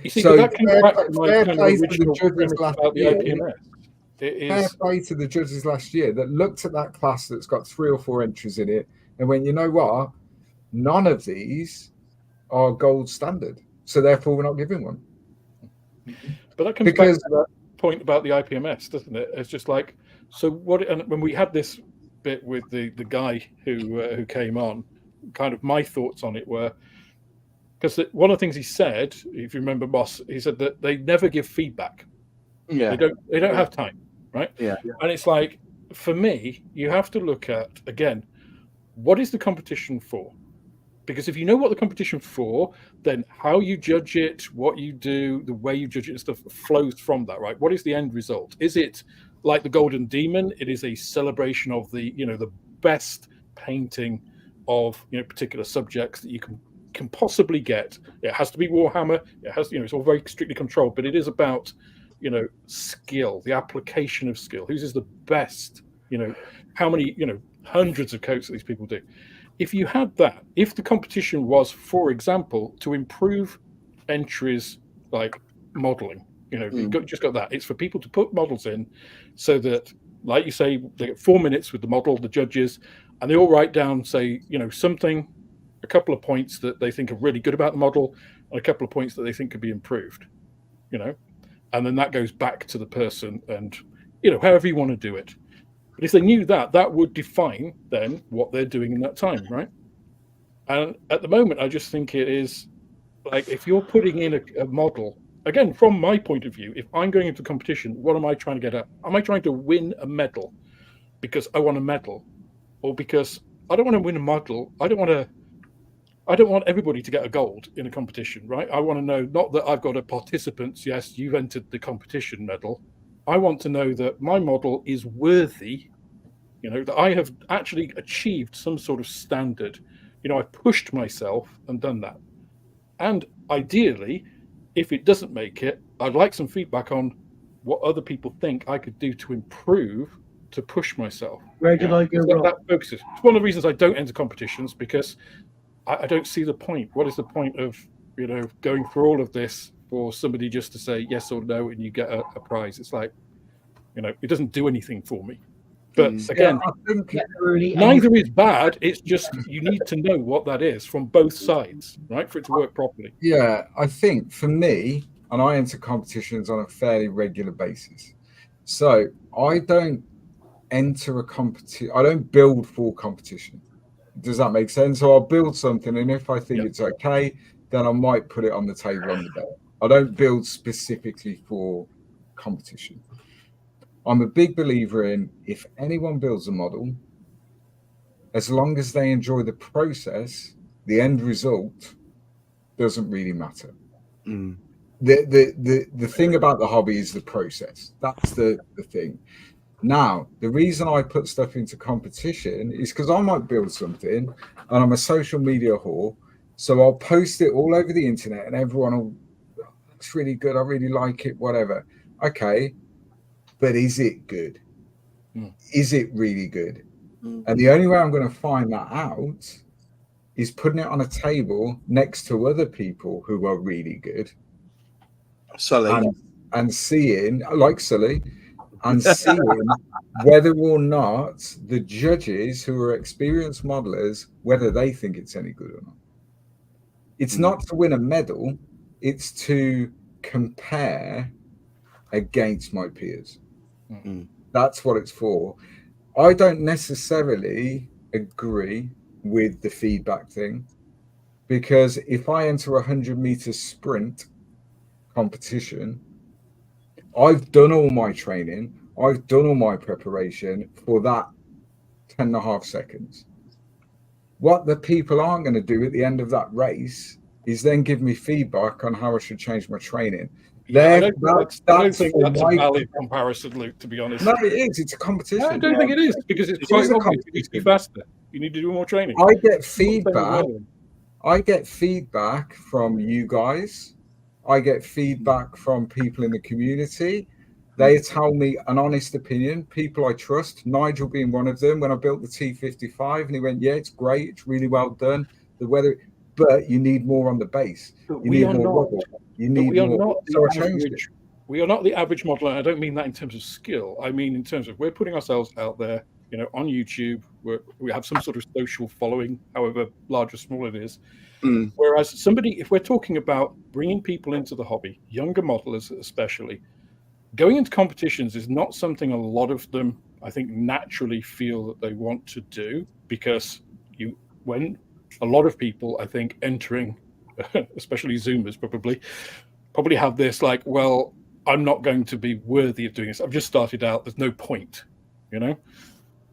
You see, so that comes back to my fair kind play of to the original judges premise last about the year. IPMS. Fair play to the judges last year that looked at that class that's got 3 or 4 entries in it and went, you know what? None of these are gold standard, so therefore we're not giving one. But that comes back to that point about the IPMS, doesn't it? It's just like, so what? And when we had this bit with the guy who came on, kind of my thoughts on it were, because one of the things he said, if you remember, Moss, he said that they never give feedback. Yeah, they don't have time, right? Yeah. And it's like, for me, you have to look at, again, what is the competition for? Because if you know what the competition for, then how you judge it, what you do, the way you judge it and stuff flows from that, right? What is the end result? Is it like the Golden Demon? It is a celebration of the, the best painting of, particular subjects that you can possibly get. It has to be Warhammer. It has, it's all very strictly controlled, but it is about, skill, the application of skill. Whose is the best, how many, hundreds of coats that these people do. If you had that, if the competition was, for example, to improve entries like modeling, You know, you've just got that. It's for people to put models in so that, like you say, they get 4 minutes with the model, the judges, and they all write down, say, you know, something, a couple of points that they think are really good about the model, and a couple of points that they think could be improved, you know, and then that goes back to the person and, you know, however you want to do it. But if they knew that, that would define then what they're doing in that time, right? And at the moment, I just think it is like, if you're putting in a model, again, from my point of view, if I'm going into competition, what am I trying to get at? Am I trying to win a medal because I want a medal, or because I don't want to win a medal? I don't want everybody to get a gold in a competition, right? I want to know not that I've got a participants, yes, you've entered the competition medal. I want to know that my model is worthy, you know, that I have actually achieved some sort of standard. You know, I pushed myself and done that. And ideally, if it doesn't make it, I'd like some feedback on what other people think I could do to improve, to push myself. Where did I go wrong? That focuses. It's one of the reasons I don't enter competitions, because I don't see the point. What is the point of, you know, going through all of this for somebody just to say yes or no and you get a prize? It's like, you know, it doesn't do anything for me. But again, I think neither is bad. It's just you need to know what that is from both sides, right, for it to work properly. Yeah, I think for me, and I enter competitions on a fairly regular basis, so I don't enter a competition. I don't build for competition. Does that make sense? So I'll build something, and if I think it's okay, then I might put it on the table on the day. I don't build specifically for competition. I'm a big believer in, if anyone builds a model, as long as they enjoy the process, the end result doesn't really matter. The thing about the hobby is the process. That's the thing. Now, the reason I put stuff into competition is because I might build something and I'm a social media whore. So I'll post it all over the internet and everyone will, it's really good, I really like it, whatever. Okay, but is it good? Is it really good? And the only way I'm going to find that out is putting it on a table next to other people who are really good. Sully. And seeing, like Sully, and seeing whether or not the judges who are experienced modelers, whether they think it's any good or not. It's not to win a medal, it's to compare against my peers. That's what it's for. I don't necessarily agree with the feedback thing, because if I enter a 100-meter sprint competition, I've done all my training, I've done all my preparation for that 10.5 seconds. What the people aren't going to do at the end of that race is then give me feedback on how I should change my training. I don't think that's a valid comparison, Luke, to be honest. No, it is. It's a competition. I don't think it is, because it's quite obvious. You need to be faster. You need to do more training. I get feedback. I get feedback from you guys. I get feedback from people in the community. They tell me an honest opinion, people I trust, Nigel being one of them. When I built the T55 and he went, yeah, it's great, it's really well done. The weather, but you need more on the base. You need more rubber. You need more. So I changed it. We are not the average modeler. I don't mean that in terms of skill. I mean in terms of, we're putting ourselves out there, you know, on YouTube. We have some sort of social following, however large or small it is. Whereas somebody, if we're talking about bringing people into the hobby, younger modelers especially, going into competitions is not something a lot of them, I think, naturally feel that they want to do, because when a lot of people, I think, entering, especially Zoomers probably have this like, well, I'm not going to be worthy of doing this. I've just started out. There's no point, you know?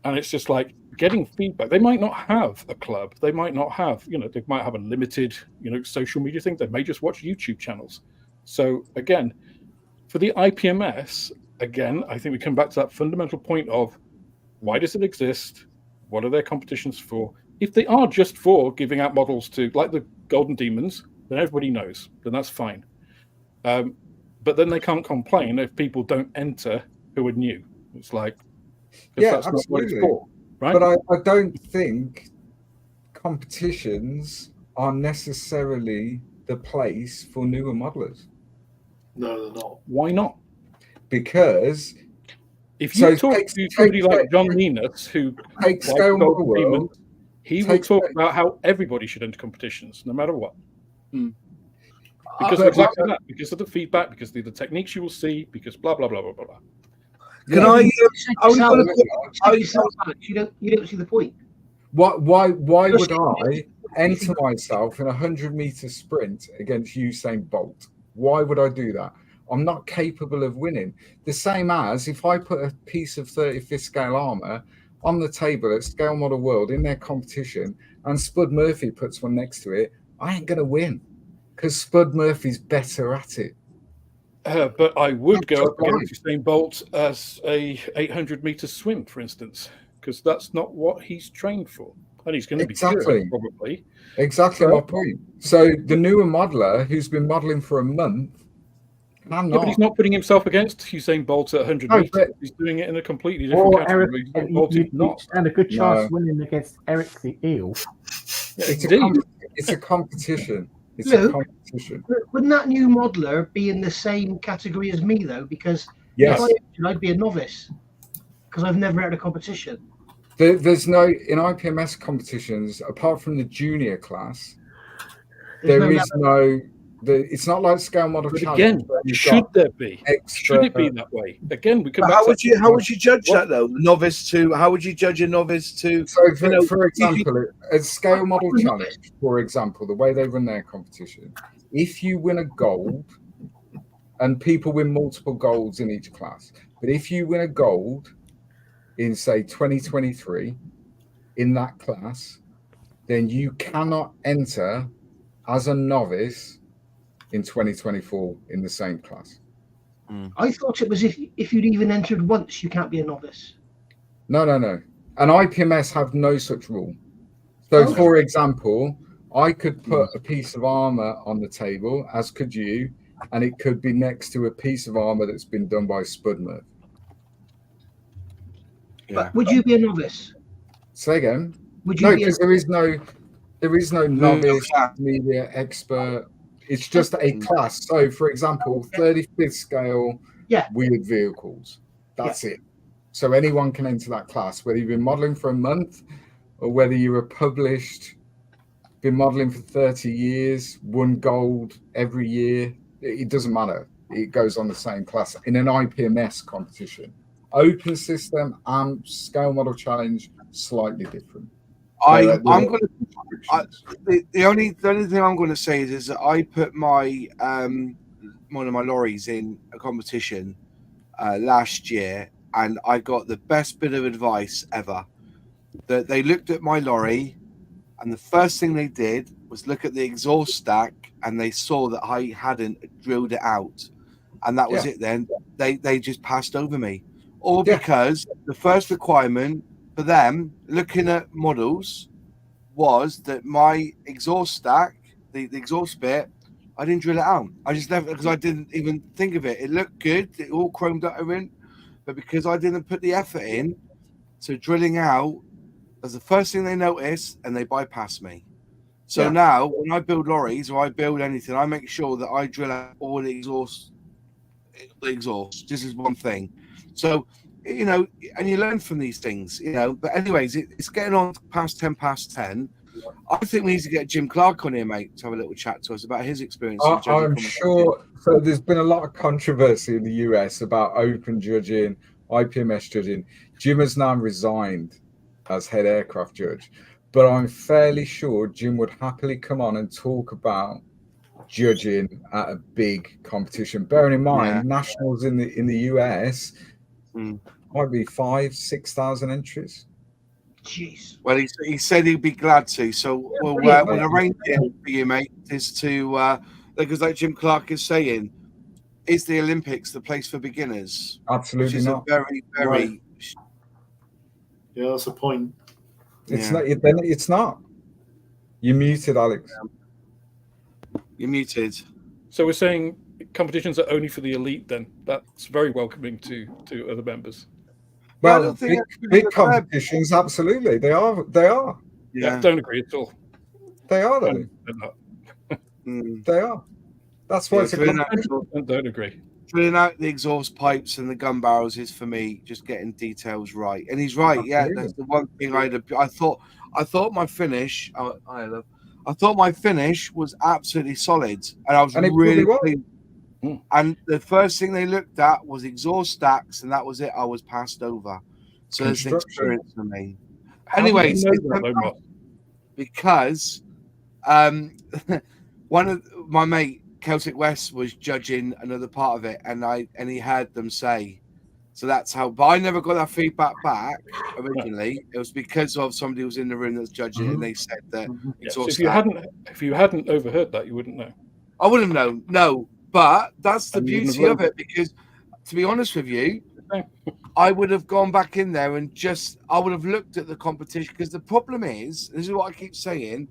And it's just like getting feedback. They might not have a club. They might not have, you know, they might have a limited, you know, social media thing. They may just watch YouTube channels. So again, for the IPMS, again, I think we come back to that fundamental point of, why does it exist? What are their competitions for? If they are just for giving out models to, like the Golden Demons, then everybody knows, then that's fine. But then they can't complain if people don't enter who are new. It's like, yeah, that's absolutely. not what it's for, right? But I don't think competitions are necessarily the place for newer modelers. No, they're not. Why not? Because if you talk to somebody like John Linus, who takes Scale Model World, he will talk about how everybody should enter competitions, no matter what. Because of exactly that, because of the feedback, because of the techniques you will see, because blah blah blah blah blah. Can I? You don't see the point. Why would I enter myself in a 100-meter sprint against Usain Bolt? Why would I do that? I'm not capable of winning. The same as if I put a piece of 35th scale armor on the table at Scale Model World in their competition, and Spud Murphy puts one next to it, I ain't gonna win because Spud Murphy's better at it. But I would go up against Usain Bolt as a 800-meter swim, for instance, because that's not what he's trained for, and he's going to be good, probably. Exactly my point. So the newer modeler who's been modeling for a month, but he's not putting himself against Usain Bolt at 100 meters. He's doing it in a completely different category. You stand a good chance winning against Eric the Eel. It's a competition. It's a competition. Wouldn't that new modeler be in the same category as me, though? Because if I'd be a novice, because I've never had a competition. There's no, in IPMS competitions, apart from the junior class, it's not like Scale Model Challenge. Again, should there be? Should it be that way? Again, we come back to how would you judge that though? Novice to how would you judge a novice to? So for example, a Scale Model Challenge, for example, the way they run their competition, if you win a gold, and people win multiple golds in each class, but if you win a gold in say 2023 in that class, then you cannot enter as a novice in 2024 in the same class. I thought it was if you'd even entered once, you can't be a novice. No. And IPMS have no such rule. So, for example, I could put a piece of armor on the table, as could you, and it could be next to a piece of armor that's been done by Spud Murphy. But would you be a novice? Say again. Would you? Because there is no novice, media expert. It's just a class. So, for example, 35th scale wheeled vehicles. That's it. So anyone can enter that class, whether you've been modeling for a month or whether you were published, been modeling for 30 years, won gold every year. It doesn't matter. It goes on the same class in an IPMS competition. Open system and Scale Model Challenge, slightly different. The only thing I'm going to say is that I put my one of my lorries in a competition last year, and I got the best bit of advice ever. That they looked at my lorry, and the first thing they did was look at the exhaust stack, and they saw that I hadn't drilled it out, and that was it. Then they just passed over me, all because the first requirement for them looking at models was that my exhaust stack, the exhaust bit, I didn't drill it out. I just left it because I didn't even think of it. It looked good, it all chromed up in, but because I didn't put the effort in to drilling out, that's the first thing they notice, and they bypass me. So now when I build lorries or I build anything, I make sure that I drill out all the exhaust. This is one thing. So, you know, and you learn from these things, you know. But anyways, it's getting on past 10 past 10. I think we need to get Jim Clark on here, mate, to have a little chat to us about his experience. I'm sure. So there's been a lot of controversy in the US about open judging, IPMS judging. Jim has now resigned as head aircraft judge, but I'm fairly sure Jim would happily come on and talk about judging at a big competition. Bearing in mind, nationals in the US might be 5,000-6,000 entries. Jeez. Well, he said he'd be glad to. So we'll arrange it for you, mate. Is to because, like Jim Clark is saying, is the Olympics the place for beginners? Absolutely which is not. A very, very. Yeah, that's a point. It's not. It's not. You're muted, Alex. You're muted. So we're saying competitions are only for the elite. Then that's very welcoming to other members. Well, big competitions, absolutely. They are. Yeah, don't agree at all. They are, though. They're not. They are. That's why it's a I don't agree. Drilling out the exhaust pipes and the gun barrels is for me just getting details right. And he's right. Absolutely. Yeah, that's the one thing I thought my finish. I thought my finish was absolutely solid, and I was really pleased. And the first thing they looked at was exhaust stacks, and that was it. I was passed over. So it's an experience for me. Anyways, because one of my mate Celtic West was judging another part of it, and he heard them say, so that's how. But I never got that feedback back originally. It was because of somebody who was in the room that was judging, and they said that. So if you hadn't overheard that, you wouldn't know. I wouldn't know. No, but that's the beauty of it. Because, to be honest with you, I would have gone back in there and I would have looked at the competition. Because the problem is, this is what I keep saying,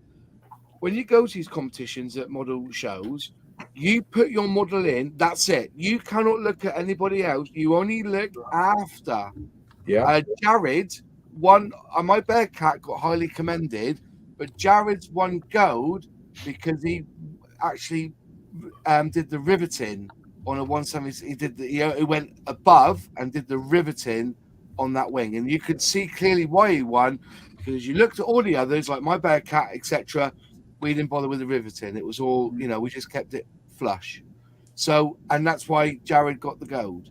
when you go to these competitions at model shows, you put your model in, that's it. You cannot look at anybody else. You only look after. Yeah. Jared won. My Bearcat got highly commended, but Jared's won gold because he actually did the riveting on a 170. He went above and did the riveting on that wing, and you could see clearly why he won, because you looked at all the others like my Bearcat, etc. We didn't bother with the riveting. It was all, we just kept it flush. So, and that's why Jared got the gold.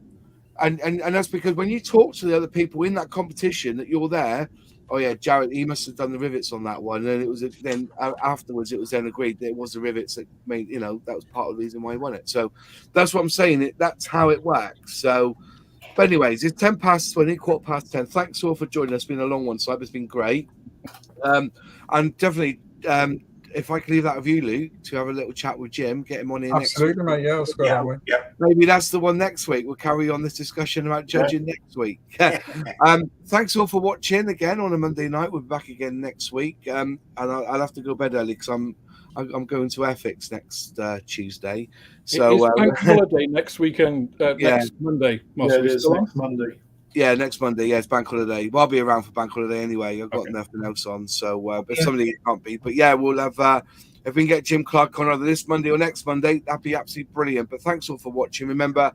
And that's because when you talk to the other people in that competition that you're there, oh yeah, Jared, he must have done the rivets on that one. And it was then afterwards, it was then agreed that it was the rivets that made, that was part of the reason why he won it. So that's what I'm saying. That's how it works. So, but anyways, it's 10 past 20, 10:15. Thanks all for joining us. It's been a long one, so it's been great. And definitely, if I can leave that with you, Luke, to have a little chat with Jim, get him on in next week. Mate. Yeah, let's go that way. Yeah. Maybe that's the one next week. We'll carry on this discussion about judging next week. Thanks all for watching again on a Monday night. We'll be back again next week. And I'll have to go to bed early because I'm going to Airfix next Tuesday. So it's bank holiday next weekend. Next Monday. It is next Monday. Yeah, next Monday. Yeah, it's bank holiday. Well, I'll be around for bank holiday anyway. I've got nothing else on. So, but somebody can't be. But yeah, we'll have. If we can get Jim Clark on either this Monday or next Monday, that'd be absolutely brilliant. But thanks all for watching. Remember,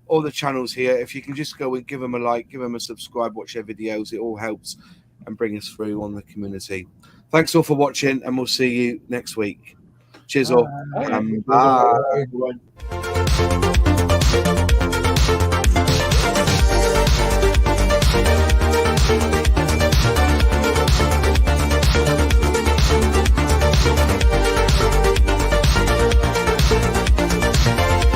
all the channels here. If you can just go and give them a like, give them a subscribe, watch their videos. It all helps and bring us through on the community. Thanks all for watching, and we'll see you next week. Cheers all. Bye.